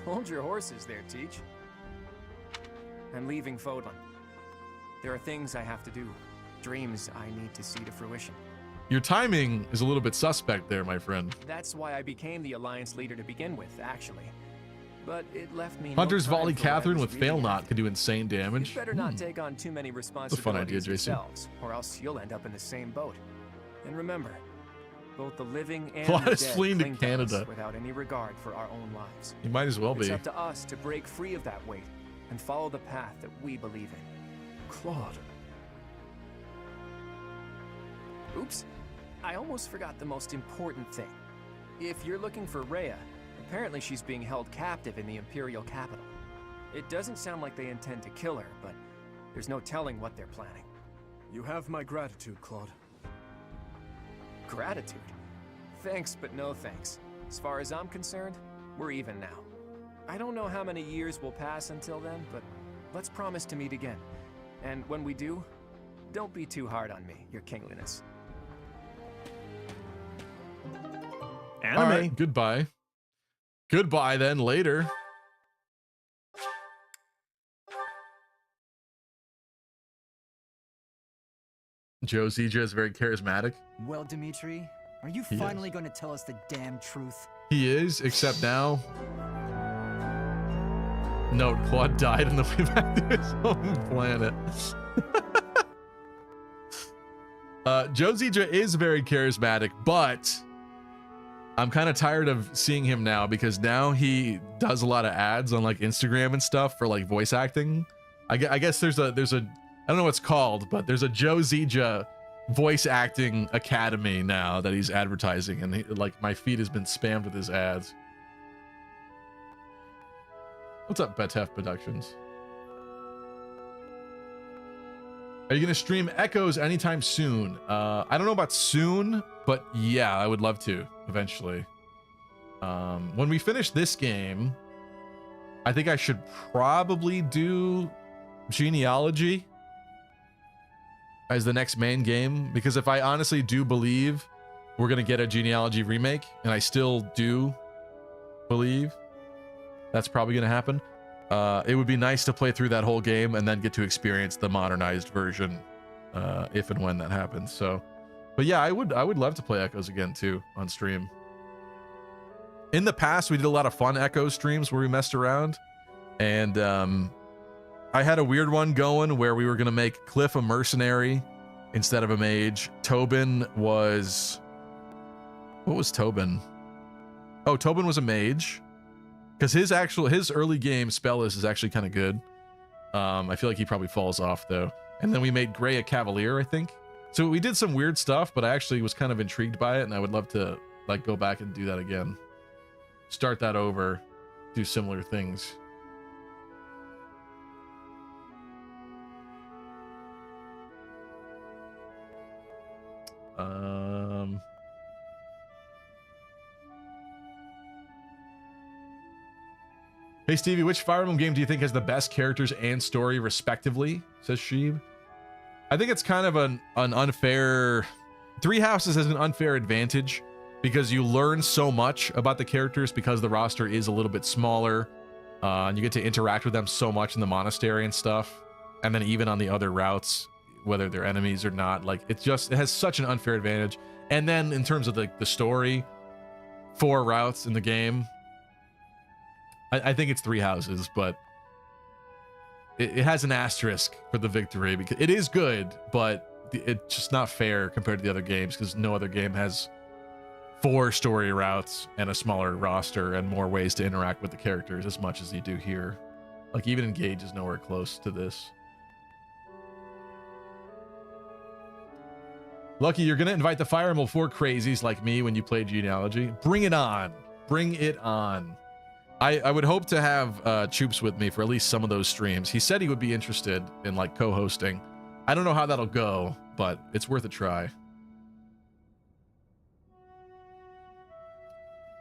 Hold your horses there, Teach. I'm leaving Fodlan. There are things I have to do, dreams I need to see to fruition. Your timing is a little bit suspect there, my friend. That's why I became the Alliance leader to begin with, actually. But it left me Hunter's no time Volley for what I Catherine was with really Fail after. Not can do insane damage. You better not take on too many responsibilities idea, Jason. yourselves, or else you'll end up in the same boat. And remember, both the living and Claude the is dead fleeing to cling us Canada. without any regard for our own lives. You might as well It's be. up to us to break free of that weight and follow the path that we believe in. Claude. Oops. I almost forgot the most important thing. If you're looking for Rhea, apparently she's being held captive in the Imperial capital. It doesn't sound like they intend to kill her, but there's no telling what they're planning. You have my gratitude, Claude. Gratitude? Thanks, but no thanks. As far as I'm concerned, we're even now. I don't know how many years will pass until then, but let's promise to meet again. And when we do, don't be too hard on me, your kingliness. All right, goodbye. Goodbye then, later. Joe Zija is very charismatic. Well, Dimitri, are you He is. finally going to tell us the damn truth? He is, except now. Note, Claude died on the way back to his home planet. Joe Zija is very charismatic, but I'm kind of tired of seeing him now because now he does a lot of ads on like Instagram and stuff for like voice acting. I guess there's a I don't know what it's called, but there's a Joe Zija voice acting academy now that he's advertising, and like my feed has been spammed with his ads. What's up, Betef Productions? Are you gonna stream Echoes anytime soon? I don't know about soon, but yeah, I would love to eventually. When we finish this game, I think I should probably do Genealogy as the next main game, because if I honestly do believe we're gonna get a Genealogy remake, and I still do believe that's probably gonna happen, it would be nice to play through that whole game and then get to experience the modernized version if and when that happens. So, but yeah, I would love to play Echoes again too on stream. In the past, we did a lot of fun Echo streams where we messed around, and I had a weird one going where we were gonna make Cliff a mercenary instead of a mage. Tobin was... What was Tobin? Oh, Tobin was a mage. Because his early game spell list is actually kind of good. I feel like he probably falls off, though. And then we made Gray a Cavalier, I think. So we did some weird stuff, but I actually was kind of intrigued by it, and I would love to like go back and do that again. Start that over. Do similar things. Hey Stevie, which Fire Emblem game do you think has the best characters and story respectively? Says Sheeb. I think it's kind of an unfair... Three Houses has an unfair advantage because you learn so much about the characters because the roster is a little bit smaller, and you get to interact with them so much in the monastery and stuff, and then even on the other routes, whether they're enemies or not, like it has such an unfair advantage. And then in terms of the story, 4 routes in the game, I think it's Three Houses, but it has an asterisk for the victory because it is good, but it's just not fair compared to the other games because no other game has 4 story routes and a smaller roster and more ways to interact with the characters as much as you do here. Like even Engage is nowhere close to this. Lucky, you're gonna invite the Fire Emblem 4 crazies like me when you play Genealogy. Bring it on. Bring it on. I would hope to have Choops with me for at least some of those streams. He said he would be interested in like co-hosting. I don't know how that'll go, but it's worth a try. I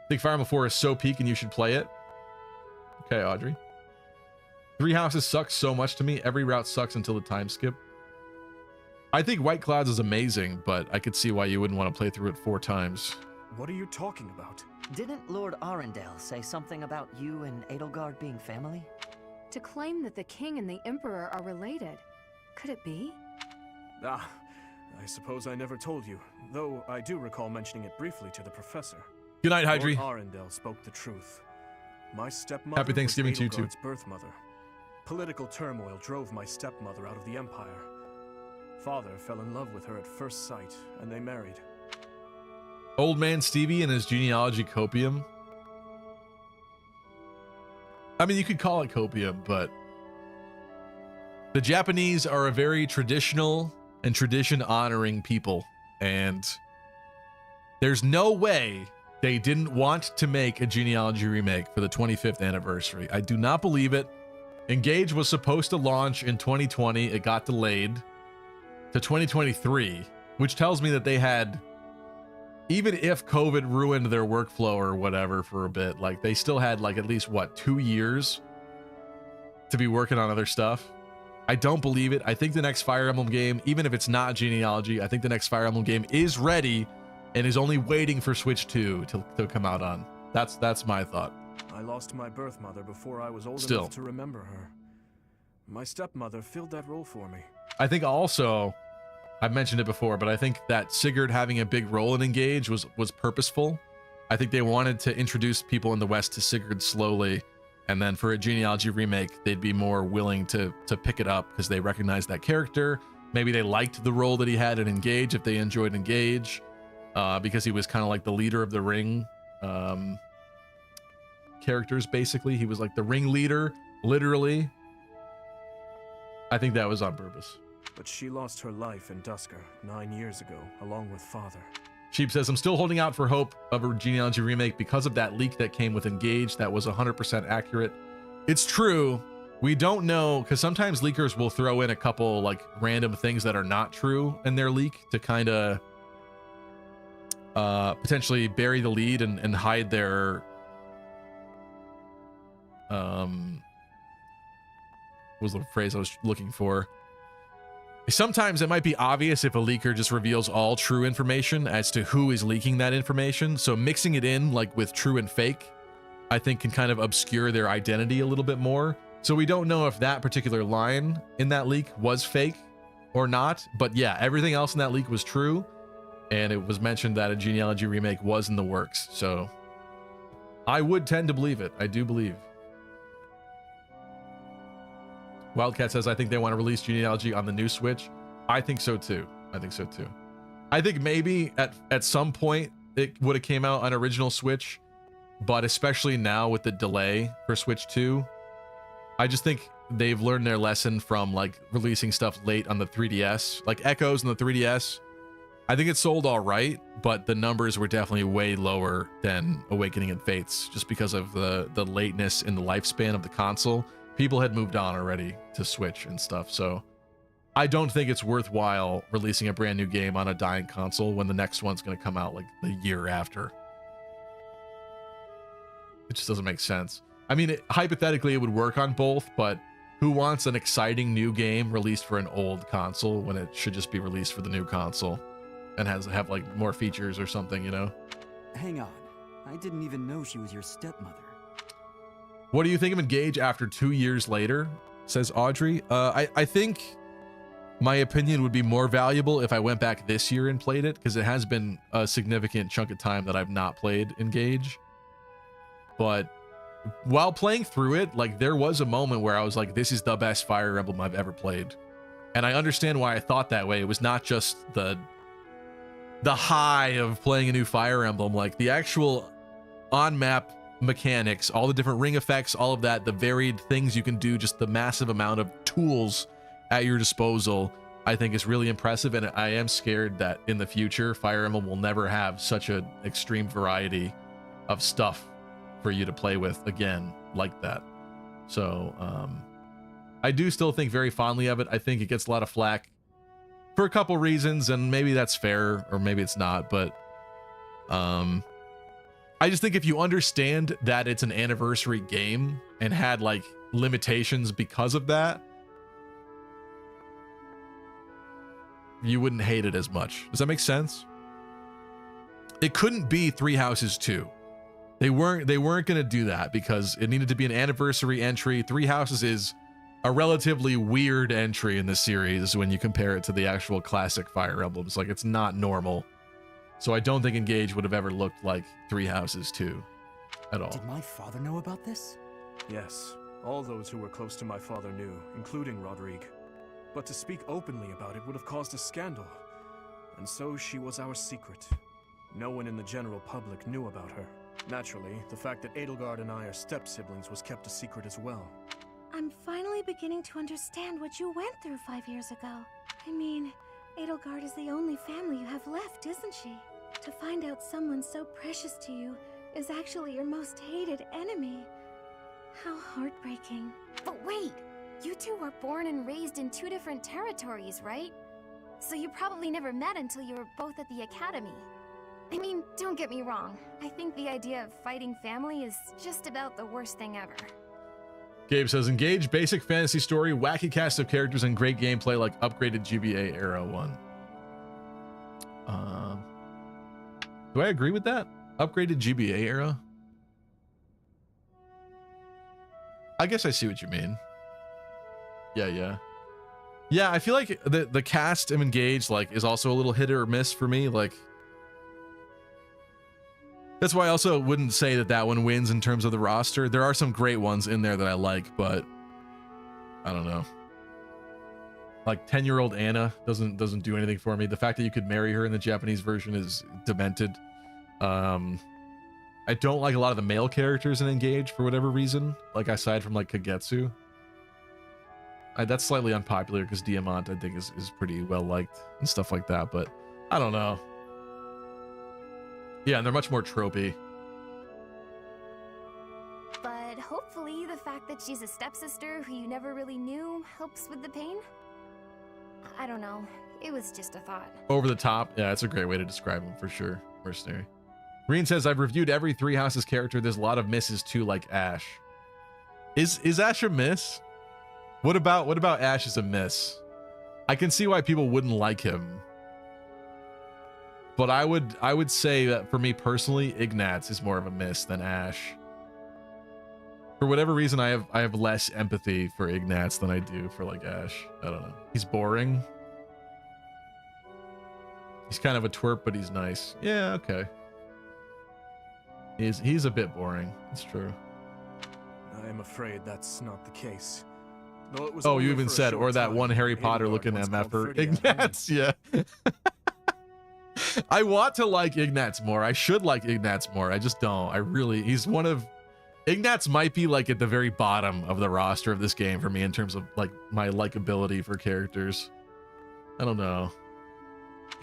think Fire Emblem 4 is so peak and you should play it. Okay, Audrey. Three Houses sucks so much to me. Every route sucks until the time skip. I think White Clouds is amazing, but I could see why you wouldn't want to play through it 4 times. What are you talking about? Didn't Lord Arundel say something about you and Edelgard being family? To claim that the king and the emperor are related. Could it be? Ah, I suppose I never told you, though I do recall mentioning it briefly to the professor. Good night, Hydri. Lord Arundel spoke the truth. My stepmother Happy Thanksgiving was to you too. Edelgard's birth mother. Political turmoil drove my stepmother out of the Empire. Father fell in love with her at first sight, and they married. Old man Stevie and his genealogy copium. I mean, you could call it copium, but the Japanese are a very traditional and tradition-honoring people, and there's no way they didn't want to make a genealogy remake for the 25th anniversary. I do not believe it. Engage was supposed to launch in 2020. It got delayed to 2023, which tells me that they had, even if COVID ruined their workflow or whatever for a bit, like they still had like at least what, 2 years to be working on other stuff. I don't believe it. I think the next Fire Emblem game, even if it's not genealogy, I think the next Fire Emblem game is ready and is only waiting for Switch 2 to come out on. That's my thought. I lost my birth mother before I was old Still. enough to remember her. My stepmother filled that role for me. I think also, I've mentioned it before, but I think that Sigurd having a big role in Engage was purposeful. I think they wanted to introduce people in the West to Sigurd slowly, and then for a genealogy remake, they'd be more willing to pick it up because they recognized that character. Maybe they liked the role that he had in Engage if they enjoyed Engage, because he was kind of like the leader of the ring characters, basically. He was like the ring leader, literally. I think that was on purpose. But she lost her life in Duscar 9 years ago, along with Father. Sheep says, I'm still holding out for hope of a genealogy remake because of that leak that came with Engage that was 100% accurate. It's true. We don't know, because sometimes leakers will throw in a couple like random things that are not true in their leak to kind of potentially bury the lead and hide their what was the phrase I was looking for? Sometimes it might be obvious if a leaker just reveals all true information as to who is leaking that information. So mixing it in like with true and fake, I think can kind of obscure their identity a little bit more. So we don't know if that particular line in that leak was fake or not. But yeah, everything else in that leak was true. And it was mentioned that a genealogy remake was in the works. So I would tend to believe it. I do believe. Wildcat says, I think they want to release genealogy on the new Switch. I think so too. I think so too. I think maybe at some point it would have came out on original Switch, but especially now with the delay for Switch 2, I just think they've learned their lesson from like releasing stuff late on the 3DS, like Echoes on the 3DS. I think it sold all right, but the numbers were definitely way lower than Awakening and Fates, just because of the lateness in the lifespan of the console. People had moved on already to Switch and stuff, so I don't think it's worthwhile releasing a brand new game on a dying console when the next one's going to come out like the year after. It just doesn't make sense. I mean, hypothetically, it would work on both, but who wants an exciting new game released for an old console when it should just be released for the new console and have like more features or something, you know? Hang on. I didn't even know she was your stepmother. What do you think of Engage after 2 years later? Says Audrey. I think my opinion would be more valuable if I went back this year and played it, because it has been a significant chunk of time that I've not played Engage. But while playing through it, like, there was a moment where I was like, this is the best Fire Emblem I've ever played. And I understand why I thought that way. It was not just the high of playing a new Fire Emblem, like the actual on-map mechanics, all the different ring effects, all of that, the varied things you can do, just the massive amount of tools at your disposal, I think is really impressive. And I am scared that in the future, Fire Emblem will never have such an extreme variety of stuff for you to play with again like that. So I do still think very fondly of it. I think it gets a lot of flack for a couple reasons, and maybe that's fair or maybe it's not, but I just think if you understand that it's an anniversary game and had like limitations because of that, you wouldn't hate it as much. Does that make sense? It couldn't be Three Houses 2. They weren't going to do that because it needed to be an anniversary entry. Three Houses is a relatively weird entry in the series when you compare it to the actual classic Fire Emblems. Like, it's not normal. So I don't think Engage would have ever looked like Three Houses 2 at all. Did my father know about this? Yes, all those who were close to my father knew, including Rodrigue. But to speak openly about it would have caused a scandal. And so she was our secret. No one in the general public knew about her. Naturally, the fact that Edelgard and I are step-siblings was kept a secret as well. I'm finally beginning to understand what you went through 5 years ago. I mean, Edelgard is the only family you have left, isn't she? To find out someone so precious to you is actually your most hated enemy. How heartbreaking. But wait! You two were born and raised in 2 different territories, right? So you probably never met until you were both at the academy. I mean, don't get me wrong. I think the idea of fighting family is just about the worst thing ever. Gabe says, Engage, basic fantasy story, wacky cast of characters, and great gameplay like upgraded GBA era 1. Do I agree with that? Upgraded GBA era? I guess I see what you mean. Yeah, I feel like the cast of Engage like is also a little hit or miss for me. Like, that's why I also wouldn't say that one wins in terms of the roster. There are some great ones in there that I like, but I don't know. Like 10-year-old Anna doesn't do anything for me. The fact that you could marry her in the Japanese version is demented. I don't like a lot of the male characters in Engage for whatever reason. Like, aside from like Kagetsu. That's slightly unpopular because Diamant, I think, is pretty well liked and stuff like that, but I don't know. Yeah, and they're much more tropey. But hopefully the fact that she's a stepsister who you never really knew helps with the pain? I don't know. It was just a thought. Over the top. Yeah, it's a great way to describe them for sure. Mercenary. Reen says, I've reviewed every Three Houses character. There's a lot of misses too, like Ash. Is Ash a miss? What about Ash as a miss? I can see why people wouldn't like him. But I would say that for me personally, Ignatz is more of a miss than Ash. For whatever reason, I have less empathy for Ignatz than I do for like Ash. I don't know. He's boring. He's kind of a twerp, but he's nice. Yeah, okay. He's a bit boring. It's true. I am afraid that's not the case. Though it was Oh, only you even for a said, short or that time. one Harry Potter Edelgard looking once MF called for Ferdinand Ignatz, yeah. I want to like Ignatz more. I should like Ignatz more. I just don't. He's one of... Ignatz might be like at the very bottom of the roster of this game for me in terms of like my likability for characters. I don't know.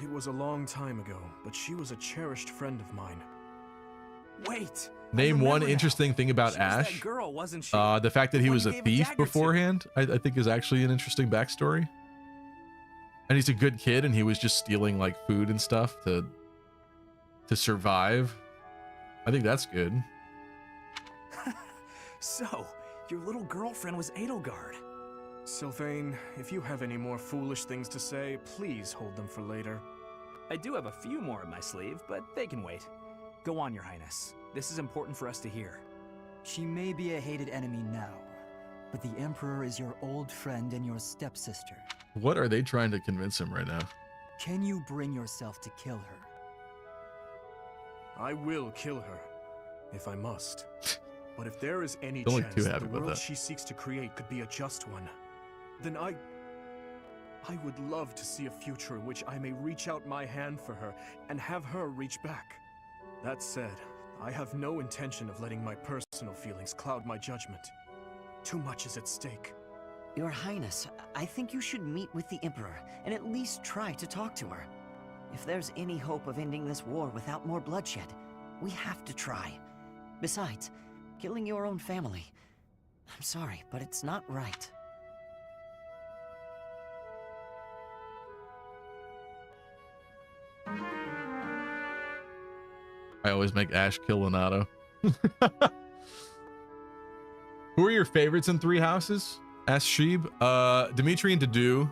It was a long time ago, but she was a cherished friend of mine. Wait. Name one interesting thing about She was that Ash. girl, wasn't she? The fact that he The one was you a gave a thief dagger to. beforehand, I think is actually an interesting backstory. And he's a good kid, and he was just stealing like food and stuff to survive. I think that's good. So, your little girlfriend was Edelgard. Sylvain, if you have any more foolish things to say, please hold them for later. I do have a few more in my sleeve, but they can wait. Go on, Your Highness. This is important for us to hear. She may be a hated enemy now, but the Emperor is your old friend and your stepsister. What are they trying to convince him right now? Can you bring yourself to kill her? I will kill her, if I must. But if there is any Don't look chance too that happy the about world that. she seeks to create could be a just one, then I would love to see a future in which I may reach out my hand for her and have her reach back. That said, I have no intention of letting my personal feelings cloud my judgment. Too much is at stake. Your Highness, I think you should meet with the Emperor and at least try to talk to her. If there's any hope of ending this war without more bloodshed, we have to try. Besides, killing your own family, I'm sorry, but it's not right. I always make Ash kill Leonardo. Who are your favorites in Three Houses? Ask Sheeb. Dimitri and Dedue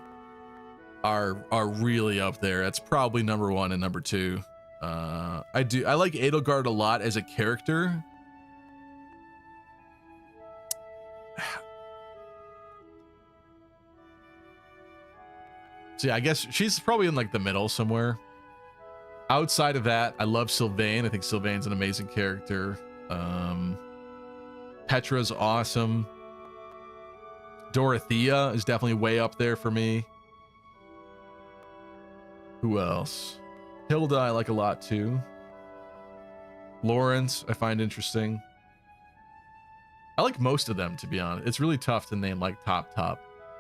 are really up there. That's probably number 1 and number 2. I like Edelgard a lot as a character. So yeah, I guess she's probably in like the middle somewhere. Outside of that, I love Sylvain. I think Sylvain's an amazing character. Petra's awesome. Dorothea is definitely way up there for me. Who else? Hilda I like a lot too. Lawrence I find interesting. I like most of them, to be honest. It's really tough to name like top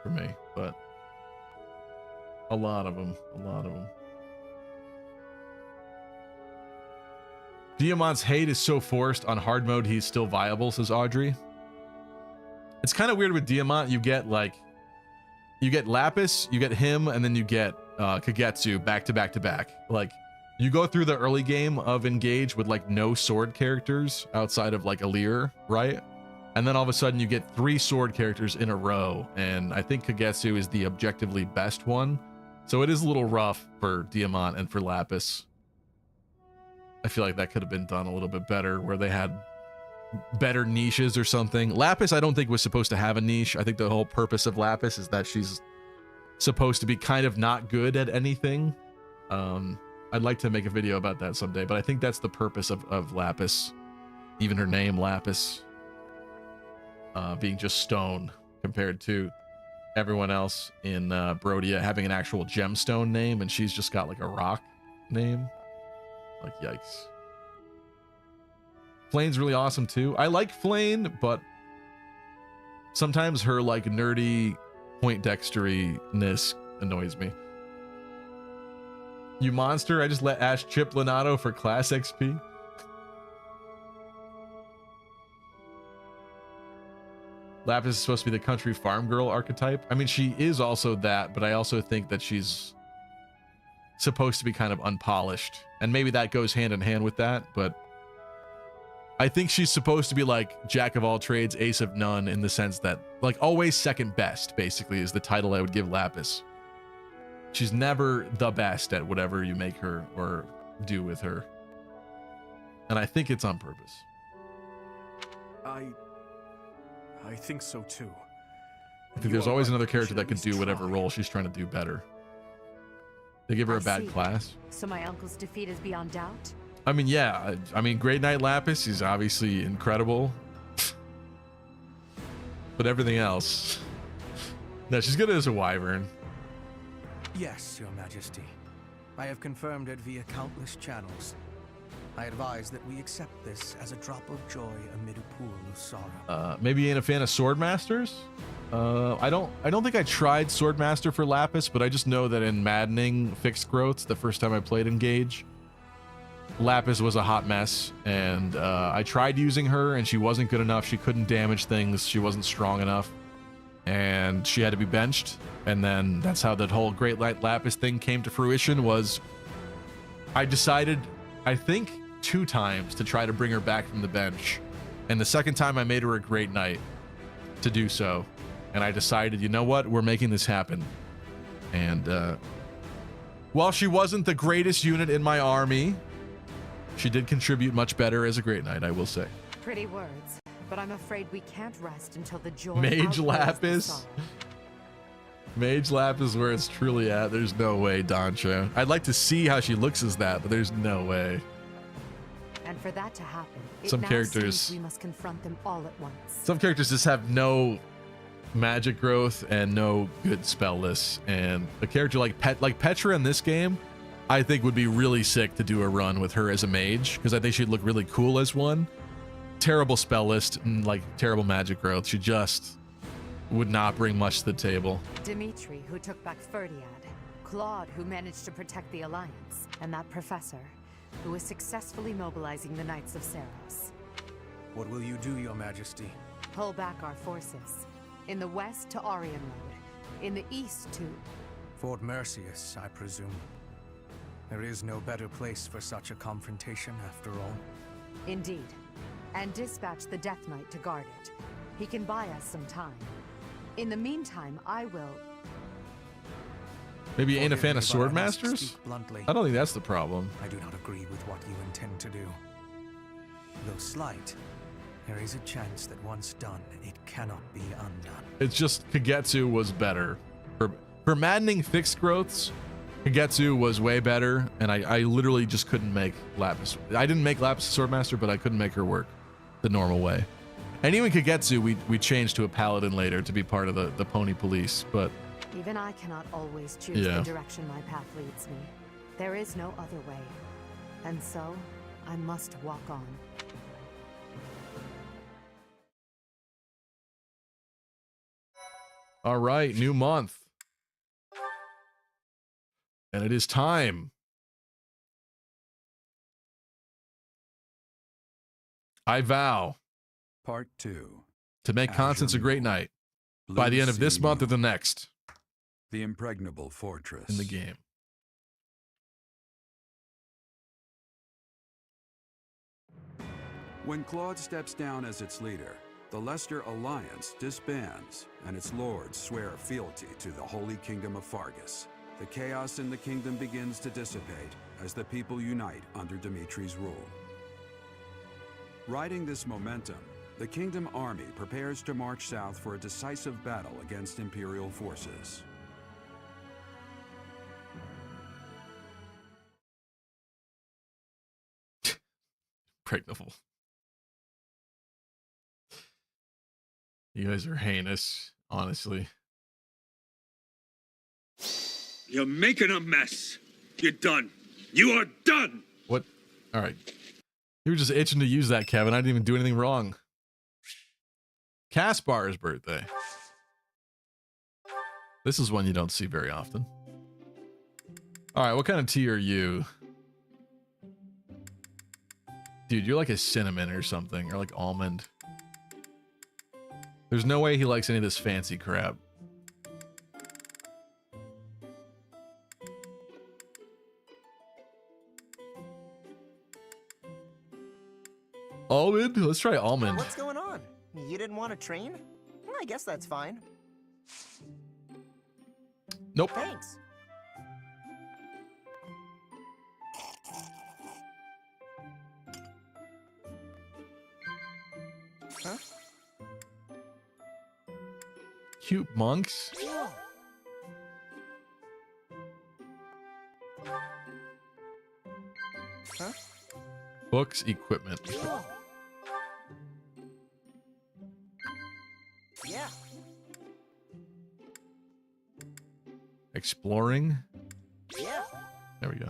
for me, but a lot of them. Diamant's hate is so forced. On hard mode, he's still viable, says Audrey. It's kind of weird with Diamant. You get Lapis, you get him, and then you get Kagetsu back to back. Like, you go through the early game of Engage with like no sword characters outside of like Alir, right? And then all of a sudden you get 3 sword characters in a row, and I think Kagetsu is the objectively best one. So it is a little rough for Diamant and for Lapis. I feel like that could have been done a little bit better, where they had better niches or something. Lapis I don't think was supposed to have a niche. I think the whole purpose of Lapis is that she's supposed to be kind of not good at anything. I'd like to make a video about that someday, but I think that's the purpose of Lapis. Even her name, Lapis, being just stone compared to everyone else in Brodia having an actual gemstone name, and she's just got like a rock name. Like, yikes. Flane's really awesome too. I like Flane, but sometimes her like nerdy point dexteriness annoys me. You monster, I just let Ash chip Leonardo for class XP. Lapis is supposed to be the country farm girl archetype. I mean, she is also that, but I also think that she's supposed to be kind of unpolished, and maybe that goes hand in hand with that, but I think she's supposed to be like jack of all trades, ace of none, in the sense that like always second best basically is the title I would give Lapis. She's never the best at whatever you make her or do with her, and I think it's on purpose. I think so too. I think there's always another character that can do whatever role she's trying to do better. They give her a bad class. So my uncle's defeat is beyond doubt? I mean, yeah. I mean, Great Knight Lapis is obviously incredible. But everything else, No, she's good as a wyvern. Yes, Your Majesty. I have confirmed it via countless channels. I advise that we accept this as a drop of joy amid a pool of sorrow. Maybe you ain't a fan of Swordmasters? I don't think I tried Swordmaster for Lapis, but I just know that in Maddening Fixed Growths, the first time I played Engage, Lapis was a hot mess, and I tried using her, and she wasn't good enough. She couldn't damage things. She wasn't strong enough, and she had to be benched. And then that's how that whole Great Light Lapis thing came to fruition. Was I decided, I think, 2 times to try to bring her back from the bench, and the second time I made her a Great Knight to do so, and I decided, you know what, we're making this happen. And while she wasn't the greatest unit in my army, she did contribute much better as a Great Knight, I will say. Pretty words, but I'm afraid we can't rest until the joy Mage outweighs the Lapis. sorrow. Mage Lapis is where it's truly at. There's no way, Doncha. I'd like to see how she looks as that, but there's no way. And for that to happen, Some now characters- seems we must confront them all at once. Some characters just have no magic growth and no good spell lists, and a character like Petra in this game, I think would be really sick to do a run with her as a mage, because I think she'd look really cool as one. Terrible spell list and like terrible magic growth. She just would not bring much to the table. Dimitri, who took back Ferdiad, Claude, who managed to protect the Alliance, and that professor, who is successfully mobilizing the Knights of Seros. What will you do, Your Majesty? Pull back our forces. In the west to Arian Road. In the east to... Fort Mercius, I presume. There is no better place for such a confrontation, after all. Indeed. And dispatch the Death Knight to guard it. He can buy us some time. In the meantime, I will... Maybe you ain't a fan of Forgive me, but I must Swordmasters? speak bluntly. I don't think that's the problem. I do not agree with what you intend to do. Though slight, there is a chance that once done, it cannot be undone. It's just Kagetsu was better. For Maddening Fixed Growths, Kagetsu was way better, and I literally just couldn't make Lapis. I didn't make Lapis a Swordmaster, but I couldn't make her work the normal way. And even Kagetsu, we changed to a Paladin later to be part of the Pony Police, but... Even I cannot always choose Yeah. the direction my path leads me. There is no other way. And so, I must walk on. All right, new month. And it is time. I vow Part 2. to make Constance a great knight by the end of this month or the next The Impregnable Fortress. in the game. When Claude steps down as its leader, the Leicester Alliance disbands, and its lords swear fealty to the Holy Kingdom of Fargus. The chaos in the kingdom begins to dissipate as the people unite under Dimitri's rule. Riding this momentum, the Kingdom Army prepares to march south for a decisive battle against Imperial forces. Impregnable. You guys are heinous, honestly. You're making a mess. You're done. You are done. What? All right. You were just itching to use that, Kevin. I didn't even do anything wrong. Caspar's birthday. This is one you don't see very often. All right, what kind of tea are you? Dude, you're like a cinnamon or something, or like almond. There's no way he likes any of this fancy crap. Almond? Let's try almond. What's going on? You didn't want to train? I guess that's fine. Nope. Thanks. Huh? Cute monks. Huh? Books, equipment. Yeah. Exploring. Yeah. There we go.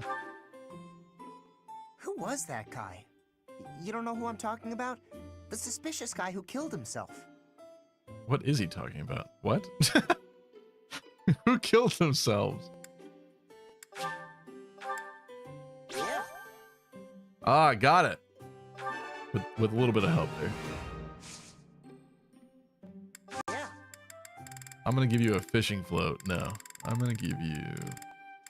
Who was that guy? You don't know who I'm talking about? The suspicious guy who killed himself. What is he talking about? What? Who killed themselves? Yeah. Ah, I got it. With a little bit of help there. Yeah. I'm gonna give you a fishing float. No, I'm gonna give you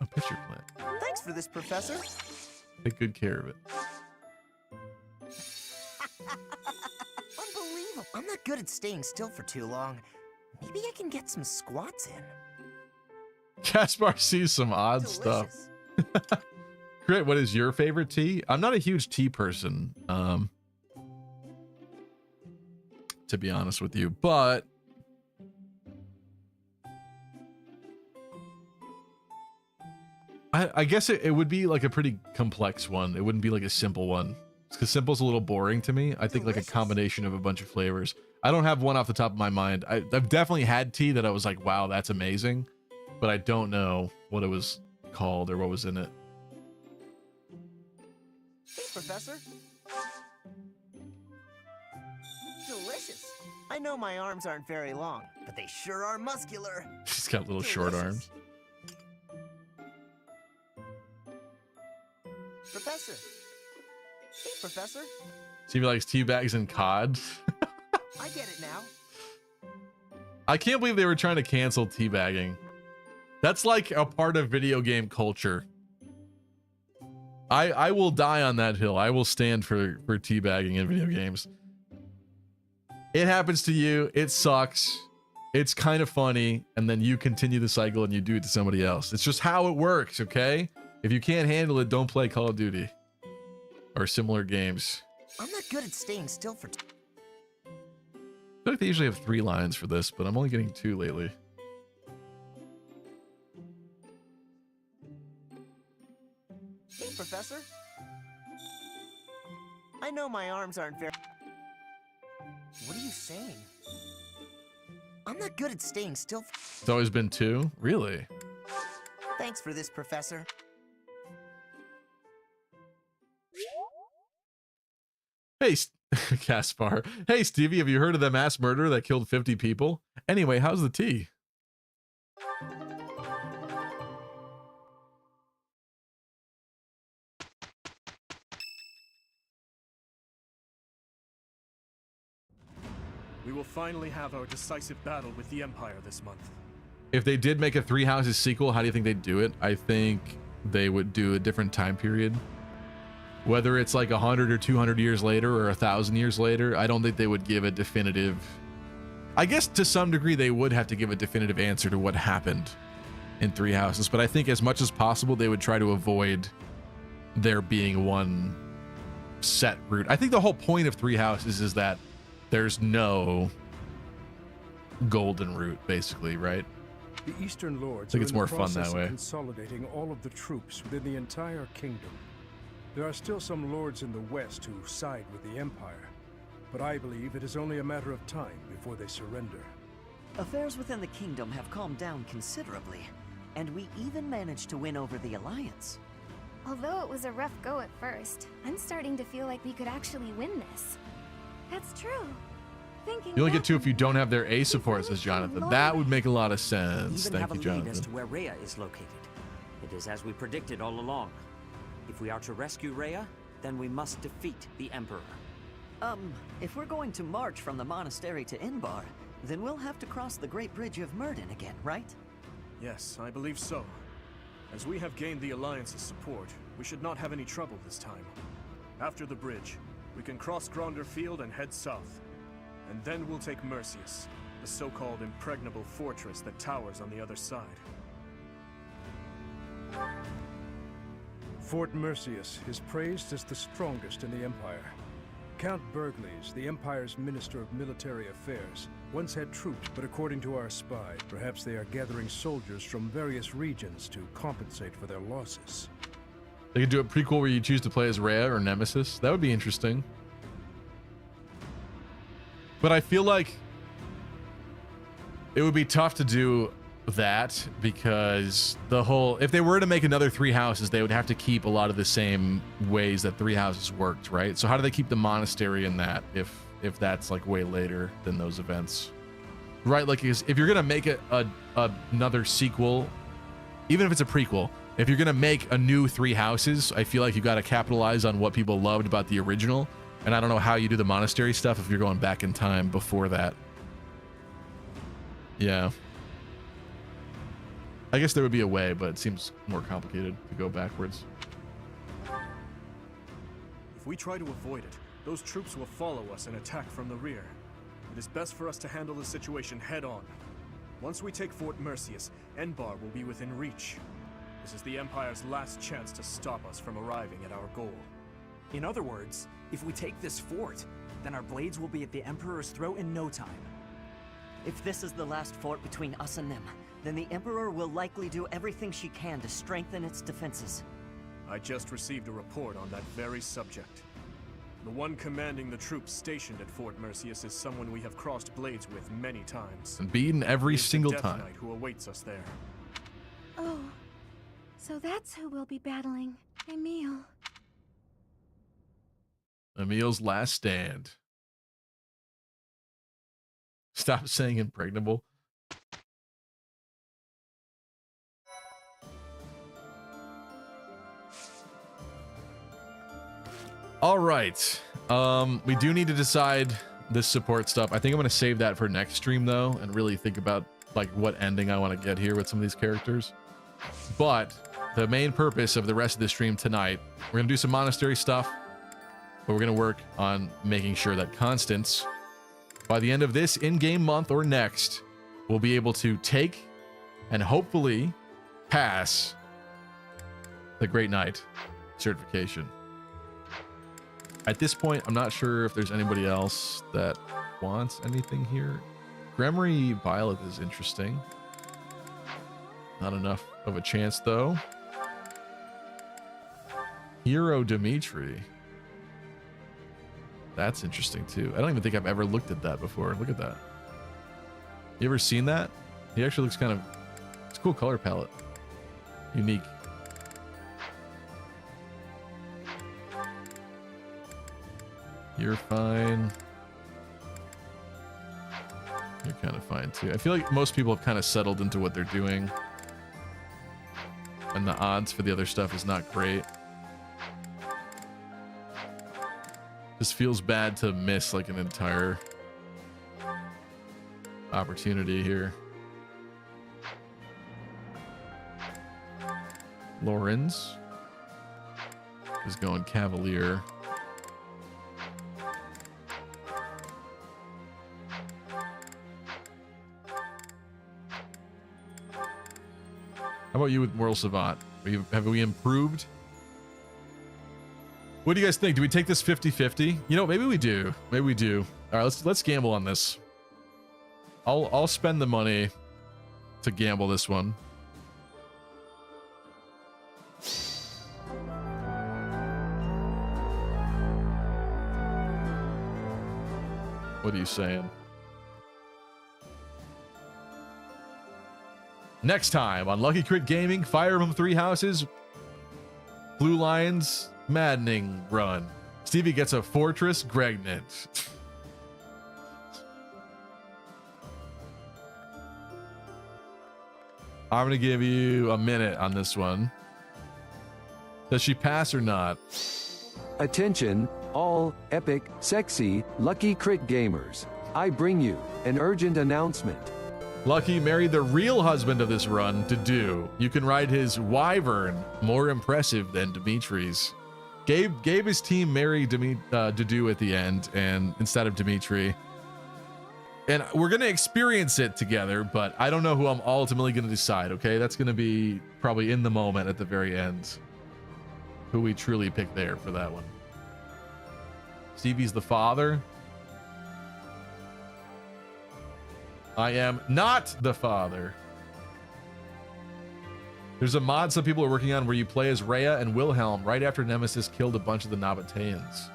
a pitcher plant. Thanks for this, Professor. Take good care of it. Unbelievable. I'm not good at staying still for too long. Maybe I can get some squats in. Caspar sees some odd stuff. Crit, what is your favorite tea? I'm not a huge tea person, to be honest with you, but I guess it would be like a pretty complex one. It wouldn't be like a simple one, because simple's a little boring to me. I think like a combination of a bunch of flavors. I don't have one off the top of my mind. I've definitely had tea that I was like, wow, that's amazing, but I don't know what it was called or what was in it. Hey, Professor. Delicious. I know my arms aren't very long, but they sure are muscular. She's got little short arms. Professor. Hey, Professor. Stevie likes tea bags and cod. I get it now. I can't believe they were trying to cancel teabagging. That's like a part of video game culture. I will die on that hill. I will stand for teabagging in video games. It happens to you. It sucks. It's kind of funny. And then you continue the cycle and you do it to somebody else. It's just how it works, okay? If you can't handle it, don't play Call of Duty or similar games. I'm not good at staying still for I feel like they usually have 3 lines for this, but I'm only getting 2 lately. Hey, Professor. I know my arms aren't very... What are you saying? I'm not good at staying still. It's always been 2? Really? Thanks for this, Professor. Hey, Caspar. Hey, Stevie, have you heard of the mass murder that killed 50 people? Anyway, how's the tea? We will finally have our decisive battle with the Empire this month. If they did make a 3 Houses sequel, how do you think they'd do it? I think they would do a different time period. Whether it's like 100 or 200 years later or 1,000 years later, I don't think they would give a definitive... I guess to some degree they would have to give a definitive answer to what happened in 3 Houses, but I think as much as possible they would try to avoid there being one set route. I think the whole point of 3 Houses is that there's no golden route, basically, right? The Eastern Lords I think are it's in the more fun process that of way. consolidating all of the troops within the entire kingdom. There are still some lords in the West who side with the Empire, but I believe it is only a matter of time before they surrender. Affairs within the kingdom have calmed down considerably, and we even managed to win over the Alliance. Although it was a rough go at first, I'm starting to feel like we could actually win this. That's true. Thinking You only get 2 if you don't have their A support, says Jonathan. That would make a lot of sense. Even Thank have you, a lead as to Jonathan. where Rhea is located. It is as we predicted all along. If we are to rescue Rhea, then we must defeat the Emperor. If we're going to march from the monastery to Inbar, then we'll have to cross the Great Bridge of Murden again, right? Yes, I believe so. As we have gained the Alliance's support, we should not have any trouble this time. After the bridge, we can cross Gronder Field and head south. And then we'll take Mercius, the so-called impregnable fortress that towers on the other side. Fort Mercius is praised as the strongest in the Empire. Count Burgleys, the Empire's Minister of Military Affairs, once had troops, but according to our spy, perhaps they are gathering soldiers from various regions to compensate for their losses. They could do a prequel where you choose to play as Rhea or Nemesis. That would be interesting. But I feel like it would be tough to do that, because the whole, if they were to make another Three Houses, they would have to keep a lot of the same ways that Three Houses worked, right? So how do they keep the monastery in that if that's like way later than those events, right? Like, if you're gonna make another sequel, even if it's a prequel, if you're gonna make a new Three Houses, I feel like you got to capitalize on what people loved about the original. And I don't know how you do the monastery stuff if you're going back in time before that. Yeah. I guess there would be a way, but it seems more complicated to go backwards. If we try to avoid it, those troops will follow us and attack from the rear. It is best for us to handle the situation head on. Once we take Fort Mercius, Enbar will be within reach. This is the Empire's last chance to stop us from arriving at our goal. In other words, if we take this fort, then our blades will be at the Emperor's throat in no time. If this is the last fort between us and them, then the Emperor will likely do everything she can to strengthen its defenses. I just received a report on that very subject. The one commanding the troops stationed at Fort Mercius is someone we have crossed blades with many times. And beaten every It's the single Death time. Knight who awaits us there. Oh, so that's who we'll be battling. Emil. Emil's last stand. Stop saying impregnable. All right. We do need to decide this support stuff. I think I'm going to save that for next stream though, and really think about like what ending I want to get here with some of these characters. But the main purpose of the rest of the stream tonight, we're going to do some monastery stuff, but we're going to work on making sure that Constance, by the end of this in-game month or next, will be able to take and hopefully pass the Great Knight certification. At this point, I'm not sure if there's anybody else that wants anything here. Gremory Violet is interesting. Not enough of a chance, though. Hero Dimitri. That's interesting, too. I don't even think I've ever looked at that before. Look at that. You ever seen that? He actually looks kind of... It's a cool color palette. Unique. You're fine. You're kind of fine too. I feel like most people have kind of settled into what they're doing. And the odds for the other stuff is not great. Just feels bad to miss like an entire opportunity here. Lorenz is going Cavalier. How about you with Moral Savant? Have we improved? What do you guys think? Do we take this 50-50? You know, maybe we do. Maybe we do. All right, let's gamble on this. I'll spend the money to gamble this one. What are you saying? Next time on Lucky Crit Gaming, Fire Emblem Three Houses, Blue Lions, Maddening run. Stevie gets a Fortress Gregnant. I'm gonna give you a minute on this one. Does she pass or not? Attention, all epic, sexy, Lucky Crit gamers. I bring you an urgent announcement. Lucky married the real husband of this run, Dedu. You can ride his Wyvern, more impressive than Dimitri's. Gabe his team marry Dedu at the end, and instead of Dimitri. And we're gonna experience it together, but I don't know who I'm ultimately gonna decide, okay? That's gonna be probably in the moment at the very end. Who we truly pick there for that one. Stevie's the father. I am not the father. There's a mod some people are working on where you play as Rhea and Wilhelm right after Nemesis killed a bunch of the Nabateans.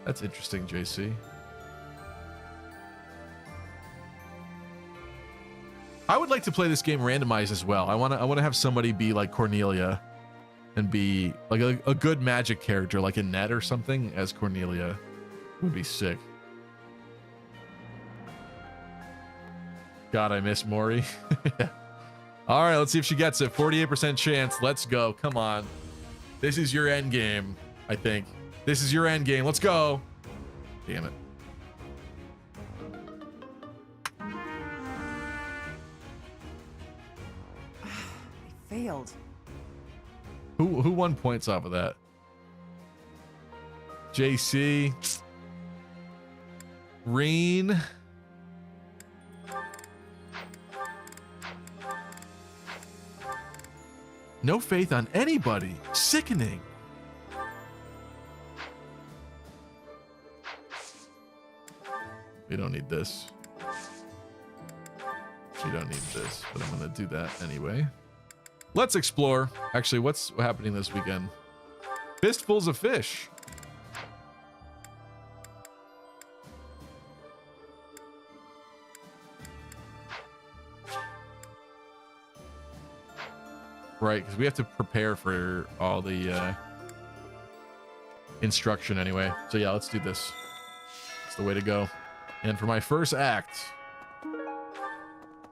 That's interesting, JC. I would like to play this game randomized as well. I want to have somebody be like Cornelia and be like a good magic character, like Annette or something as Cornelia. Would be sick. God, I miss Maury. All right, let's see if she gets it. 48% chance. Let's go. Come on. This is your end game, I think. This is your end game. Let's go. Damn it. Failed. Who won points off of that? JC. Reen. No faith on anybody. Sickening. We don't need this. We don't need this, but I'm going to do that anyway. Let's explore. Actually, what's happening this weekend? Fistfuls of fish. Right, because we have to prepare for all the instruction anyway. So yeah, let's do this. It's the way to go. And for my first act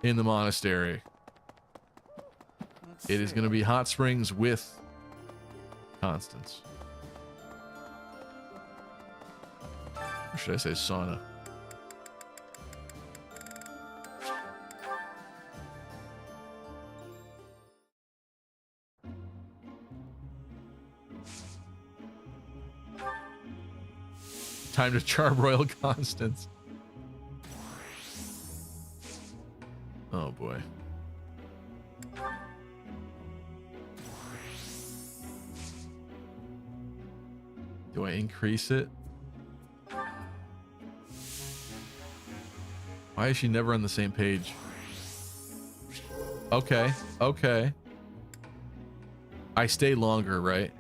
in the monastery, it is going to be hot springs with Constance. Or should I say sauna? Time to charbroil Constance. Oh boy. Do I increase it? Why is she never on the same page? Okay, okay. I stay longer, right?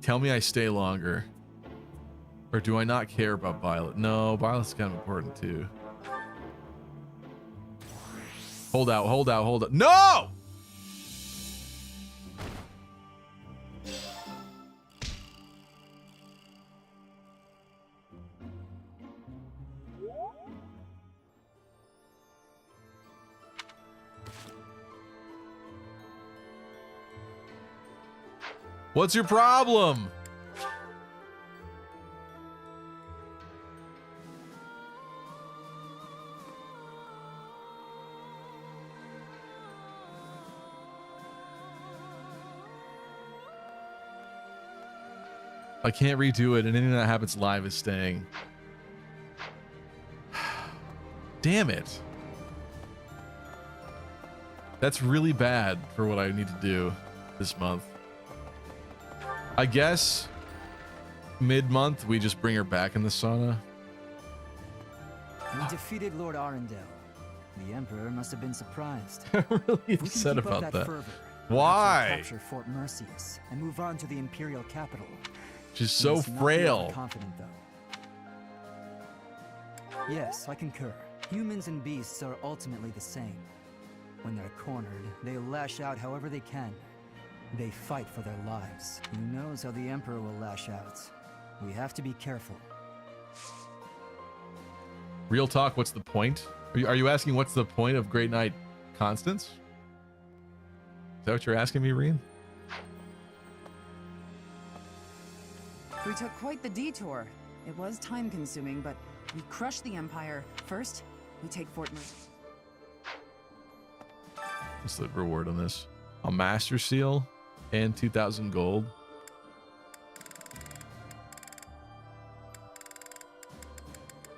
Tell me I stay longer. Or do I not care about Violet? No, Violet's kind of important too. Hold out, hold out, hold out. No! What's your problem? I can't redo it, and anything that happens live is staying. Damn it. That's really bad for what I need to do this month. I guess mid-month we just bring her back in the sauna. We defeated Lord Arundel. The Emperor must have been surprised. I'm really upset about that. Why? Capture Fort Mercius and move on to the Imperial capital. She's so frail. Confident, though. Yes, I concur. Humans and beasts are ultimately the same. When they're cornered, they lash out however they can. They fight for their lives. Who knows how the Emperor will lash out? We have to be careful. Real talk, what's the point? Are you asking what's the point of Great Knight Constance? Is that what you're asking me, Reen? We took quite the detour. It was time-consuming, but we crushed the Empire. First, we take Fort Mercius. What's the reward on this? A Master Seal and 2,000 gold.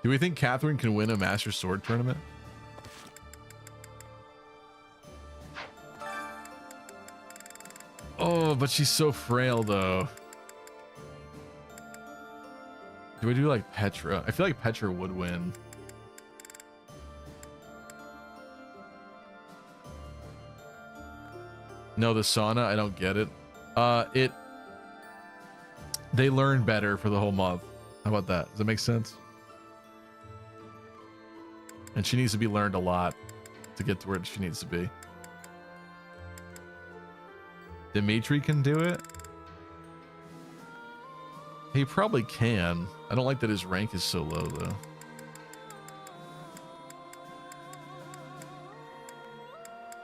Do we think Catherine can win a Master Sword tournament? Oh, but she's so frail, though. Do I do like Petra? I feel like Petra would win. No, the sauna, I don't get it. They learn better for the whole month. How about that? Does that make sense? And she needs to be learned a lot to get to where she needs to be. Dimitri can do it? He probably can. I don't like that his rank is so low, though.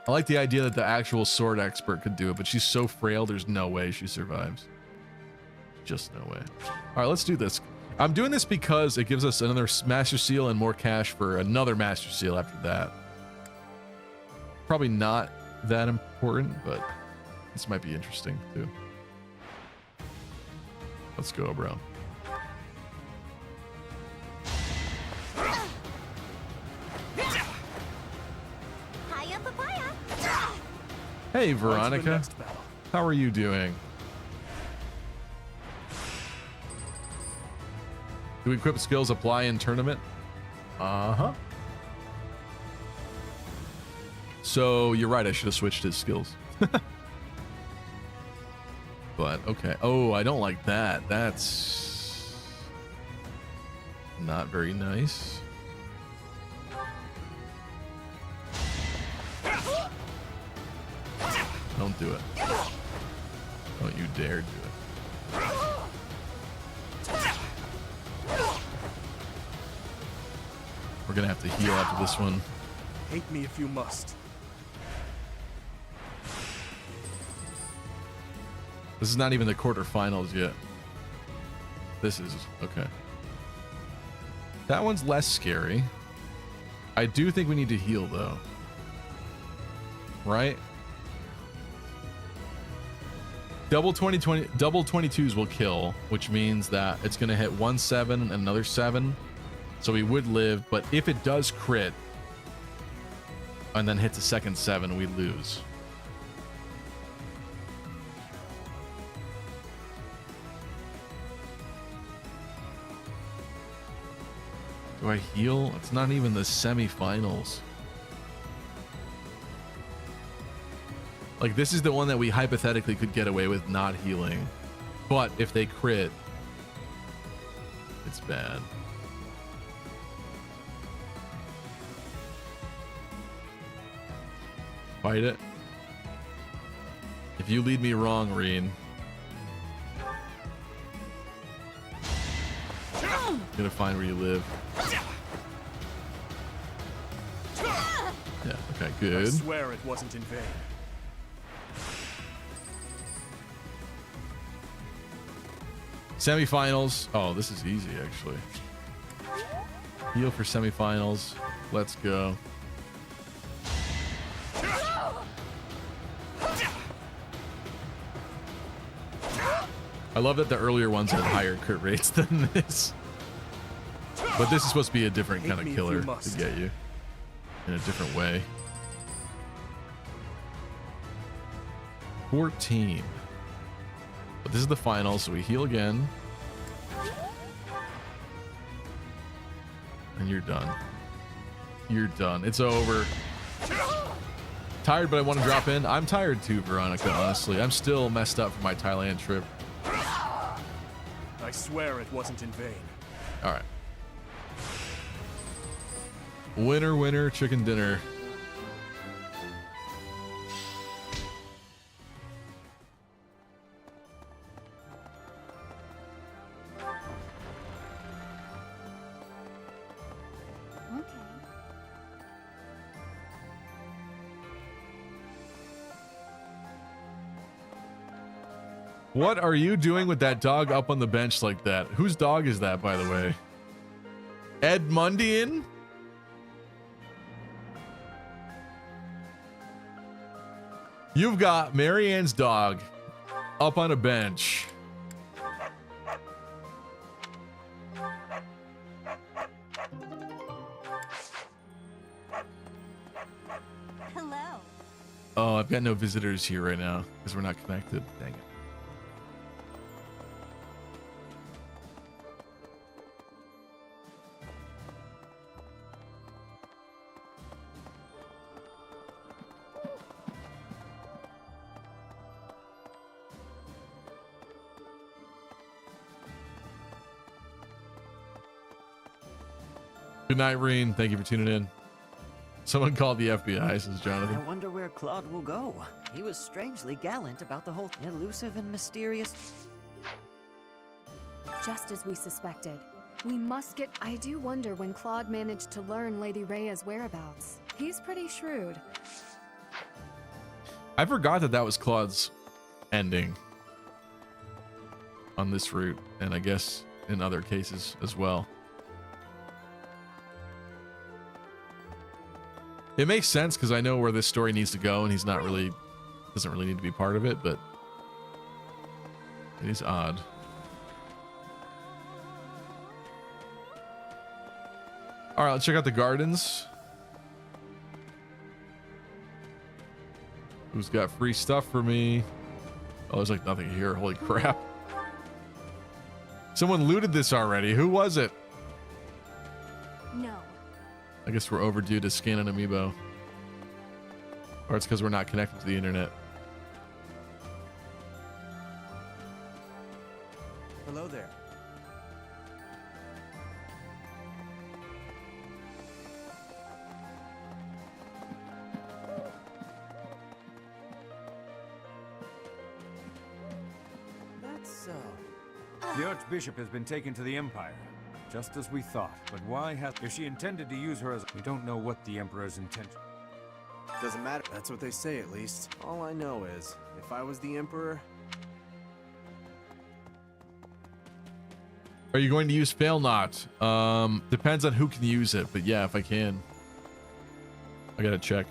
I like the idea that the actual sword expert could do it, but she's so frail, there's no way she survives. Just no way. All right, let's do this. I'm doing this because it gives us another Master Seal and more cash for another Master Seal after that. Probably not that important, but this might be interesting, too. Let's go, bro. Hey, Veronica. How are you doing? Do equip skills apply in tournament? Uh-huh. So, you're right. I should have switched his skills. But, okay. Oh, I don't like that. That's not very nice. Don't do it. Don't you dare do it. We're gonna have to heal after this one. Hate me if you must. This is not even the quarterfinals yet. This is okay. That one's less scary. I do think we need to heal though. Right? Double 22s will kill, which means that it's going to hit 1 7 and another 7. So we would live, but if it does crit and then hits a second 7, we lose. Do I heal? It's not even the semifinals. Like, this is the one that we hypothetically could get away with not healing. But if they crit, it's bad. Fight it. If you lead me wrong, Reen. I'm gonna find where you live. Yeah, okay, good. I swear it wasn't in vain. Semifinals. Oh, this is easy, actually. Heal for semifinals. Let's go. I love that the earlier ones had higher crit rates than this. But this is supposed to be a different kind of killer to get you in a different way. 14. But this is the final, so we heal again. And you're done. You're done. It's over. Tired, but I want to drop in. I'm tired too, Veronica, honestly. I'm still messed up from my Thailand trip. I swear it wasn't in vain. All right. Winner, winner, chicken dinner. What are you doing with that dog up on the bench like that? Whose dog is that, by the way? Edmundian? You've got Marianne's dog up on a bench. Hello. Oh, I've got no visitors here right now because we're not connected. Dang it. Good night, Reen. Thank you for tuning in. Someone called the FBI, says Jonathan. I wonder where Claude will go. He was strangely gallant about the whole elusive and mysterious. Just as we suspected. We must get... I do wonder when Claude managed to learn Lady Rhea's whereabouts. He's pretty shrewd. I forgot that was Claude's ending on this route, and I guess in other cases as well. It makes sense because I know where this story needs to go, and he's not really, doesn't really need to be part of it, but it is odd. All right, let's check out the gardens. Who's got free stuff for me? Oh, there's like nothing here. Holy crap. Someone looted this already. Who was it? No. I guess we're overdue to scan an amiibo. Or it's because we're not connected to the internet. Hello there. That's so. The Archbishop has been taken to the Empire, just as we thought. But why has... If she intended to use her as... We don't know what the Emperor's intention... Doesn't matter. That's what they say, at least. All I know is, if I was the Emperor... Are you going to use Fail Not? Depends on who can use it, but yeah, if I can. I gotta check.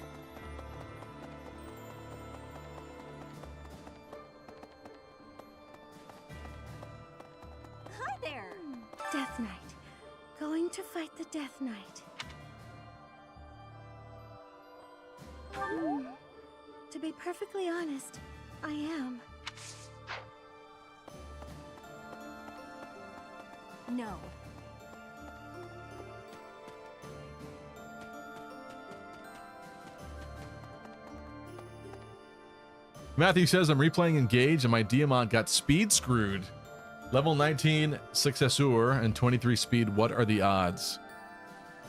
Hi there! Death Knight. Going to fight the Death Knight. To be perfectly honest, I am. No. Matthew says, I'm replaying Engage and my Diamant got speed screwed. Level 19 Successor and 23 speed. What are the odds?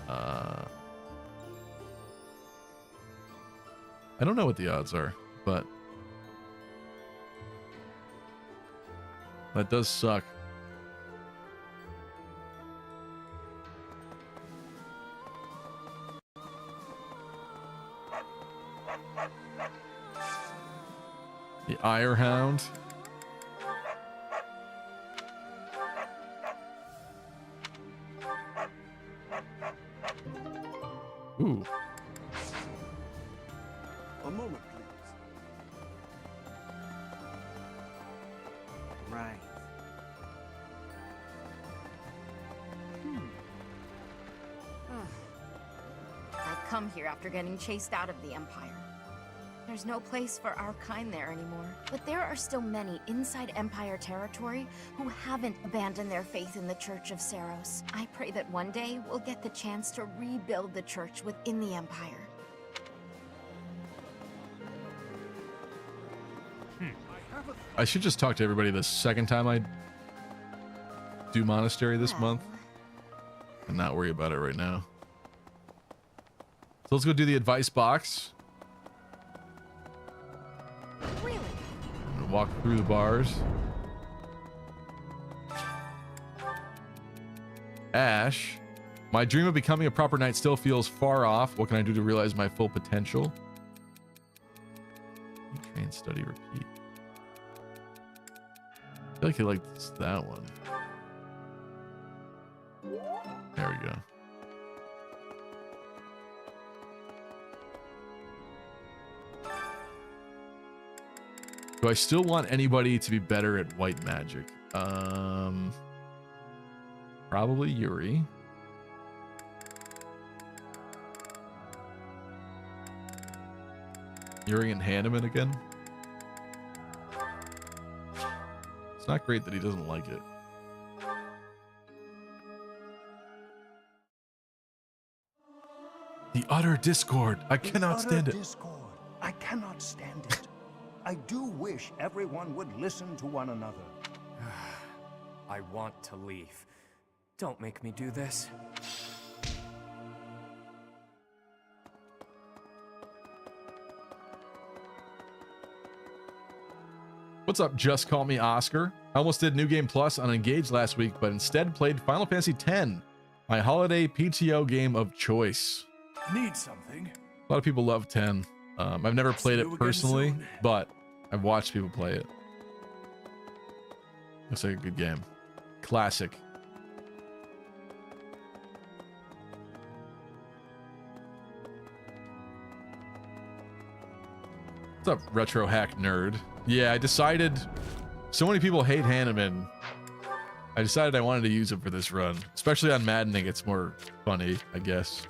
I don't know what the odds are, but that does suck. The Ire Hound. Ooh. A moment, please. Right. I've come here after getting chased out of the Empire. There's no place for our kind there anymore. But there are still many inside Empire territory who haven't abandoned their faith in the Church of Saros. I pray that one day we'll get the chance to rebuild the church within the Empire. I should just talk to everybody the second time I do monastery this month and not worry about it right now. So let's go do the advice box. Really? I'm gonna walk through the bars. Ash, my dream of becoming a proper knight still feels far off. What can I do to realize my full potential? Train, study, repeat. I feel like he likes that one. There we go. Do I still want anybody to be better at white magic? Probably Yuri. Yuri and Hanneman again. It's not great that he doesn't like it. The utter discord. I cannot stand it. Discord. I cannot stand it. I do wish everyone would listen to one another. I want to leave. Don't make me do this. What's up? Just call me Oscar. I almost did New Game Plus on Engage last week, but instead played Final Fantasy X, my holiday PTO game of choice. Need something? A lot of people love 10. I've never played it personally, but I've watched people play it. Looks like a good game. Classic. What's up, Retro Hack Nerd? Yeah, I decided... So many people hate Hanneman. I decided I wanted to use it for this run. Especially on Maddening, it's more funny, I guess.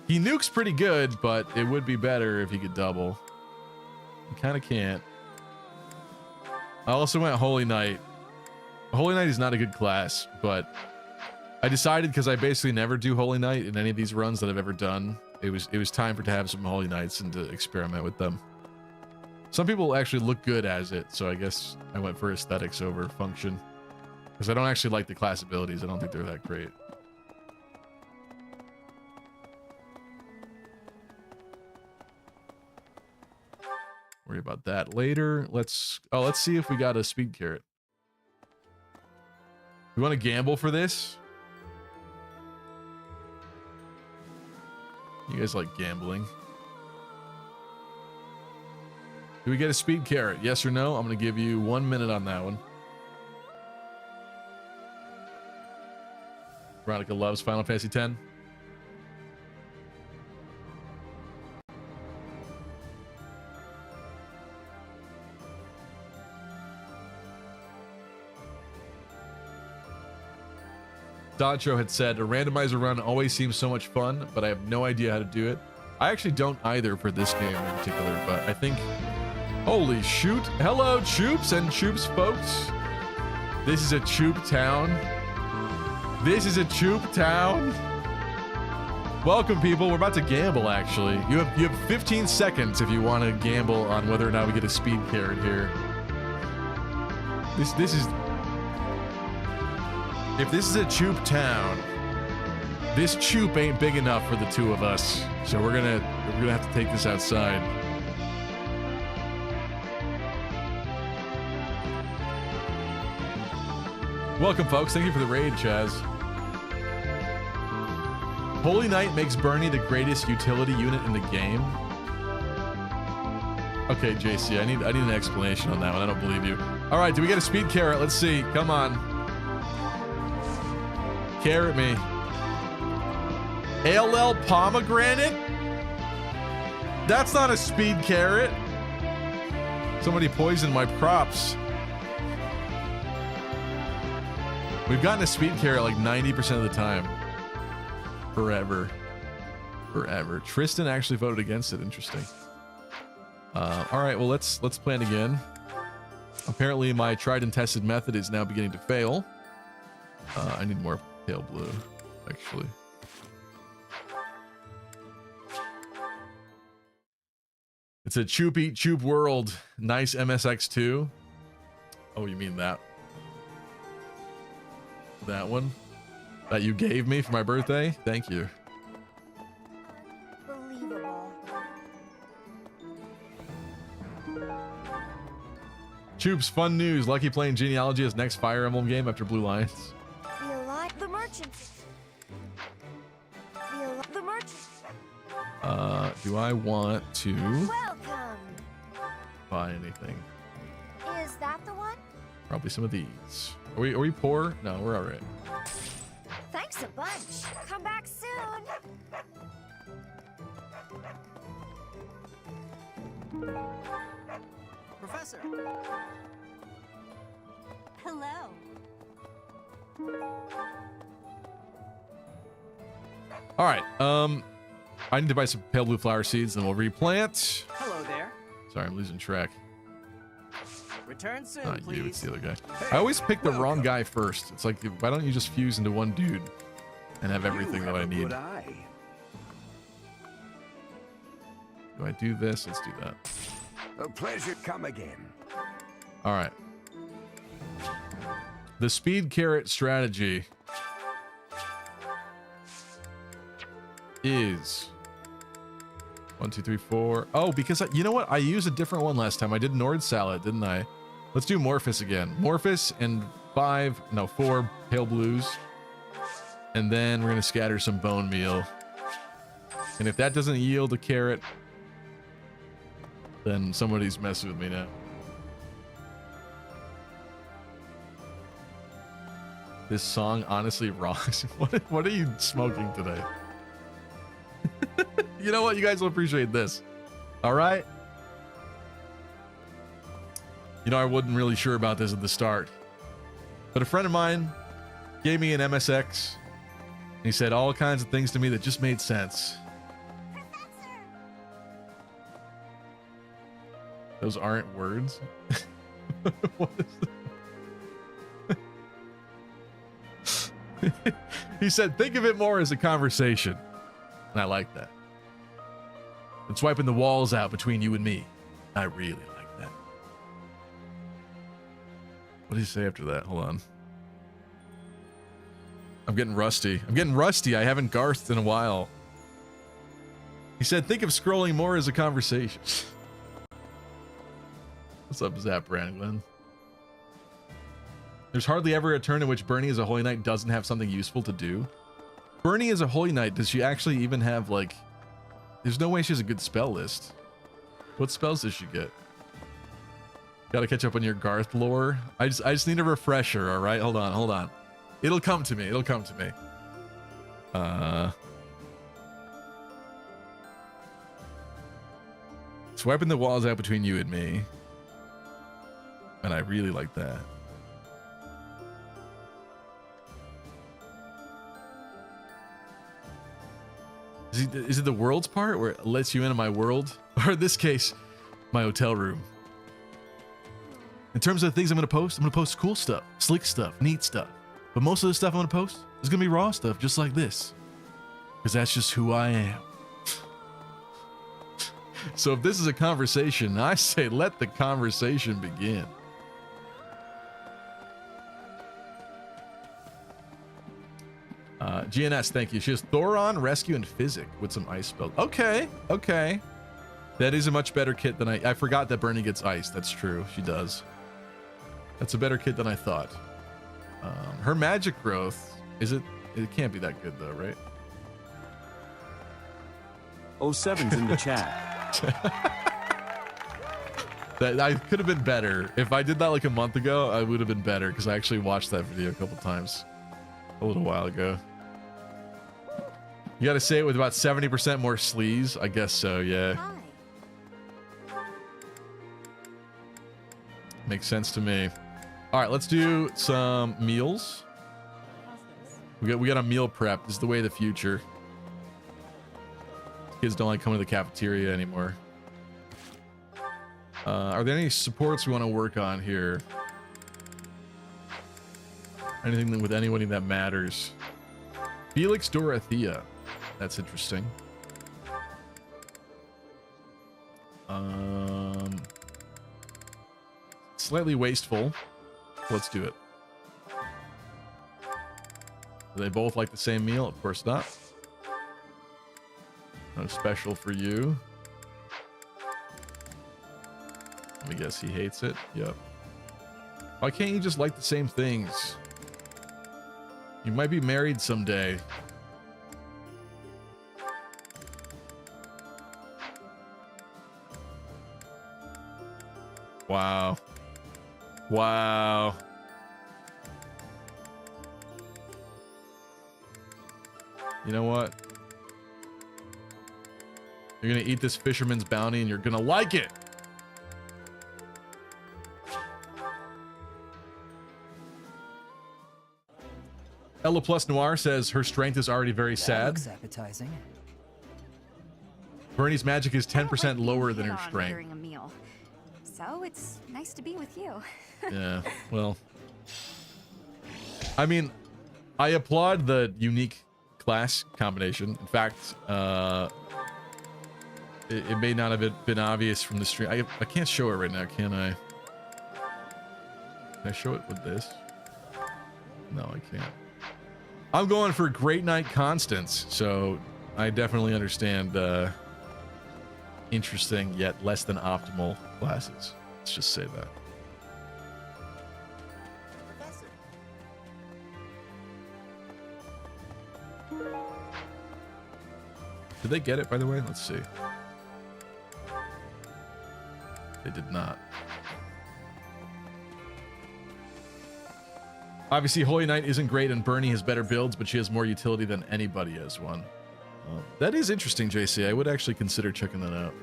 He nukes pretty good, but it would be better if he could double. He kind of can't. I also went Holy Knight. Holy Knight is not a good class, but I decided because I basically never do Holy Knight in any of these runs that I've ever done. It was time to have some Holy Knights and to experiment with them. Some people actually look good as it, so I guess I went for aesthetics over function. Because I don't actually like the class abilities. I don't think they're that great. Worry about that later. Let's see if we got a speed carrot. You want to gamble for this? You guys like gambling. Do we get a speed carrot? Yes or no? I'm going to give you 1 minute on that one. Veronica loves Final Fantasy X. Doncho had said, a randomizer run always seems so much fun, but I have no idea how to do it. I actually don't either for this game in particular, but I think... Holy shoot. Hello, Choops and Choops folks. This is a Choop town. This is a Choop town. Welcome, people. We're about to gamble, actually. You have 15 seconds if you want to gamble on whether or not we get a speed carrot here. This is... If this is a Choop town, this Choop ain't big enough for the two of us. So we're gonna have to take this outside. Welcome, folks. Thank you for the raid, Chaz. Holy Knight makes Bernie the greatest utility unit in the game. Okay, JC, I need an explanation on that one. I don't believe you. All right, do we get a speed carrot? Let's see. Come on. Carrot me. ALL pomegranate? That's not a speed carrot. Somebody poisoned my props. We've gotten a speed carrot like 90% of the time. Forever. Tristan actually voted against it. Interesting. All right, well, let's plan again. Apparently my tried and tested method is now beginning to fail. I need more pale blue, actually. It's a Choop Eat Choop World. Nice MSX2. Oh, you mean that? That one? That you gave me for my birthday? Thank you. Believable. Choops, fun news. Lucky playing Genealogy as next Fire Emblem game after Blue Lions. The merchant. The merchant. Do I want to Welcome. buy anything? Is that the one? Probably some of these. Are we poor? No, we're all right. Thanks a bunch. Come back soon. Professor. Hello. All right. I need to buy some pale blue flower seeds, then we'll replant. Hello there. Sorry, I'm losing track. Return soon, Not please. you, it's the other guy. I always pick the wrong guy first. It's like, why don't you just fuse into one dude and have everything that I need? Do I do this? Let's do that. A pleasure come again. All right. The speed carrot strategy is... 1, 2, 3, 4. Oh, because you know what? I used a different one last time. I did Nord Salad, didn't I? Let's do Morphus again. Morphus and 4 pale blues. And then we're going to scatter some bone meal. And if that doesn't yield a carrot, then somebody's messing with me now. This song honestly rocks. What are you smoking today? You know what? You guys will appreciate this. All right? You know, I wasn't really sure about this at the start. But a friend of mine gave me an MSX. He said all kinds of things to me that just made sense. Those aren't words. What is that? He said, think of it more as a conversation. And I like that. And swiping the walls out between you and me. I really like that. What did he say after that? Hold on. I'm getting rusty. I haven't garthed in a while. He said, think of scrolling more as a conversation. What's up, Zap Brandon? There's hardly ever a turn in which Bernie as a Holy Knight doesn't have something useful to do. Bernie as a Holy Knight, does she actually even have, like... There's no way she has a good spell list. What spells does she get? Gotta catch up on your Garth lore. I just need a refresher, alright? Hold on. It'll come to me. Swiping the walls out between you and me. And I really like that. Is it the world's part where it lets you into my world? Or in this case, my hotel room? In terms of the things I'm going to post cool stuff, slick stuff, neat stuff. But most of the stuff I'm going to post is going to be raw stuff just like this. Because that's just who I am. So if this is a conversation, I say let the conversation begin. GNS, thank you. She has Thoron, Rescue, and Physic with some ice spells. Okay. That is a much better kit than I forgot that Bernie gets ice. That's true. She does. That's a better kit than I thought. Her magic growth, it can't be that good though, right? 07's in the chat. That I could have been better. If I did that like a month ago, I would have been better because I actually watched that video a couple times a little while ago. You got to say it with about 70% more sleaze. I guess so, yeah. Makes sense to me. All right, let's do some meals. We got a meal prep. This is the way of the future. Kids don't like coming to the cafeteria anymore. Are there any supports we want to work on here? Anything with anybody that matters? Felix Dorothea. That's interesting. Slightly wasteful. Let's do it. Do they both like the same meal? Of course not. No special for you. Let me guess, he hates it. Yep. Why can't you just like the same things? You might be married someday. Wow. Wow. You know what? You're gonna eat this fisherman's bounty and you're gonna like it. Ella Plus Noir says her strength is already very sad. Looks appetizing. Bernie's magic is 10% lower than her strength. During a meal. So it's nice to be with you. Yeah, well, I mean, I applaud the unique class combination. In fact, it may not have been obvious from the stream. I can't show it right now, can I? Can I show it with this? No, I can't. I'm going for Great Knight Constance, so I definitely understand interesting yet less than optimal classes. Let's just say that. Did they get it, by the way? Let's see. They did not. Obviously, Holy Knight isn't great, and Bernie has better builds, but she has more utility than anybody as one. That is interesting, JC. I would actually consider checking that out.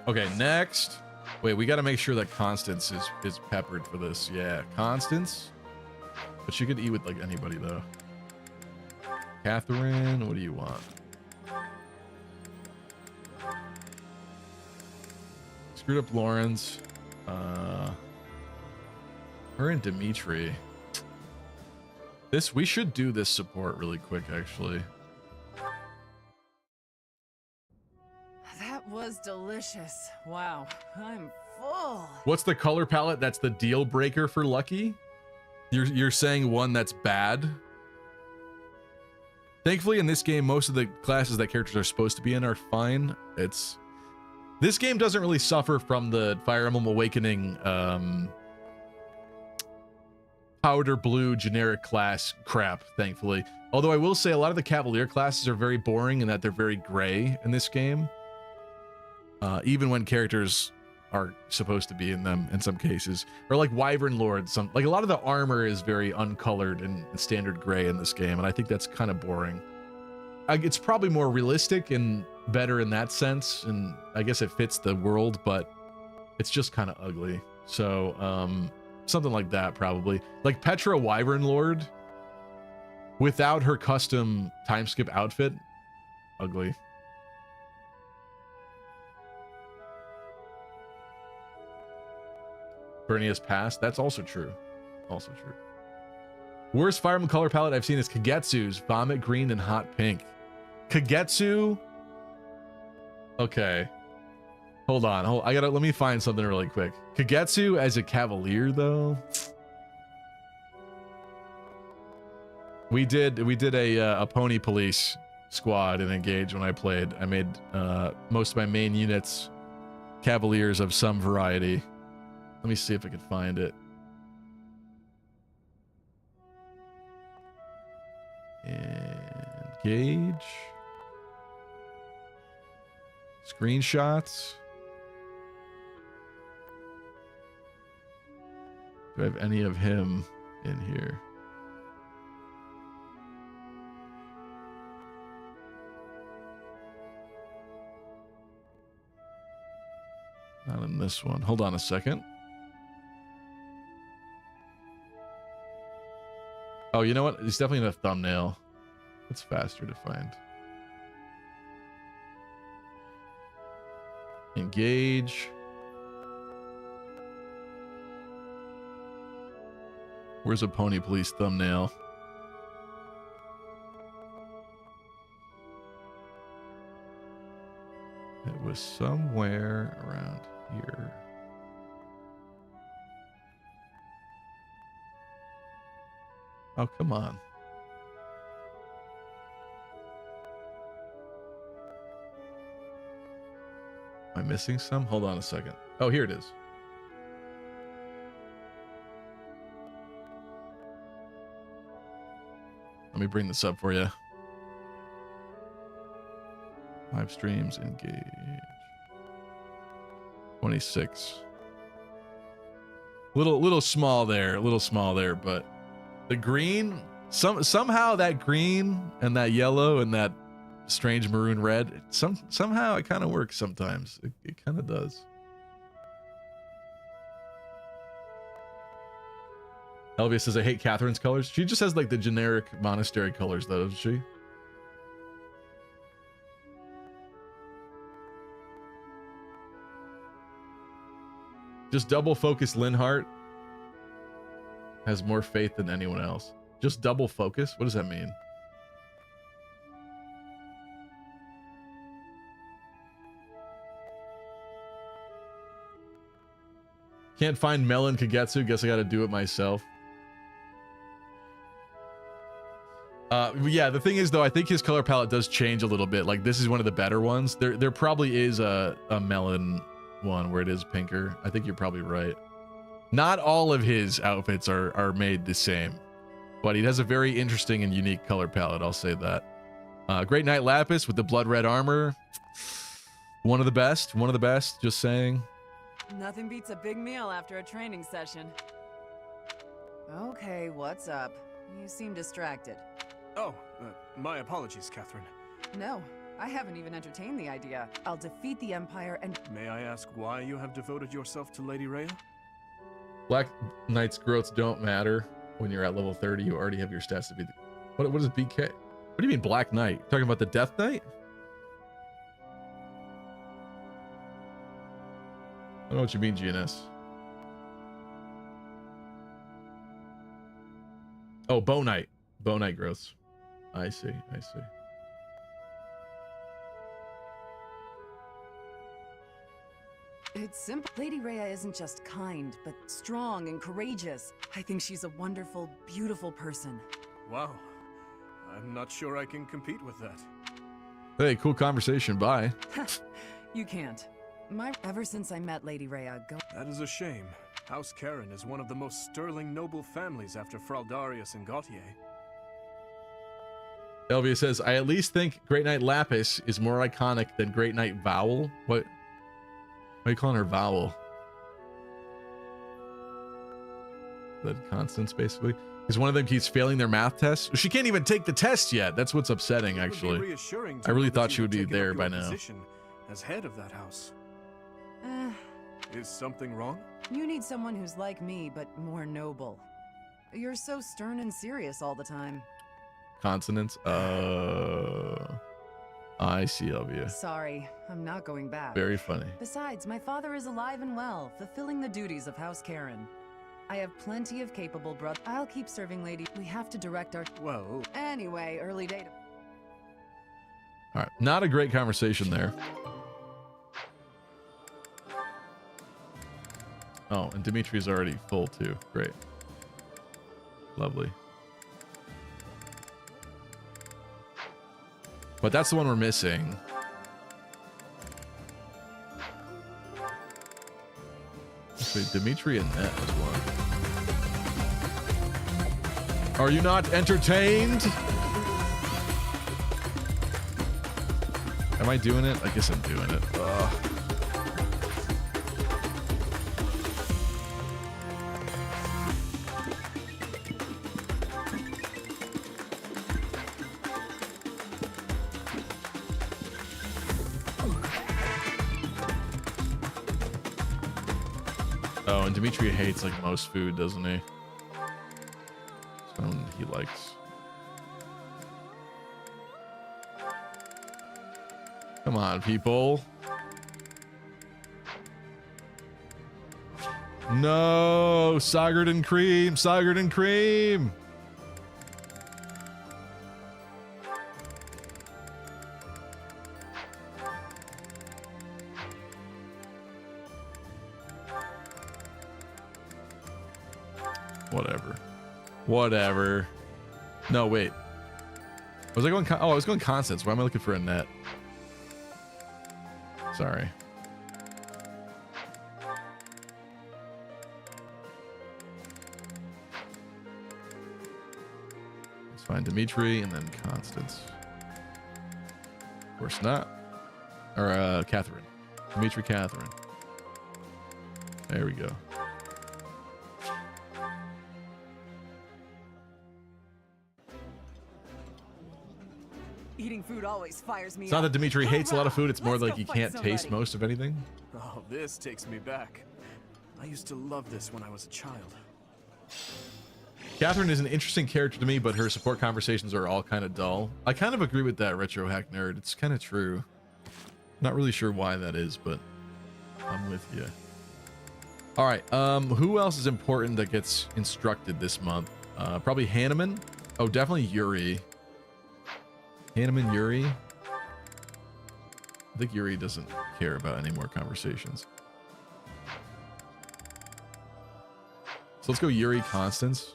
Okay, next. Wait, we got to make sure that Constance is peppered for this. Yeah, Constance. But she could eat with like anybody though. Catherine, what do you want? Screwed up Lawrence. Her and Dimitri. We should do this support really quick, actually. That was delicious. Wow, I'm full. What's the color palette that's the deal breaker for Lucky? You're saying one that's bad? Thankfully, in this game, most of the classes that characters are supposed to be in are fine. This game doesn't really suffer from the Fire Emblem Awakening powder blue generic class crap, thankfully. Although I will say a lot of the Cavalier classes are very boring in that they're very gray in this game. Even when characters are supposed to be in them in some cases. Or like Wyvern Lord, like a lot of the armor is very uncolored and standard gray in this game, and I think that's kind of boring. It's probably more realistic and better in that sense, and I guess it fits the world, but it's just kind of ugly. So, something like that probably. Like Petra Wyvern Lord, without her custom time skip outfit, ugly. Bernie has passed. That's also true. Also true. Worst Fire Emblem color palette I've seen is Kagetsu's Vomit Green and Hot Pink. Kagetsu? Okay. Hold on. Let me find something really quick. Kagetsu as a Cavalier, though. We did a Pony Police squad in Engage when I played. I made most of my main units Cavaliers of some variety. Let me see if I can find it. Engage. Screenshots. Do I have any of him in here? Not in this one. Hold on a second. Oh, you know what? It's definitely in a thumbnail. It's faster to find. Engage. Where's a Pony Police thumbnail? It was somewhere around here. Oh, come on. Am I missing some? Hold on a second. Oh, here it is. Let me bring this up for you. Live streams, engage. 26. Little small there, but the green, somehow that green and that yellow and that strange maroon red, somehow it kind of works sometimes. It kind of does. Elvia says, I hate Catherine's colors. She just has like the generic monastery colors though, doesn't she? Just double focus Linhart has more faith than anyone else. Just double focus? What does that mean? Can't find Melon Kagetsu. Guess I gotta do it myself. Yeah, the thing is though, I think his color palette does change a little bit. Like this is one of the better ones. There probably is a melon one where it is pinker. I think you're probably right. Not all of his outfits are made the same, but he has a very interesting and unique color palette. I'll say that. Great Knight Lapis with the blood red armor. One of the best. One of the best. Just saying. Nothing beats a big meal after a training session. Okay, what's up? You seem distracted. Oh, my apologies, Catherine. No, I haven't even entertained the idea. I'll defeat the Empire and... May I ask why you have devoted yourself to Lady Rhea? Black Knight's growths don't matter. When you're at level 30, you already have your stats to be... What is BK? What do you mean Black Knight? Talking about the Death Knight? I don't know what you mean, GNS. Oh, Bow Knight. Bow Knight growths. I see. I see. It's simple. Lady Rhea isn't just kind, but strong and courageous. I think she's a wonderful, beautiful person. Wow. I'm not sure I can compete with that. Hey, cool conversation. Bye. You can't. Ever since I met Lady Rhea, That is a shame. House Karen is one of the most sterling noble families after Fraldarius and Gautier. Elvia says, I at least think Great Knight Lapis is more iconic than Great Knight Vowel. What are you calling her Vowel? That Constance, basically. Because one of them keeps failing their math test. She can't even take the test yet. That's what's upsetting, actually. I really thought she would be there by now. As head of that house. Is something wrong? You need someone who's like me, but more noble. You're so stern and serious all the time. Consonants? I see, Elvia. Sorry, I'm not going back. Very funny. Besides, my father is alive and well, fulfilling the duties of House Karen. I have plenty of capable brothers. I'll keep serving Lady. We have to direct our... Well... Anyway, early data. All right, not a great conversation there. Oh, and Dimitri's already full too. Great. Lovely. But that's the one we're missing. Wait, Dimitri and Net as well. Are you not entertained? Am I doing it? I guess I'm doing it. Ugh. Oh, and Dimitri hates like most food, doesn't he? Some he likes. Come on, people. No, Sogurt and Cream, Sogurt and Cream. Whatever. No, wait. Was I going? Oh, I was going Constance. Why am I looking for a Net? Sorry. Let's find Dimitri and then Constance. Of course not. Or Catherine. Dimitri, Catherine. There we go. Eating food always fires me It's not up. that Dimitri hates a lot of food, it's more Let's like go he fight can't somebody. taste most of anything. Oh, this takes me back. I used to love this when I was a child. Catherine is an interesting character to me, but her support conversations are all kind of dull. I kind of agree with that, Retro Hack Nerd. It's kind of true. Not really sure why that is, but I'm with you. All right, who else is important that gets instructed this month? Probably Hanneman. Oh, definitely Yuri. Hanneman, Yuri. I think Yuri doesn't care about any more conversations. So let's go Yuri, Constance.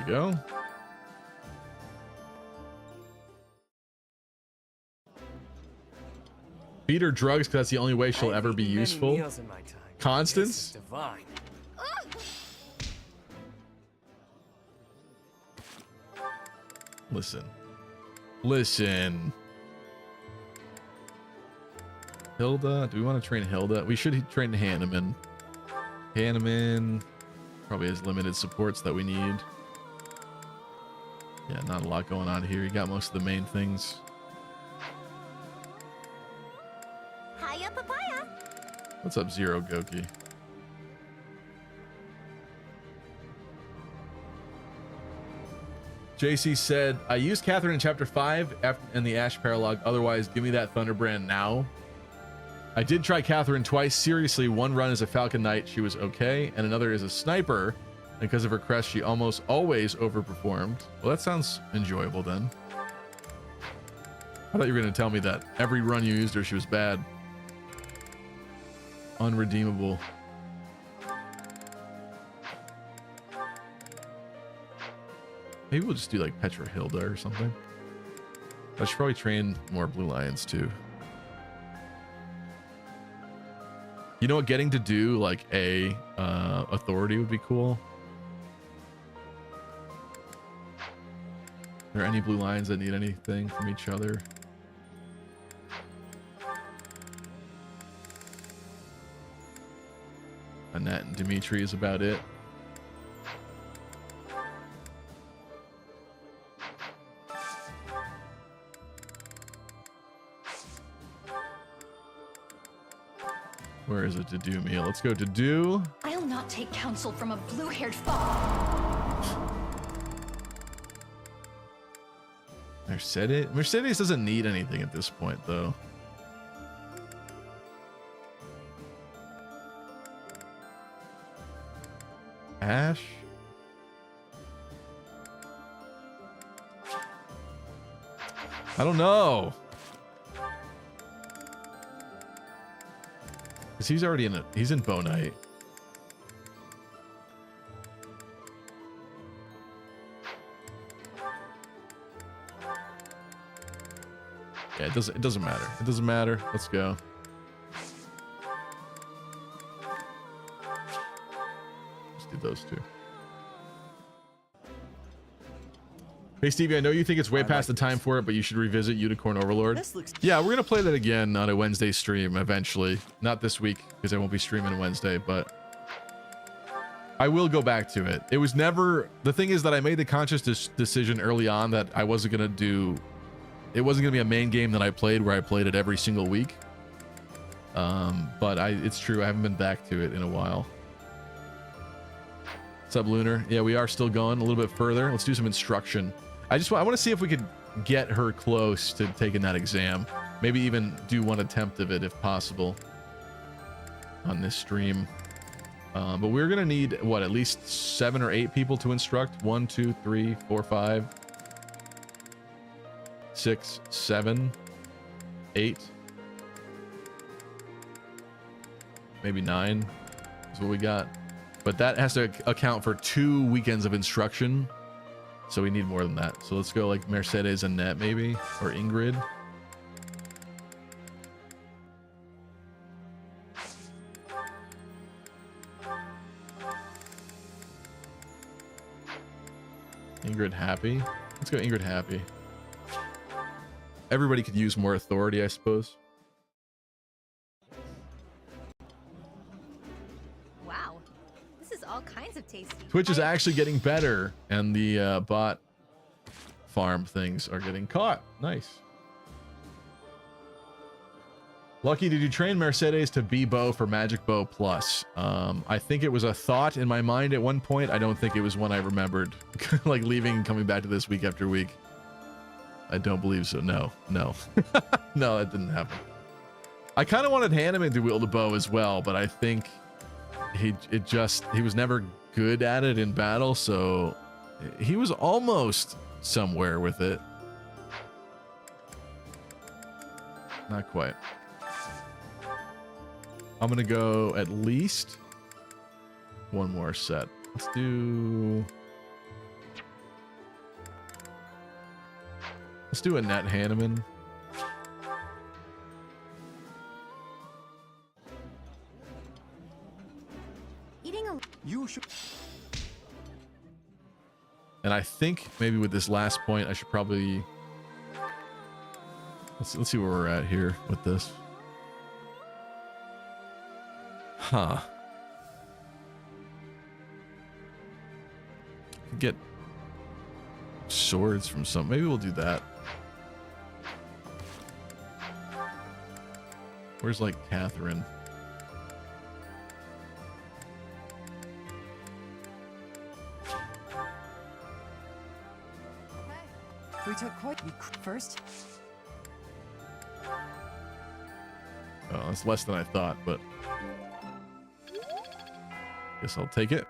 we go. Feed her drugs because that's the only way she'll ever be useful. Constance? Divine. Listen. Listen. Hilda? Do we want to train Hilda? We should train Hanneman. Hanneman probably has limited supports that we need. Yeah, not a lot going on here. You got most of the main things. Hiya, papaya. What's up, Zero Goki? JC said, I used Catherine in chapter 5 in the Ash Paralog. Otherwise, give me that Thunderbrand now. I did try Catherine twice. Seriously, one run as a Falcon Knight, she was okay, and another as a sniper. And because of her crest, she almost always overperformed. Well, that sounds enjoyable then. I thought you were going to tell me that every run you used her, she was bad. Unredeemable. Maybe we'll just do like Petra Hilda or something. I should probably train more Blue Lions too. You know what? Getting to do like a authority would be cool. Are there any Blue Lions that need anything from each other? Annette and Dimitri is about it. Where is it to do meal? Let's go to do. I'll not take counsel from a blue-haired fox. Mercedes? Mercedes doesn't need anything at this point, though. Ash? I don't know. Because he's already in it. He's in Bow Knight. Yeah, it doesn't matter. It doesn't matter. Let's go. Let's do those two. Hey Stevie, I know you think it's way past the time for it, but you should revisit Unicorn Overlord. Yeah, we're gonna play that again on a Wednesday stream eventually. Not this week, because I won't be streaming Wednesday, but I will go back to it. It was never... The thing is that I made the conscious decision early on that I wasn't gonna do... It wasn't gonna be a main game that I played where I played it every single week. But it's true, I haven't been back to it in a while. What's up, Lunar? Yeah, we are still going a little bit further. Let's do some instruction. I want to see if we could get her close to taking that exam. Maybe even do one attempt of it if possible on this stream. But we're gonna need what, at least 7 or 8 people to instruct. 1, 2, 3, 4, 5, 6, 7, 8, maybe 9 is what we got. But that has to account for 2 weekends of instruction. So we need more than that. So let's go like Mercedes and Annette maybe, or Ingrid. Ingrid Happy. Let's go Ingrid Happy. Everybody could use more authority, I suppose. Wow, this is all kinds of tasty. Twitch is actually getting better, and the bot farm things are getting caught. Nice. Lucky, did you train Mercedes to be bow for Magic Bow Plus? I think it was a thought in my mind at one point. I don't think it was one I remembered. Like leaving and coming back to this week after week. I don't believe so. No. No, that didn't happen. I kind of wanted Hanneman to wield a bow as well, but I think he was never good at it in battle, so he was almost somewhere with it. Not quite. I'm gonna go at least one more set. Let's do Let's do Annette Hanneman. Eating a You should. And I think maybe with this last point, I should probably let's see where we're at here with this. Huh. Get swords from some. Maybe we'll do that. Where's like Catherine? We took quite first. Oh, that's less than I thought, but guess I'll take it.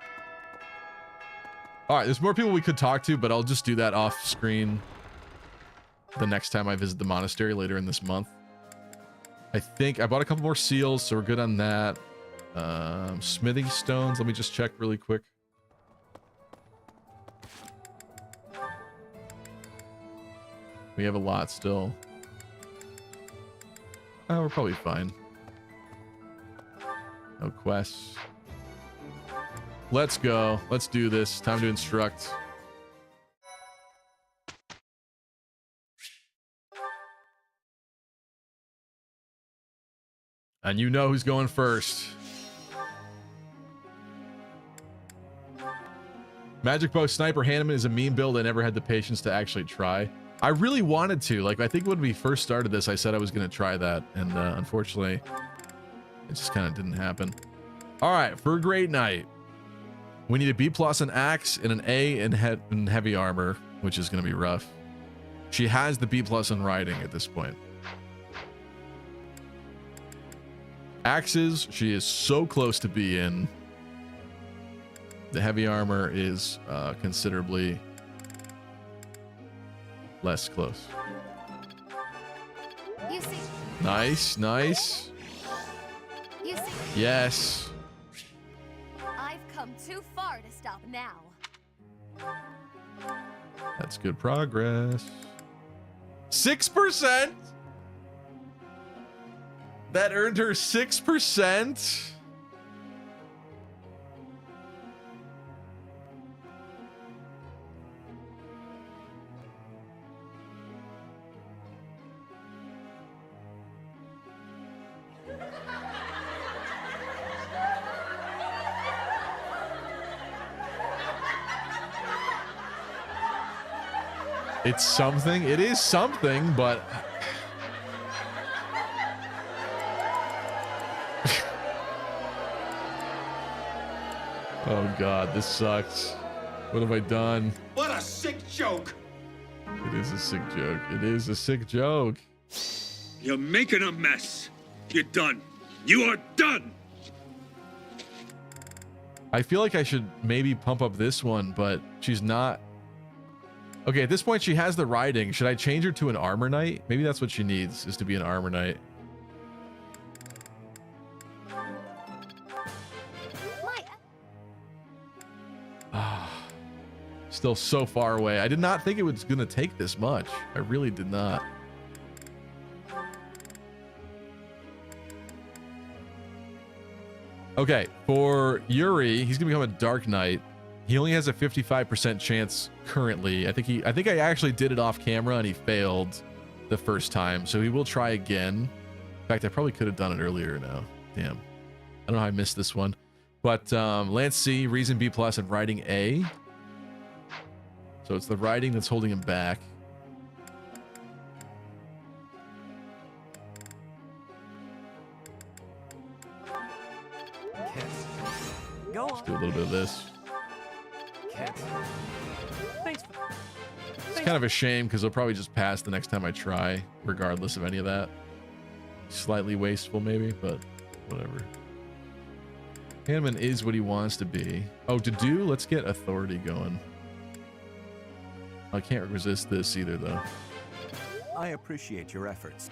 All right, there's more people we could talk to, but I'll just do that off screen the next time I visit the monastery later in this month. I think I bought a couple more seals, so we're good on that. Smithing stones. Let me just check really quick. We have a lot still. Oh, we're probably fine. No quests. Let's go. Let's do this. Time to instruct. And you know who's going first. Magic Bow Sniper Hanneman is a meme build I never had the patience to actually try. I really wanted to. Like, I think when we first started this, I said I was going to try that. And unfortunately, it just kind of didn't happen. All right, for a great night, we need a B+ in axe and an A in heavy armor, which is going to be rough. She has the B+ in riding at this point. Axes, she is so close to B in. The heavy armor is considerably less close. You see. Nice, nice. You see. Yes. I've come too far to stop now. That's good progress. 6%? That earned her 6%? It's something. It is something, but oh god, this sucks. What have I done? What a sick joke! It is a sick joke. It is a sick joke. You're making a mess. You're done. You are done. I feel like I should maybe pump up this one, but she's not. Okay, at this point, she has the riding. Should I change her to an armor knight? Maybe that's what she needs, is to be an armor knight. Still so far away. I did not think it was going to take this much. I really did not. Okay, for Yuri, he's going to become a Dark Knight. He only has a 55% chance currently. I think I actually did it off camera and he failed the first time, so he will try again. In fact, I probably could have done it earlier now. Damn. I don't know how I missed this one. But Lance C, Reason B+, and Riding A. So it's the riding that's holding him back. Go on. Let's do a little bit of this. Thanks. It's kind of a shame because they'll probably just pass the next time I try, regardless of any of that. Slightly wasteful, maybe, but whatever. Hanneman is what he wants to be. Oh, to do? Let's get authority going. I can't resist this either, though. I appreciate your efforts.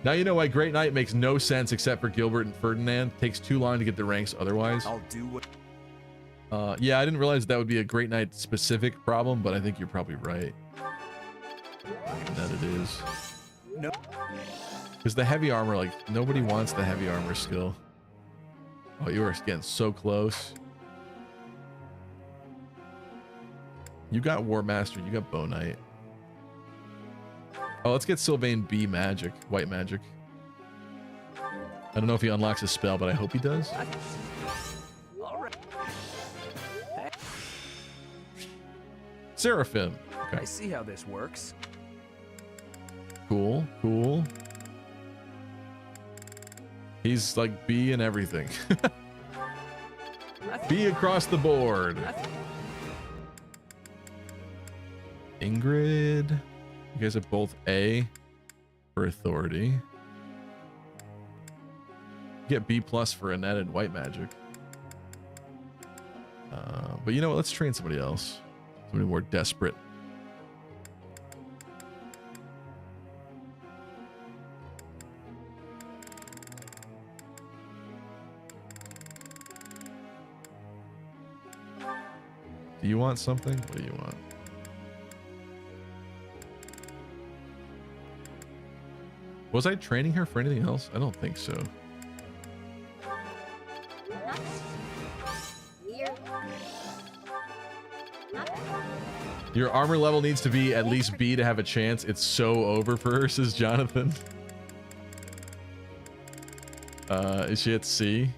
Now you know why Great Knight makes no sense except for Gilbert and Ferdinand. Takes too long to get the ranks otherwise. I'll do what... Yeah, I didn't realize that would be a Great Knight specific problem, but I think you're probably right. That it is. No. Because the heavy armor, like, nobody wants the heavy armor skill. Oh, you are getting so close. You got War Master, you got Bow Knight. Oh, let's get Sylvain B magic, white magic. I don't know if he unlocks a spell, but I hope he does. Seraphim. Okay. I see how this works. Cool, cool. He's like B and everything. B across the board. Ingrid. You guys are both A for authority. Get B plus for Annette and white magic. But you know what? Let's train somebody else. Somebody more desperate. Do you want something? What do you want? Was I training her for anything else? I don't think so. Your armor level needs to be at least B to have a chance. It's so over for her, says Jonathan. Is she at C?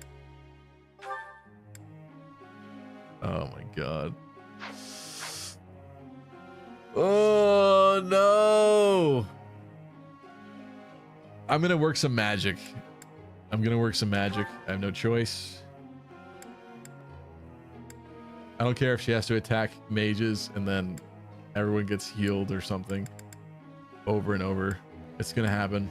Oh my god. Oh no! I'm gonna work some magic. I have no choice. I don't care if she has to attack mages and then everyone gets healed or something over and over. It's gonna happen.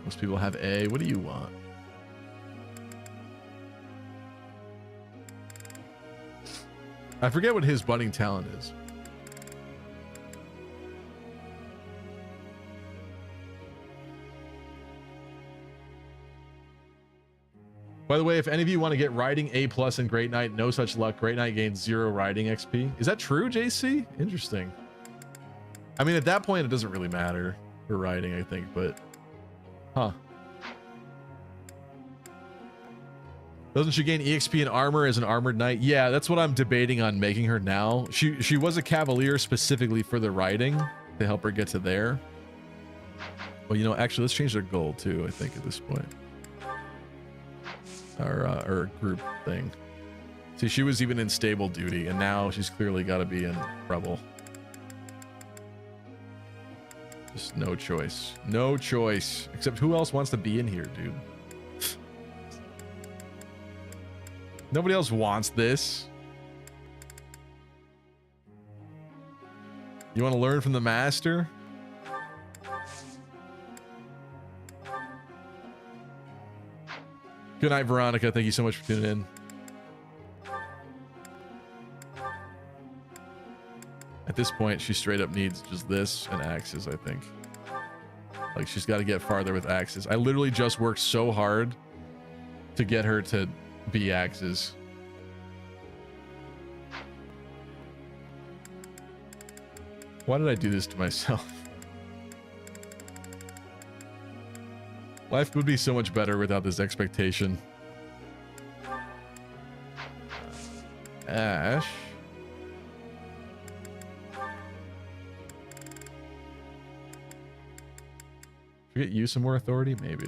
Most people have A. What do you want? I forget what his budding talent is. By the way, if any of you want to get riding A plus in Great Knight, no such luck. Great Knight gains 0 riding XP. Is that true, JC? Interesting. I mean, at that point, it doesn't really matter for riding, I think, but huh. Doesn't she gain EXP and armor as an armored knight? Yeah, that's what I'm debating on making her now. She was a cavalier specifically for the riding to help her get to there. Well, you know, actually, let's change their goal too, I think, at this point. Or group thing. See, she was even in stable duty, and now she's clearly got to be in rebel. Just no choice. No choice. Except who else wants to be in here, dude? Nobody else wants this. You want to learn from the master? Good night, Veronica. Thank you so much for tuning in. At this point, she straight up needs just this and axes, I think. Like, she's got to get farther with axes. I literally just worked so hard to get her to be axes. Why did I do this to myself? Life would be so much better without this expectation. Ash. Should we get you some more authority? Maybe.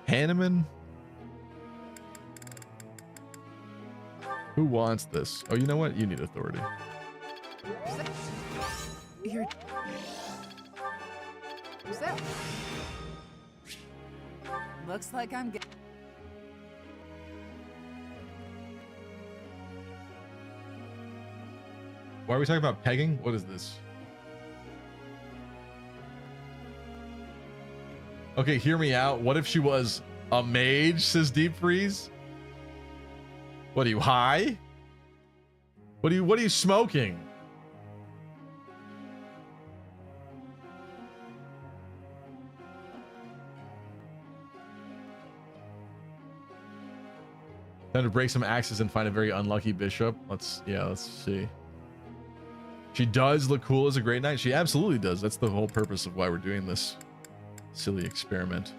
Hanneman? Who wants this? Oh, you know what? You need authority. You're... Who's that? Looks like I'm getting... Why are we talking about pegging? What is this? Okay, hear me out. What if she was a mage, says Deep Freeze? What are you, high? What are you smoking? Time to break some axes and find a very unlucky bishop. Let's see. She does look cool as a great knight. She absolutely does. That's the whole purpose of why we're doing this silly experiment.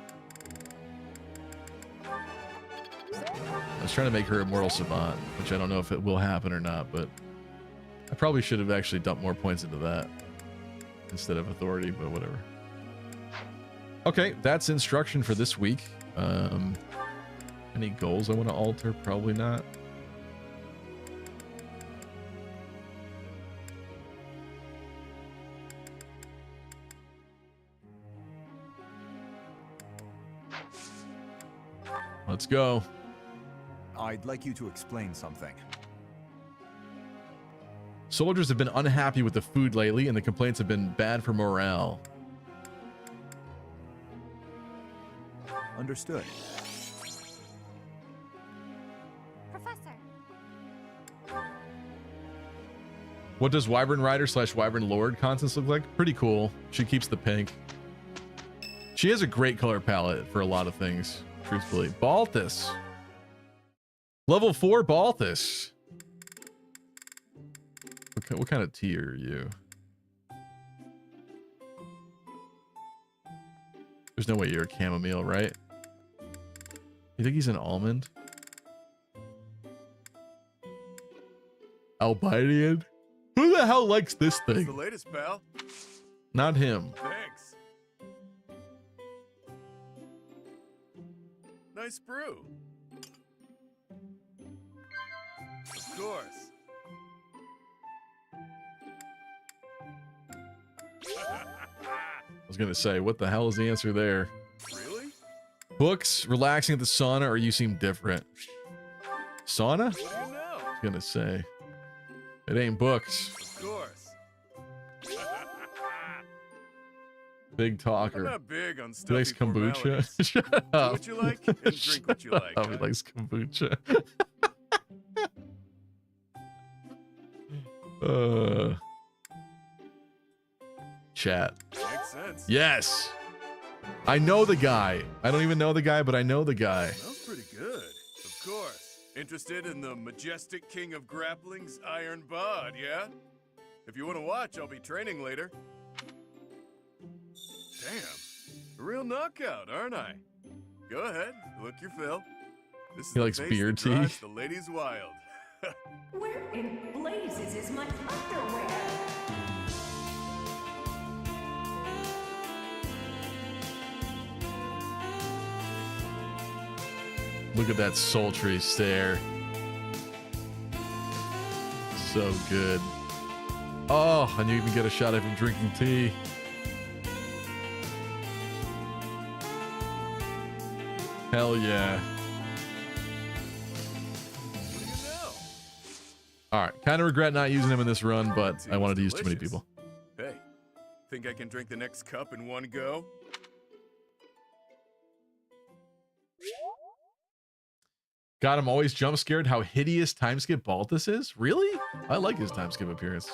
I was trying to make her Immortal Savant, which I don't know if it will happen or not, but I probably should have actually dumped more points into that instead of Authority, but whatever. Okay, that's instruction for this week. Any goals I want to alter? Probably not. Let's go. I'd like you to explain something. Soldiers have been unhappy with the food lately, and the complaints have been bad for morale. Understood. Professor. What does Wyvern Rider / Wyvern Lord Constance look like? Pretty cool. She keeps the pink. She has a great color palette for a lot of things, truthfully. Balthus. Level 4 Balthus. What kind of tea are you? There's no way you're a chamomile, right? You think he's an almond? Albinian? Who the hell likes this What's thing? the latest, pal? Not him. Thanks. Nice brew. Of course. I was gonna say, what the hell is the answer there? Really? Books, relaxing at the sauna, or you seem different? Sauna? What do you know? I was gonna say. It ain't books. Of course. Big talker. I'm not big on He likes stuffy kombucha. formalities. Shut Do up. what you like and drink what you like. Oh, huh? he likes kombucha. Chat. Makes sense. Yes. I know the guy. I don't even know the guy, but I know the guy. Sounds pretty good. Of course. Interested in the majestic king of grappling's Iron Bod, yeah? If you want to watch, I'll be training later. Damn. A real knockout, aren't I? Go ahead, look your fill. This is He the likes face beer that drives tea. the ladies wild. Where in blazes is my underwear? Look at that sultry stare. So good. Oh, and you even get a shot of him drinking tea. Hell yeah. All right, kind of regret not using him in this run, but I wanted to use too many people. Hey, think I can drink the next cup in one go? God, I'm always jump scared how hideous time skip Balthus is. Really? I like his time skip appearance.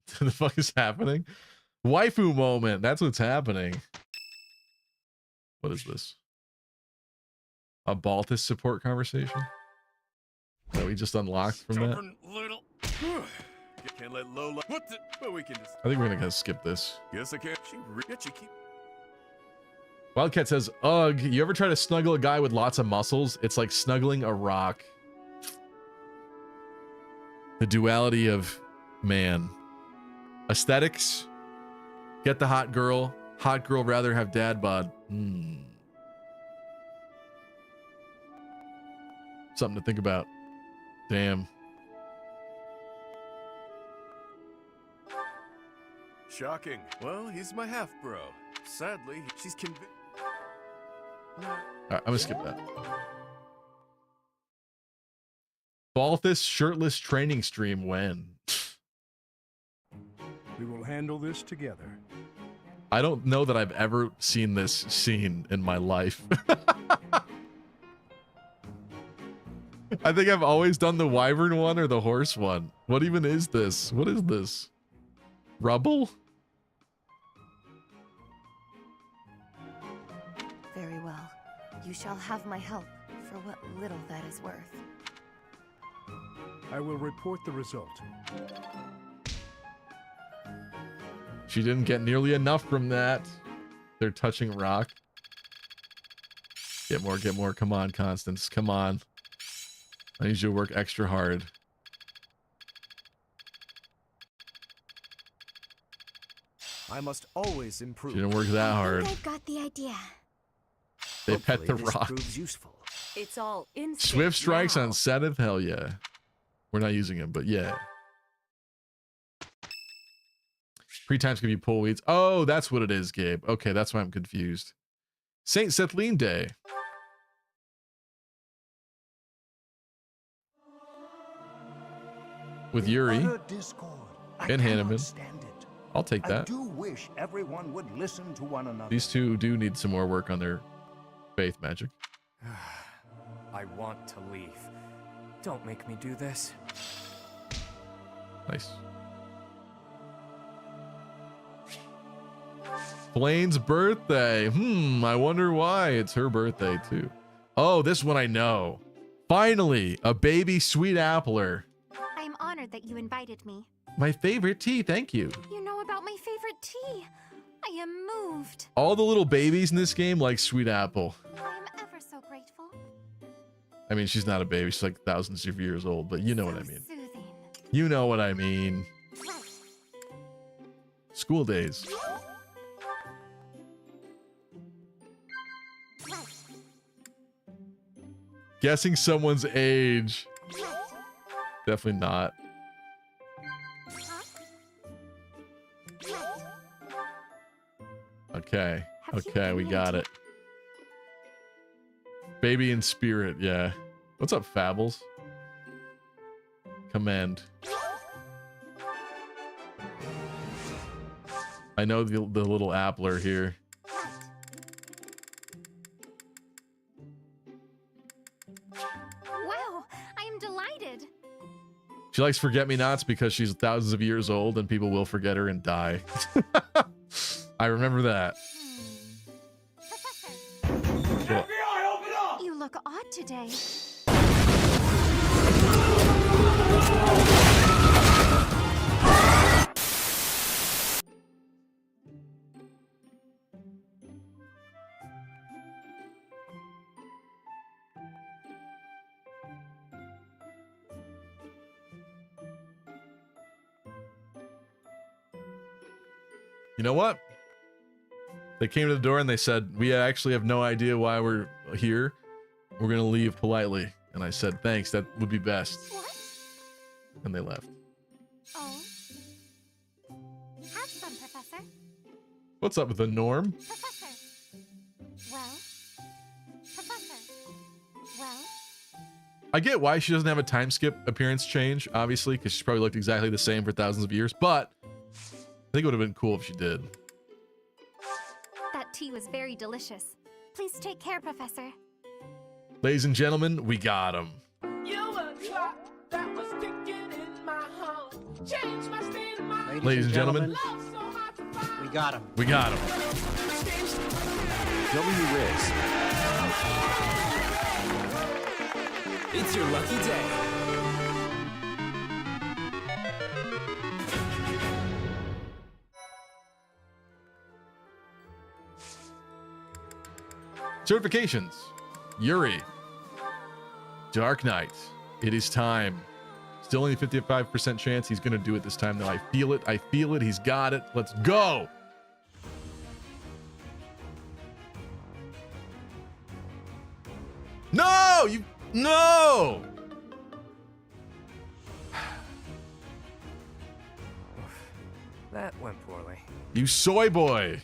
What the fuck is happening? Waifu moment. That's what's happening. What is this? A Balthus support conversation that we just unlocked from that? Stubborn little. Can't let Lola. What the? But we can just. I think we're gonna skip this. Yes, I can. She keep. Wildcat says, ugh, you ever try to snuggle a guy with lots of muscles? It's like snuggling a rock. The duality of man. Aesthetics. Get the hot girl. Hot girl rather have dad bod. Something to think about. Damn. Shocking. Well, he's my half bro. Sadly, she's convinced. All right, I'm gonna skip that. Balthus shirtless training stream when? We will handle this together. I don't know that I've ever seen this scene in my life. I think I've always done the wyvern one or the horse one. What even is this? What is this? Rubble? Very well. You shall have my help for what little that is worth. I will report the result. She didn't get nearly enough from that. They're touching rock. Get more, get more. Come on, Constance. Come on. I need you to work extra hard. I must always improve. She didn't work that hard. I've got the idea. They pet the Hopefully this rock. proves useful. It's all instinct Swift strikes now. on Seth. Hell yeah. We're not using him, but yeah. Pre-times give you pull weeds. Oh, that's what it is, Gabe. Okay, that's why I'm confused. Saint Sethlene Day. With Yuri Utter discord. I and cannot Hanneman. stand it. I'll take I that. do wish everyone would listen to one another. These two do need some more work on their faith magic. I want to leave. Don't make me do this. Nice. Blaine's birthday. I wonder why it's her birthday too. Oh, this one I know. Finally, a baby sweet appler. I'm honored that you invited me. My favorite tea, thank you. You know about my favorite tea. I am moved. All the little babies in this game like sweet apple. I am ever so grateful. I mean, she's not a baby, she's like thousands of years old, but you know what I mean. Soothing. You know what I mean. School days. Guessing someone's age. Definitely not. Okay. Okay, we got it. Baby in spirit, yeah. What's up, Fables? Command. I know the little appler here. Wow, I am delighted. She likes forget-me-nots because she's thousands of years old and people will forget her and die. I remember that. Cool. You look odd today. You know what? They came to the door and they said, we actually have no idea why we're here. We're going to leave politely. And I said, thanks, that would be best. What? And they left. Oh. Have some, Professor. What's up with the norm? Professor. Well. Professor. Well. I get why she doesn't have a time skip appearance change, obviously, because she's probably looked exactly the same for thousands of years, but I think it would have been cool if she did. That tea was very delicious. Please take care, Professor. Ladies and gentlemen, we got him. Ladies and gentlemen, we got him. We got him. W-Riz. It's your lucky day. Certifications. Yuri. Dark Knight. It is time. Still only 55% chance he's going to do it this time, though. I feel it. I feel it. He's got it. Let's go. No! You... No! That went poorly. You soy boy.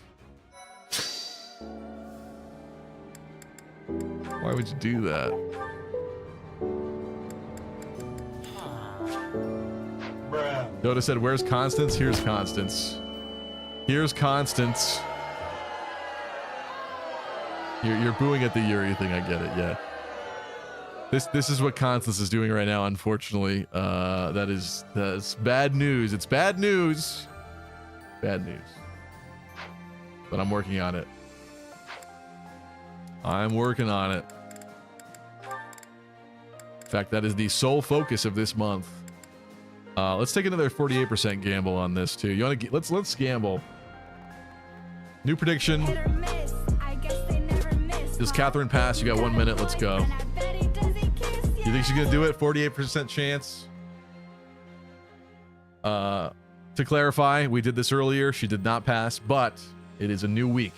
Why would you do that? Yoda said, where's Constance? Here's Constance. Here's Constance. You're booing at the Yuri thing. I get it. Yeah. This is what Constance is doing right now. Unfortunately, that's bad news. It's bad news. Bad news. But I'm working on it. I'm working on it. In fact, that is the sole focus of this month. Let's take another 48% gamble on this too. You want to let's gamble. New prediction. Does Catherine pass? You got 1 minute. Let's go. You think she's gonna do it? 48% chance. To clarify, we did this earlier. She did not pass, but it is a new week.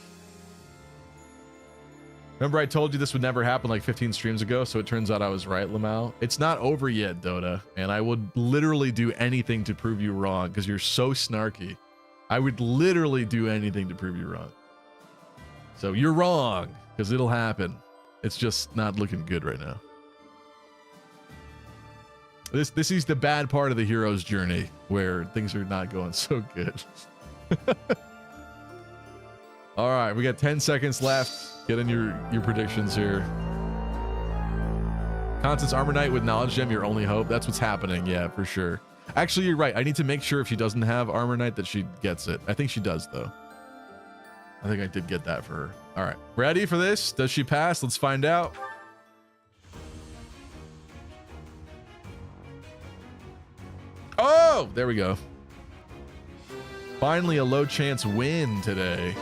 Remember I told you this would never happen like 15 streams ago, so it turns out I was right, Lamau. It's not over yet, Dota, and I would literally do anything to prove you wrong because you're so snarky. I would literally do anything to prove you wrong. So you're wrong, because it'll happen. It's just not looking good right now. This is the bad part of the hero's journey, where things are not going so good. All right, we got 10 seconds left. Get in your predictions here. Constance Armor Knight with Knowledge Gem, your only hope. That's what's happening, yeah, for sure. Actually, you're right. I need to make sure if she doesn't have Armor Knight that she gets it. I think she does, though. I think I did get that for her. All right, ready for this? Does she pass? Let's find out. Oh, there we go. Finally, a low chance win today.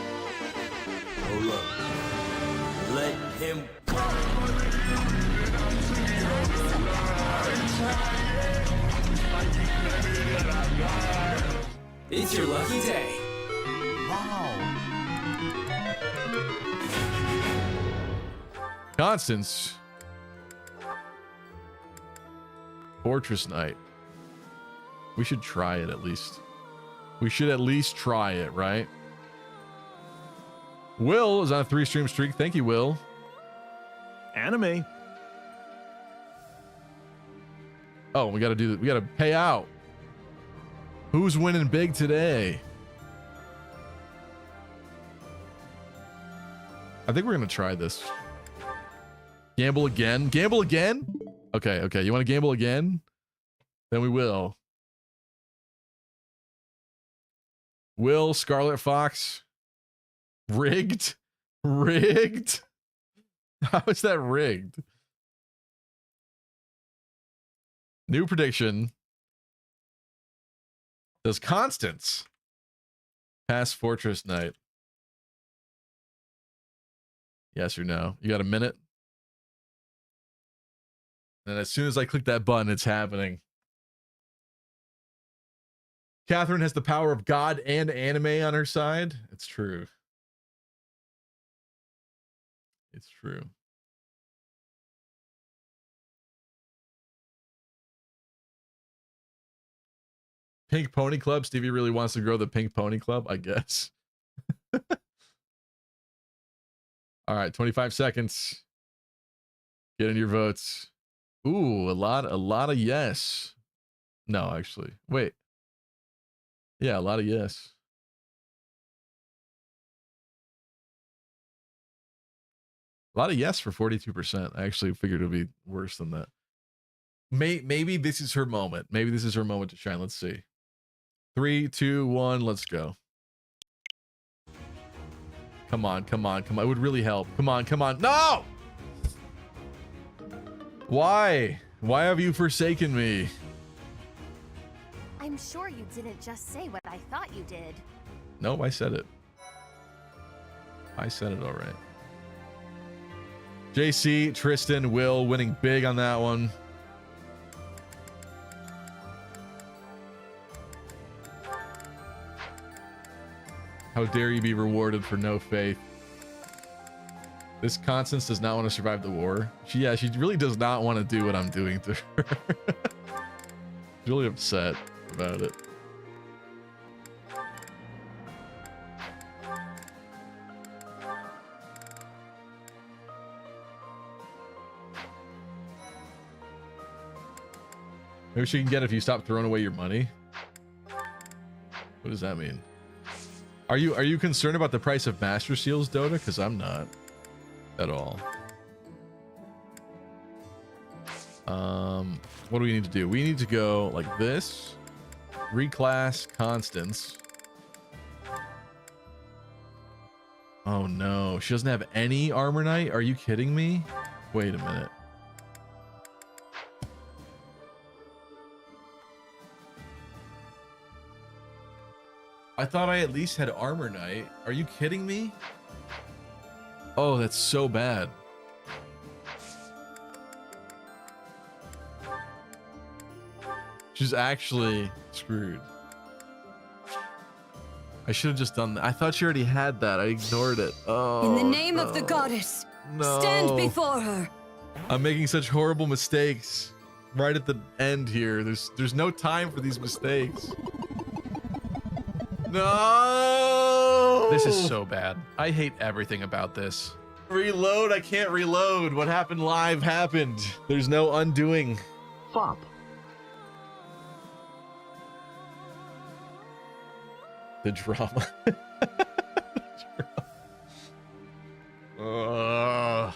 Hold up. Let him. It's your lucky day. Wow. Constance. Fortress Knight. We should try it at least. We should at least try it, right? Will is on a 3-stream streak. Thank you, Will. Anime. Oh, we gotta do that. We gotta pay out. Who's winning big today? I think we're gonna try this. Gamble again? Gamble again? Okay, okay. You want to gamble again? Then we will. Will Scarlet Fox rigged? Rigged? How is that rigged? New prediction. Does Constance pass Fortress Knight? Yes or no? You got a minute? And as soon as I click that button, it's happening. Catherine has the power of God and anime on her side. It's true. It's true. Pink Pony Club. Stevie really wants to grow the Pink Pony Club, I guess. All right, 25 seconds. Get in your votes. Ooh, a lot of yes. No, actually. Wait. Yeah, a lot of yes. A lot of yes for 42%. I actually figured it would be worse than that. Maybe this is her moment. Maybe this is her moment to shine. Let's see. 3, 2, 1, let's go. Come on, come on, come on. It would really help. Come on, come on. No! Why? Why have you forsaken me? I'm sure you didn't just say what I thought you did. Nope, I said it. I said it all right. JC, Tristan, Will winning big on that one. How dare you be rewarded for no faith? This Constance does not want to survive the war. She really does not want to do what I'm doing to her. She's really upset about it. Maybe she can get it if you stop throwing away your money. What does that mean? Are you concerned about the price of Master Seals, Dota? Because I'm not. at all. What do we need to do? We need to go like this. Reclass Constance. Oh no, she doesn't have any Armor Knight? Are you kidding me? Wait a minute. I thought I at least had Armor Knight. Are you kidding me? Oh, that's so bad. She's actually screwed. I should have just done that. I thought she already had that. I ignored it. Oh, in the name of the goddess, stand before her. I'm making such horrible mistakes right at the end here. There's no time for these mistakes. No! This is so bad. I hate everything about this. Reload. I can't reload. What happened live happened. There's no undoing. Fop. The drama. I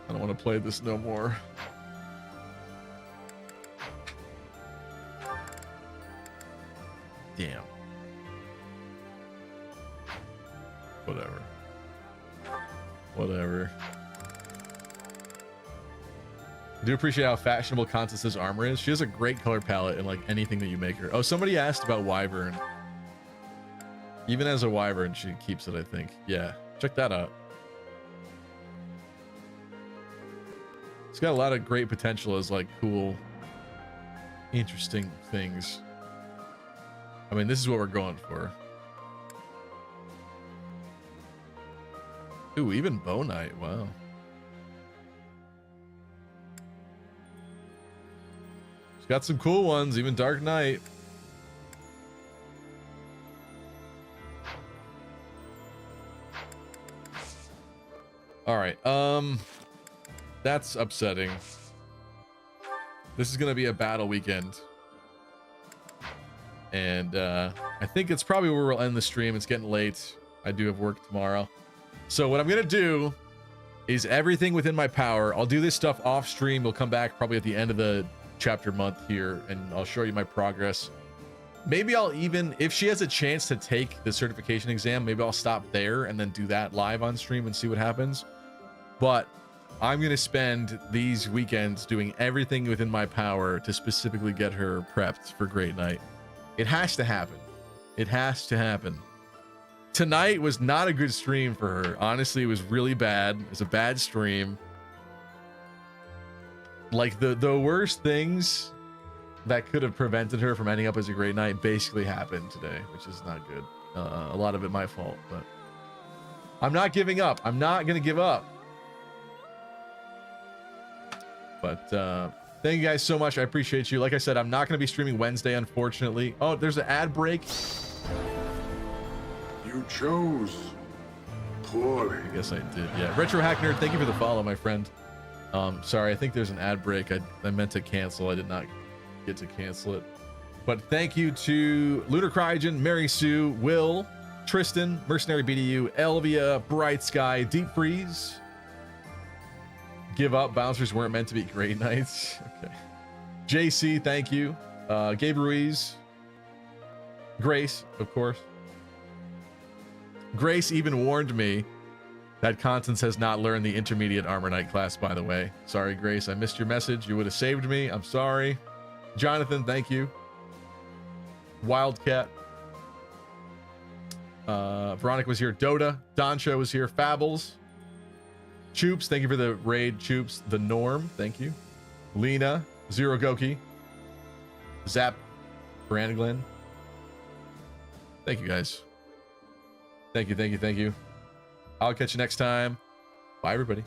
don't want to play this no more. Damn. Whatever. Whatever. I do appreciate how fashionable Constance's armor is. She has a great color palette in like anything that you make her. Oh, somebody asked about Wyvern. Even as a Wyvern, she keeps it, I think. Yeah, check that out. It's got a lot of great potential as like cool, interesting things. I mean, this is what we're going for. Ooh, even Bow Knight. Wow. It's got some cool ones, even Dark Knight. All right. That's upsetting. This is gonna be a battle weekend. And I think it's probably where we'll end the stream. It's getting late. I do have work tomorrow. So what I'm gonna do is everything within my power. I'll do this stuff off stream. We'll come back probably at the end of the chapter month here and I'll show you my progress. Maybe I'll even, if she has a chance to take the certification exam, maybe I'll stop there and then do that live on stream and see what happens. But I'm going to spend these weekends doing everything within my power to specifically get her prepped for Great Night. It has to happen. It has to happen. Tonight was not a good stream for her. Honestly, it was really bad. It was a bad stream. Like the worst things that could have prevented her from ending up as a Great Night basically happened today, which is not good. A lot of it my fault, but I'm not giving up. I'm not going to give up. But thank you guys so much. I appreciate you. Like I said, I'm not going to be streaming Wednesday, unfortunately. Oh, there's an ad break. You chose poorly. I guess I did. Yeah. Retro Hack Nerd, thank you for the follow, my friend. Sorry, I think there's an ad break. I meant to cancel. I did not get to cancel it. But thank you to Lunar Cryogen, Mary Sue, Will, Tristan, Mercenary BDU, Elvia, Bright Sky, Deep Freeze. Give up. Bouncers weren't meant to be Great Nights. Okay. JC, thank you. Gabe Ruiz. Grace, of course. Grace even warned me that Constance has not learned the intermediate Armor Knight class, by the way. Sorry, Grace. I missed your message. You would have saved me. I'm sorry. Jonathan, thank you. Wildcat. Veronica was here. Dota. Doncho was here. Fables. Choops, thank you for the raid. Choops. The Norm, thank you. Lena. Zero Goki. Zap. Brandglen. Thank you, guys. Thank you, thank you, thank you. I'll catch you next time. Bye, everybody.